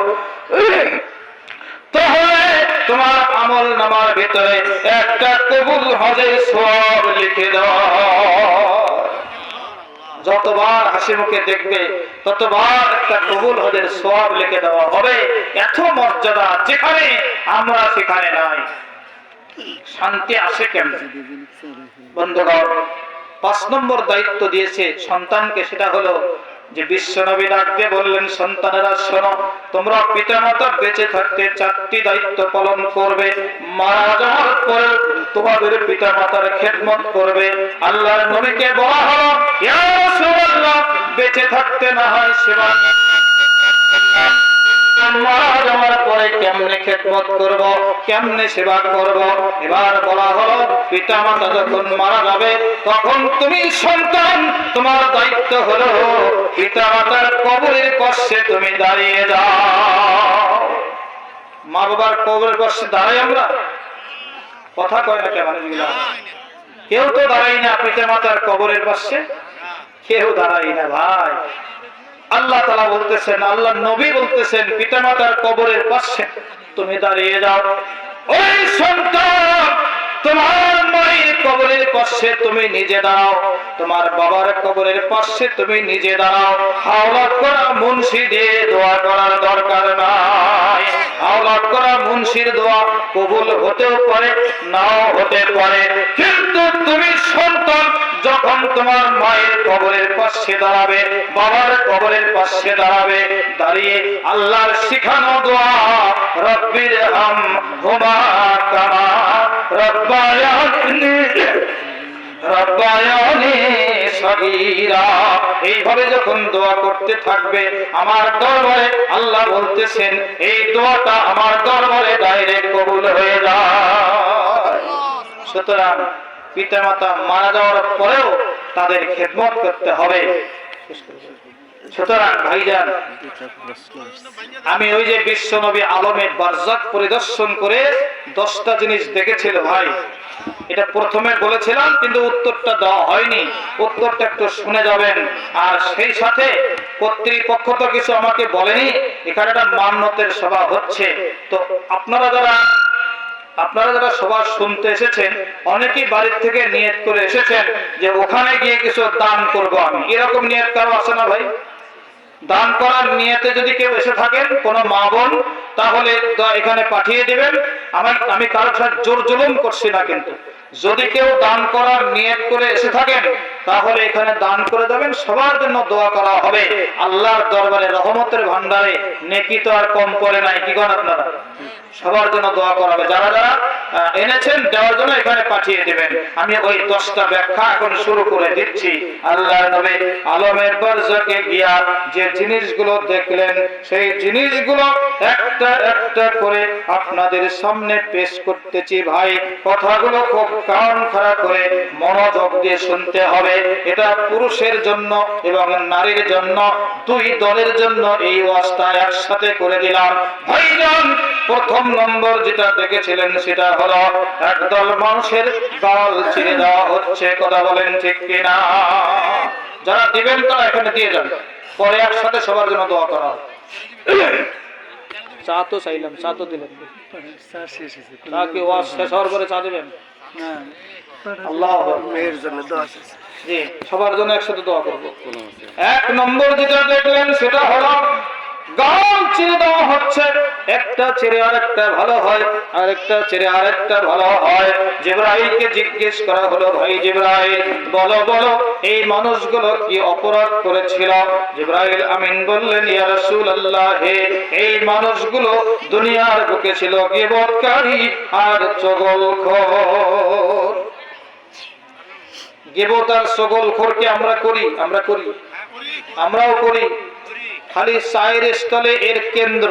তাহলে তোমার আমল নামার ভিতরে একটা কবুল হজের সওয়াব লিখে দাও। যতবার হাসি মুখে দেখবে ততবার একটা কবুল হজের সওয়াব লিখে দেওয়া হবে। এত মর্যাদা যেখানে আমরা সেখানে নাই। শান্তি আসে কেমন? বন্ধুগণ, 5 নম্বর দায়িত্ব দিয়েছে সন্তানকে, সেটা হলো যে বিশ্বনবী ডাকতে বললেন, সন্তানেরা শোনো, তোমরা পিতামাতা বেঁচে থাকতে 4টি দায়িত্ব পালন করবে। মারা যাওয়ার পরে তোমাদের পিতামাতার খেদমত করবে। আল্লাহর নবীকে বলা হলো, ইয়া রাসূলুল্লাহ, বেঁচে থাকতে না হয় সেবা, মারা যাওয়ার পরে কেমনে খেদমত করব, কেমনে সেবা করব? এবার বলা হলো, পিতা মাতা যখন মারা যাবে তখন তুমি সন্তান, তোমার দায়িত্ব হলো পিতা মাতার কবরের পাশে তুমি দাঁড়িয়ে যাও। মা বাবার কবরের পাশে দাঁড়াই আমরা? কথা কয় না কেন? কেউ তো দাঁড়াই না পিতা মাতার কবরের পাশে, কেউ দাঁড়াই না ভাই। আল্লাহ তাআলা বলতেছেন, আল্লাহ নবী বলতেছেন, পিতামাতার কবরের পাশে তুমি দাঁড়িয়ে যাও। ওই সন্তান, তোমার মায়ের কবরের পাশে তুমি নিজে দাঁড়াও, তোমার বাবার কবরের পাশে তুমি নিজে দাঁড়াও। হাওলাত করা মুন্সি দিয়ে দোয়া করার দরকার নাই। হাওলাত করা মুন্সির দোয়া কবুল হতেও পারে, নাও হতে পারে, কিন্তু তুমি সন্তান যখন তোমার মায়ের কবরের পাশে দাঁড়াবে, বাবার কবরের পাশে দাঁড়াবে, দাঁড়িয়ে আল্লাহর শিখানো দোয়া, রব্বিরহামহুমা কামা রাব্বায়ানি সগীরা। এইভাবে যখন দোয়া করতে থাকবে আমার দরবারে, আল্লাহ বলতেছেন এই দোয়াটা আমার দরবারে ডাইরেক্ট কবুল হয়ে যায়। সুতরাং পিতামাতা মারা যাওয়ার পরেও তাদের খেদমত করতে হবে। সুতরাং ভাইজান, আমি ওই যে বিশ্বনবী আলমে বারজাক পরিদর্শন করে 10টা জিনিস দেখেছিল ভাই, এটা প্রথমে বলেছিলাম কিন্তু উত্তরটা দেওয়া হয়নি, উত্তরটা একটু শুনে যাবেন। আর সেই সাথে কর্তৃপক্ষ তো কিছু আমাকে বলেনি, এখানে একটা মান্যতের সভা হচ্ছে, তো আপনারা যারা সভা শুনতে এসেছেন অনেকেই বাড়ির থেকে নিয়ত করে এসেছেন যে ওখানে গিয়ে কিছু দান করব আমি, এরকম নিয়ত কারো আছে না ভাই? দান করার নিয়তে যদি কেউ এসে থাকেন কোন মা বোন, তাহলে এখানে পাঠিয়ে দিবেন। আমি কারোর সাথে জোর জুলুম করছি না, কিন্তু যদি কেউ দান করার নিয়ত করে এসে থাকেন তাহলে এখানে দান করে দেবেন, সবার জন্য দোয়া করা হবে। আল্লাহর দরবারে রহমতের ভান্ডারে নেকি তো আর কম পড়ে নাই, কি করেন আপনারা? সবার জন্য দোয়া করা হবে। যারা যারা এনেছেন দেওয়ার জন্য এখানে পাঠিয়ে দিবেন। আমি ওই 10টা ব্যাখ্যা এখন শুরু করে দিচ্ছি। আল্লাহর নবী আলমের বারজাকে গিয়া যে জিনিসগুলো দেখলেন সেই জিনিসগুলো একটা একটা করে আপনাদের সামনে পেশ করতেছি ভাই। কথাগুলো খুব কান খাড়া করে মনোযোগ দিয়ে শুনতে হবে। এটা পুরুষের জন্য এবং নারীর জন্য, দুই দলের জন্য এই ওয়াজটা একসাথে করে দিলাম ভাইজান। প্রথম নম্বর যেটা দেখেছিলেন সেটা হলো একদল মানুষের গাল ছিঁড়ে দেওয়া হচ্ছে। কথা বলেন ঠিক কিনা? যারা দিবেন তারা এখানে দিয়ে যান, পরে একসাথে সবার জন্য দোয়া করা হবে। চা তো চাইলাম, চা তো দিলেন, চা কি ওয়াজ শেষ হওয়ার পরে চা দিবেন? আল্লাহ মেয়ের জন্য দোয়া, জি সবার জন্য একসাথে দোয়া করবো। এক নম্বর যেটা দেখলেন সেটা হলো গাল ছেড়ে দেওয়া হচ্ছে। একটা ছেড়ে আরেকটা ভালো হয়, আরেকটা ছেড়ে আরেকটা ভালো হয়। জিবরাইলকে জিজ্ঞেস করা হলো, ভাই জিবরাইল বলো বলো এই মানুষগুলো কি অপরাধ করেছিল? জিবরাইল আমিন বললেন, ইয়া রাসূলুল্লাহ, এই মানুষগুলো দুনিয়ার বুকে ছিল গীবতকারী আর চগলখোর। গীবত আর চগলখোরকে আমরাও করি। খালি চায়ের স্থলে এর কেন্দ্র,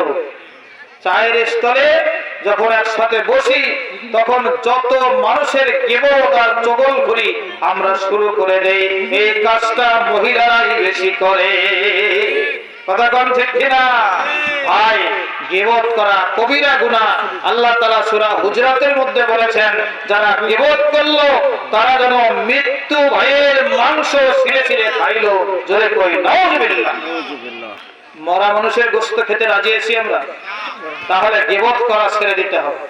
চায়ের স্থলে যখন একসাথে বসি তখন যত মানুষের গীবত আর চগলখড়ি আমরা শুরু করে দেই। এই কাজটা মহিলারাই বেশি করে। কথা কোন ঠিক কিনা ভাই? গীবত করা কবিরা গুনাহ। আল্লাহ তাআলা সূরা হুজরাতের মধ্যে বলেছেন, যারা গীবত করলো তারা যেন মৃত্যু ভয়ের মাংস ছিঁড়ে ছিঁড়ে খাইলো। জোরে কই নাউজুবিল্লাহ। মরা মানুষের গোশত খেতে রাজি আছি আমরা? তাহলে গীবত করা ছেড়ে দিতে হবে।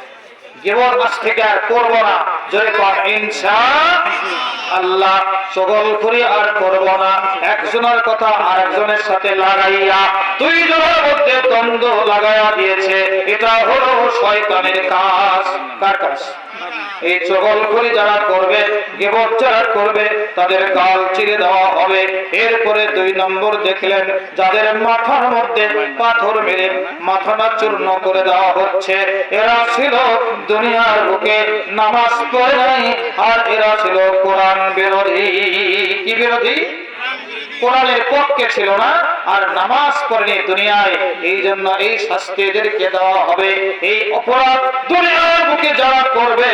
গীবত আজ থেকে আর করব না। জোরে কর ইনশাআল্লাহ। চগলখড়ি আর করব না। একজনের কথা আরেকজনের সাথে লাগাইয়া দুই জনের মধ্যে দ্বন্দ্ব লাগাইয়া দিয়েছে, এটা হলো শয়তানের কাজ। কার কাজ? এই চগলখড়ি যারা করবে, গীবত যারা করবে তাদের গাল চিরে দেওয়া হবে। এরপরে 2 নম্বর দেখলেন যাদের মাথার মধ্যে পাথর মেরে মাথাটা চূর্ণ করে দেওয়া হচ্ছে। এরা ছিল দুনিয়ার বুকে নামাজ পড়ে নাই, আর এরা ছিল কোরআন বিরোধী। কি বিরোধী? কোরআনের পক্ষে ছিল না আর নামাজ পড়েনি দুনিয়ায়। এই জন্য এই শাস্তি এদেরকে দেওয়া হবে। এই অপরাধ দুনিয়ার বুকে যারা করবে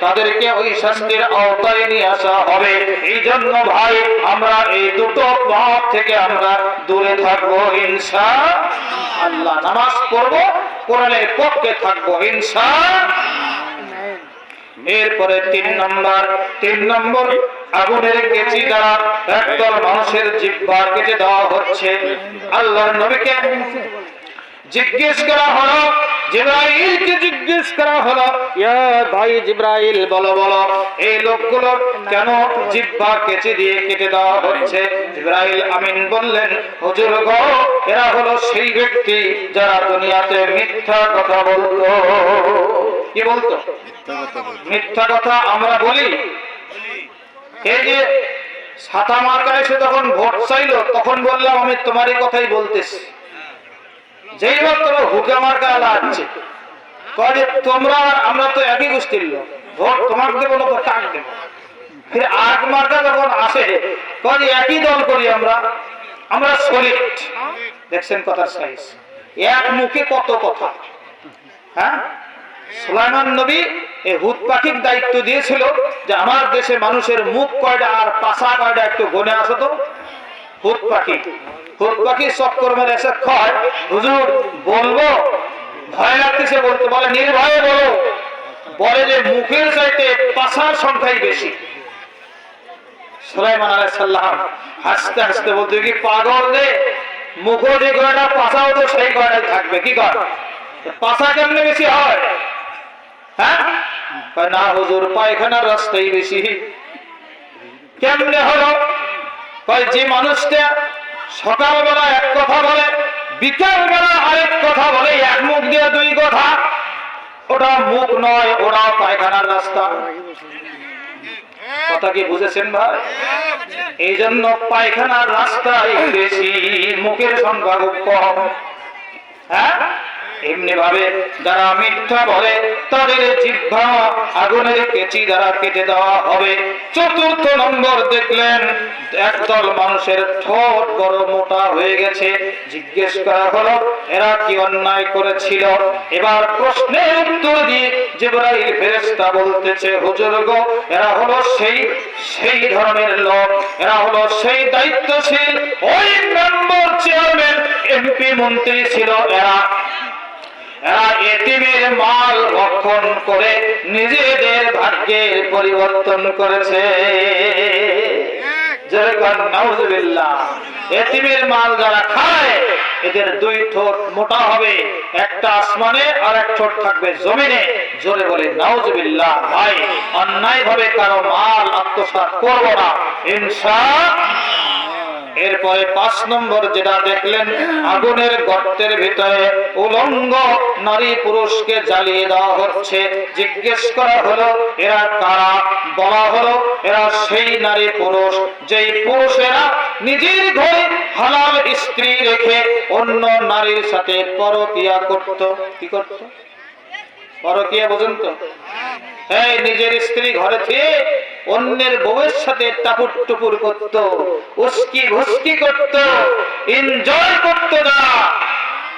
তাদেরকে ওই শাস্তির আওতায় নিয়ে আসা হবে। এই জন্য ভাই আমরা এই দুটো পাপ থেকে আমরা দূরে থাকবো ইনশাআল্লাহ। নামাজ পড়বো, কোরআনের পক্ষে থাকবো ইনশাআল্লাহ। এরপরে 3 নম্বর আগুনের কেচি দ্বারা একদল মানুষের জিহ্বা কেটে দেওয়া হচ্ছে। আল্লাহর নবীকে জিজ্ঞেস করা হলো, জিবরাইলকে জিজ্ঞেস করা হলো, ইয়া ভাই জিবরাইল বলো বলো এই লোকগুলোর কেন জিহ্বা কেচি দিয়ে কেটে দেওয়া হচ্ছে? জিবরাইল আমিন বললেন, হুজুর গো, এরা হলো সেই ব্যক্তি যারা দুনিয়াতে মিথ্যা কথা বলতো। কি বলতো? মিথ্যা কথা আমরা বলি। এই যে ছাতা মার্কা এসে তখন ভোট চাইলো, তখন বললাম আমি তোমারই কথাই বলতেছি। যেই বার তোমার হুকা মার্কা লাগছে, তোমরা আমরা তো একই গোষ্ঠীর লোক, ভোট তোমাকে দেবো না তো কাক দেবো। ফির আগ মার্কা যখন আসে কয় একই দল করি আমরা সলিড। দেখছেন কথার সাইজ, এক মুখে কত কথা। হ্যাঁ, সুলাইমান নবী এই হুদ পাখির দায়িত্ব দিয়েছিল যে আমার দেশে মানুষের মুখ কয়টা আর পাছা কয়টা একটু গনে আসো তো। হুদ পাখি চক্কর মেরে এসে কয়, হুজুর বলবো? ভয় লাগতেছে বলতে। বলে নির্ভয়ে বলো। বলে যে মুখের চাইতে পাছার সংখ্যাই বেশি। সুলাইমান আলাইহিস সালাম হাসতে হাসতে বলতে, কি পাগল রে, মুখও যে কয়টা পাছাও তো সেই কয়টাই থাকবে, কি কর পাছা কেমনে বেশি হয়? হ্যাঁ, না হুজুর পায়খানার রাস্তাই বেশি। কেমনে হলো? যে মানুষটা সকালবেলা এক কথা বলে, বিকালবেলা আরেক কথা বলে, এক মুখ দিয়ে দুই কথা, ওটা মুখ নয়, ওটাও পায়খানার রাস্তা। কথা কি বুঝেছেন ভাই? এই জন্য পায়খানার রাস্তাই বেশি, মুখের সংখ্যা খুব কম। হ্যাঁ, এমনি ভাবে যারা মিথ্যা বলে তাদের জিহ্বা আগুনের কেচি দ্বারা কেটে দেওয়া হবে। চতুর্থ নম্বর দেখলেন একদল মানুষের ঠোঁট বড় মোটা হয়ে গেছে। জিজ্ঞেস করা হলো এরা কি অন্যায় করেছিল? এবার প্রশ্নের উত্তর দিয়ে জিবরাইল ফেরেশতা বলতেছে, হুজুর গো, এরা হলো সেই ধরনের লোক, এরা হলো সেই দায়িত্বশীল, ওই মেম্বার, চেয়ারম্যান, এমপি, মন্ত্রী ছিল। এরা এতিমের মাল ভক্ষণ করে নিজেদের ভাগ্যের পরিবর্তন করেছে। এতিমের মাল যারা খায় এদের দুই ঠোঁট মোটা হবে, একটা আসমানে আর এক ঠোঁট থাকবে জমিনে। জোরে বলে নাউজুবিল্লাহ। ভাই, অন্যায় ভাবে কারো মাল আত্মসাৎ করব না ইনশাআল্লাহ। এরপরে 5 নম্বর যেটা দেখলেন, আগুনের গর্তের ভিতরে উলঙ্গ নারী পুরুষকে জ্বালিয়ে দেওয়া হচ্ছে। জিজ্ঞেস করা হলো এরা কারা? বলা হলো এরা সেই নারী পুরুষ যেই পুরুষেরা নিজের ঘরে হালাল স্ত্রী রেখে অন্য নারীর সাথে পরকিয়া করত। কি করত? পরকিয়া বোঝেন তো? এই নিজের স্ত্রী ঘরে থেকে অন্যের বউয়ের সাথে টাপুর টুপুর করত, উস্কি ঘুস্কি করত, এনজয় করত না,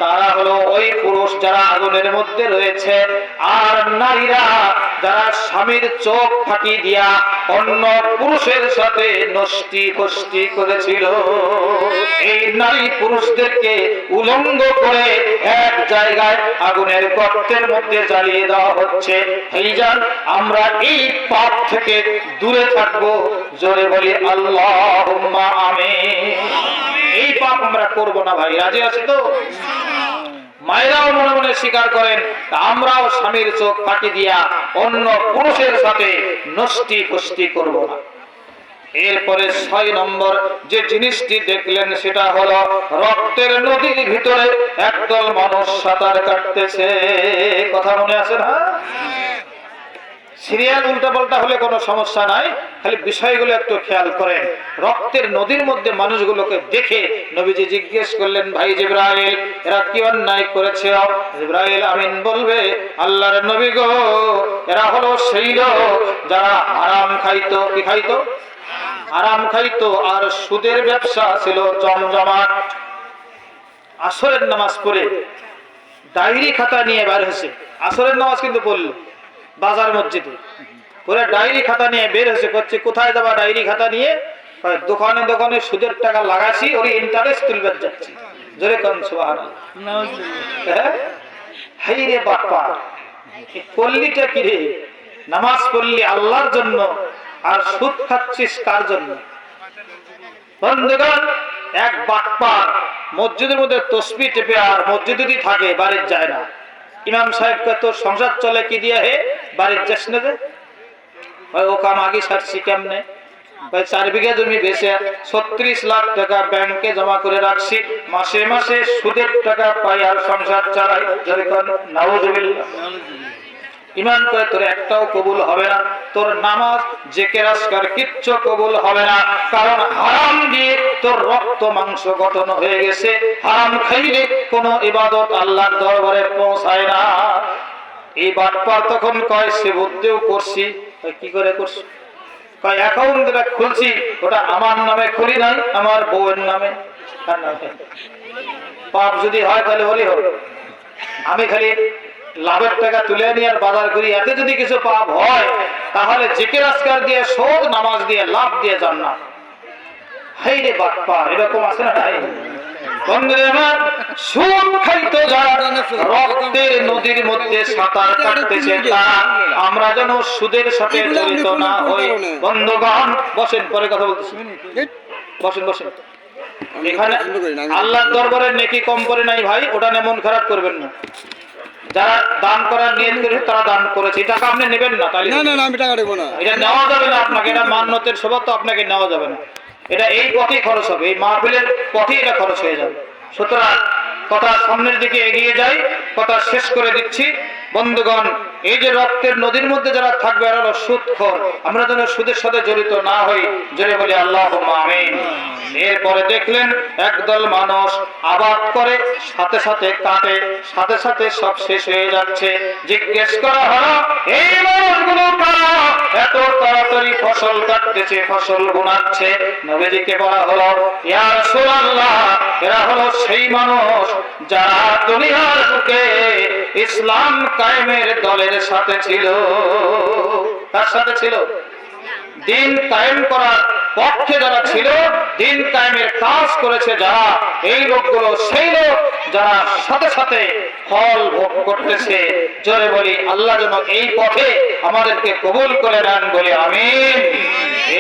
তারা হলো ওই পুরুষ যারা আগুনের মধ্যে রয়েছে। আর নারীরা যারা স্বামীর চোখ ফাঁকি দিয়া অন্য পুরুষের সাথে নষ্টি ফষ্টি করেছিল, এই নারী পুরুষদেরকে উলঙ্গ করে এক জায়গায় আগুনের গর্তের মধ্যে জ্বালিয়ে দেওয়া হচ্ছে। এইজন আমরা এই পাপ থেকে দূরে থাকবো। জোরে বলি আল্লাহুম্মা আমিন। এই পাপ আমরা করব না ভাই, রাজি আছি তো? মায়েরাও মনে মনে স্বীকার করেন আমরাও স্বামীর চোখ ফাঁকি দিয়া অন্য পুরুষের সাথে নষ্টি ফষ্টি করব না। এরপরে 6 নম্বর যে জিনিসটি দেখলেন সেটা হলো রক্তের নদীর ভিতরে একদল মানুষ সাঁতার কাটতেছে। কথা মনে আছে না? সিরিয়াল উল্টাপাল্টা হলে কোনো সমস্যা নাই, খালি বিষয়গুলো একটু খেয়াল করেন। রক্তের নদীর মধ্যে মানুষগুলোকে দেখে নবীজি জিজ্ঞেস করলেন, ভাই জিবরাইল, এরা কি অন্যায় করেছে? জিবরাইল আমিন বলবে, আল্লাহর নবী গো, এরা হলো সেই লোক যারা হারাম খাইতো। কি খাইতো? হারাম খাইতো। আর সুদের ব্যবসা ছিল জমজমাট। আসরের নামাজ পড়ে ডায়েরি খাতা নিয়ে বের হয়েছে। আসরের নামাজ কিন্তু পড়লো বাজার মসজিদে, পুরো ডায়েরি খাতা নিয়ে বের হয়েছে। করছে কোথায় যাবা ডায়েরি খাতা নিয়ে? দোকানে দোকানে সুদের টাকা লাগাচ্ছি, ওর ইন্টারেস্ট তুলবে যাচ্ছি। জোরে কোন সুবহানাল্লাহ। হাই রে বাপ্পা, পল্লীটা কি রে? নামাজ পড়লি আল্লাহর জন্য আর সুদ খাচ্ছিস কার জন্য? বন্ধুগণ, এক বাপ্পা মসজিদের মধ্যে তসবিহ টেপে আর মসজিদেই থাকে, বাড়ির যায় না। ইমাম সাহেবকে তো সংসার চলে কি দিয়ে? হে বাড়ির যাস না যে? ও কাম আগে সারছি কেমনে? 4 বিঘা জমি বেচে 36 লাখ টাকা ব্যাংকে জমা করে রাখছি, মাসে মাসে সুদের টাকা পাই আর সংসার চালাই। নাউজুবিল্লাহ। ইমান করে তোর একটাও কবুল হবে না, তোর নামাজ জিকির আজকার কিচ্ছু কবুল হবে না। কারণ হারাম দিয়ে তোর রক্ত মাংস গঠন হয়ে গেছে। হারাম খাইলে কোনো ইবাদত আল্লাহর দরবারে পৌঁছায় না। এই বাটপার তখন কয় সে বুদ্ধিও করছি। কি করে করছি? অ্যাকাউন্ট যেটা খুলছি ওটা আমার নামে খুলি নাই, আমার বউয়ের নামে। পাপ যদি হয় তাহলে ওরই হবে। আমি খালি লাভের টাকা তুলে নিয়ে আর বাজার করি, এতে যদি কিছু পাপ হয় তাহলে জিকির আজকার দিয়ে, শোধ নামাজ দিয়ে, লাভ দিয়ে যান না। হাই রে বাপ্পা, এরকম আছে না? সুদ খাইতো যারা, রক্তের নদীর মধ্যে সাঁতার কাটতেছে তারা, আমরা যেন সুদের সাথে জড়িত না হই। বন্ধুগণ বসেন, পরে কথা বলতেছি, বসেন বসেন। এখানে আল্লাহর দরবারে নেকি কম করে নাই ভাই, ওটা নিয়ে মন খারাপ করবেন না। যারা দান করার নিয়ত করেছে তারা দান করেছে, এই টাকা আপনি নেবেন না, তাহলে না আমি টাকা দেব না, এটা নেওয়া যাবে না আপনাকে, এটা মান্যতের সবত আপনাকে নেওয়া যাবে না, এটা এই পথেই খরচ হবে, এই মাহফিলের পথেই এটা খরচ হয়ে যাবে। সুতরাং কথা সামনের দিকে এগিয়ে যাই, কথা শেষ করে দিচ্ছি। বন্ধুগণ, এই যে রক্তের নদীর মধ্যে যারা থাকবে এরা হলো সুদখোর, আমরা যেন সুদের সাথে জড়িত না হই, জোরে বলি আল্লাহুম্মা আমিন। এরপরে দেখলেন একদল মানুষ আবাদ করে, সাথে সাথে কাটে, সাথে সাথে সব শেষ হয়ে যাচ্ছে। জিজ্ঞেস করা হলো এই মানুষগুলো কারা, এত তাড়াতাড়ি ফসল কাটতেছে, ফসল গুনাচ্ছে? নবীজিকে বলা হলো ইয়া রাসূলুল্লাহ, এরা হলো সেই মানুষ যারা দুনিয়ার বুকে ইসলাম কায়েমের দলের সাথে ছিল। তার সাথে ছিল, দিন কায়েম করার পক্ষে যারা ছিল, দিন কায়েমের কাজ করেছে যারা, এই লোকগুলো সেই লোক যারা সাথে সাথে ফল ভোগ করতেছে। জোরে বলি আল্লাহ যেন এই পথে আমাদেরকে কবুল করে নেন, বলি আমিন।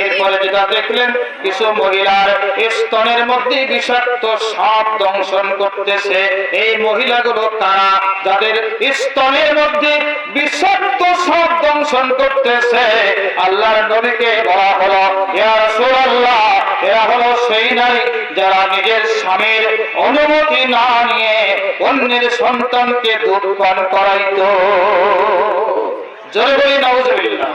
এরপরে যেটা দেখলেন, কিছু মহিলার স্তনের মধ্যে বিষাক্ত সাপ দংশন করতেছে। এই মহিলাগুলো কারা? যাদের স্তনের মধ্যে বিষাক্ত সাপ দংশন করতেছে। আল্লাহর নবীকে বলা হলো ইয়া রাসূলুল্লাহ, এরা হলো সেই নারী যারা নিজের স্বামীর অনুমতি না নিয়ে অন্যের সন্তানকে দুধ পান করাইতো। জোরে বলি নাউজুবিল্লাহ।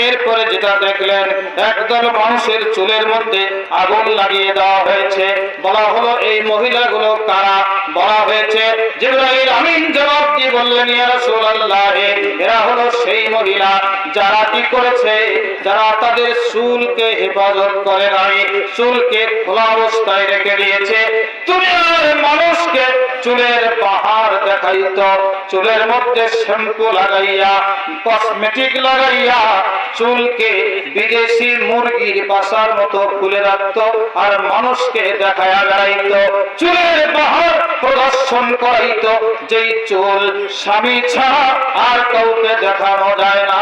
এরপরে যেটা দেখলেন, একদল মানুষের চুলের মধ্যে আগুন লাগিয়ে দেওয়া হয়েছে। বলা হলো এই মহিলাগুলো কারা? বলা হয়েছে জিবরাইল আমিন জবাব দিয়ে বললেন ইয়া রাসূলুল্লাহ, এরা হলো সেই মহিলা যারা কি করেছে, যারা তাদের চুলকে হেফাজত করে নাই, চুলকে খোলা অবস্থায় রেখে দিয়েছে। দুনিয়ার মানুষকে চুলের বাহার দেখাইতো, চুলের মধ্যে শ্যাম্পু লাগাইয়া, কসমেটিক লাগাইয়া চুলকে বিদেশি মুরগির বাসার মতো খুলে রাখতো, আর মানুষকে দেখায়া বেড়াইতো, চুলের বাহার প্রদর্শন করাইতো, যেই চুল স্বামী ছাড়া আর কাউকে দেখানো যায় না।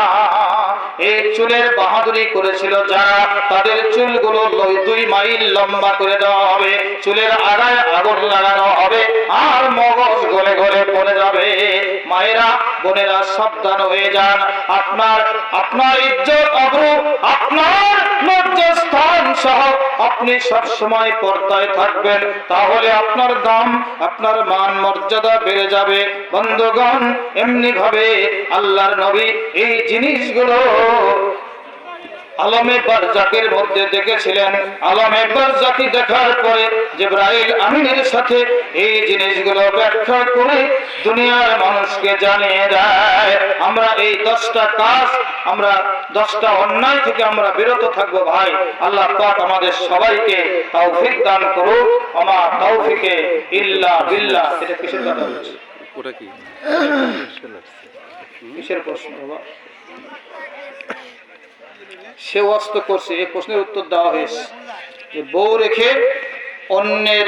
এই চুলের বাহাদুরি করেছিল যারা, তাদের চুলগুলো 2 মাইল লম্বা করে দেওয়া হবে, চুলের আগায় আগুন লাগানো হবে, আর মগজ গলে গলে পড়ে যাবে। মায়েরা বোনেরা সাবধান হয়ে যান। আপনার ইজ্জত আবরু, আপনার লজ্জাস্থান সহ আপনি সব সময় পর্দায় থাকবেন, তাহলে আপনার দাম, আপনার মান মর্যাদা বেড়ে যাবে। বন্ধুগণ, এমনি ভাবে আল্লাহর নবী এই জিনিসগুলো আলমে বারজাকের মধ্যে দেখেছিলেন। আলমে বারজাকি দেখার পরে জিবরাইল আমিনের সাথে এই জিনিসগুলো ব্যাখ্যা করে দুনিয়ার মানুষকে জানিয়ে দেয়। আমরা এই 10টা কাজ, আমরা 10টা অন্যায় থেকে আমরা বিরত থাকবো ভাই। আল্লাহ পাক আমাদের সবাইকে তৌফিক দান করুক। আমা তৌফিকে ইল্লা বিল্লাহ। এটা কিসের কথা হচ্ছে? ওটা কি কিসের প্রশ্ন বাবা? সে ওয়াস্ত করছে, এই প্রশ্নের উত্তর দেওয়া হয়েছে যে বউ রেখে অন্যের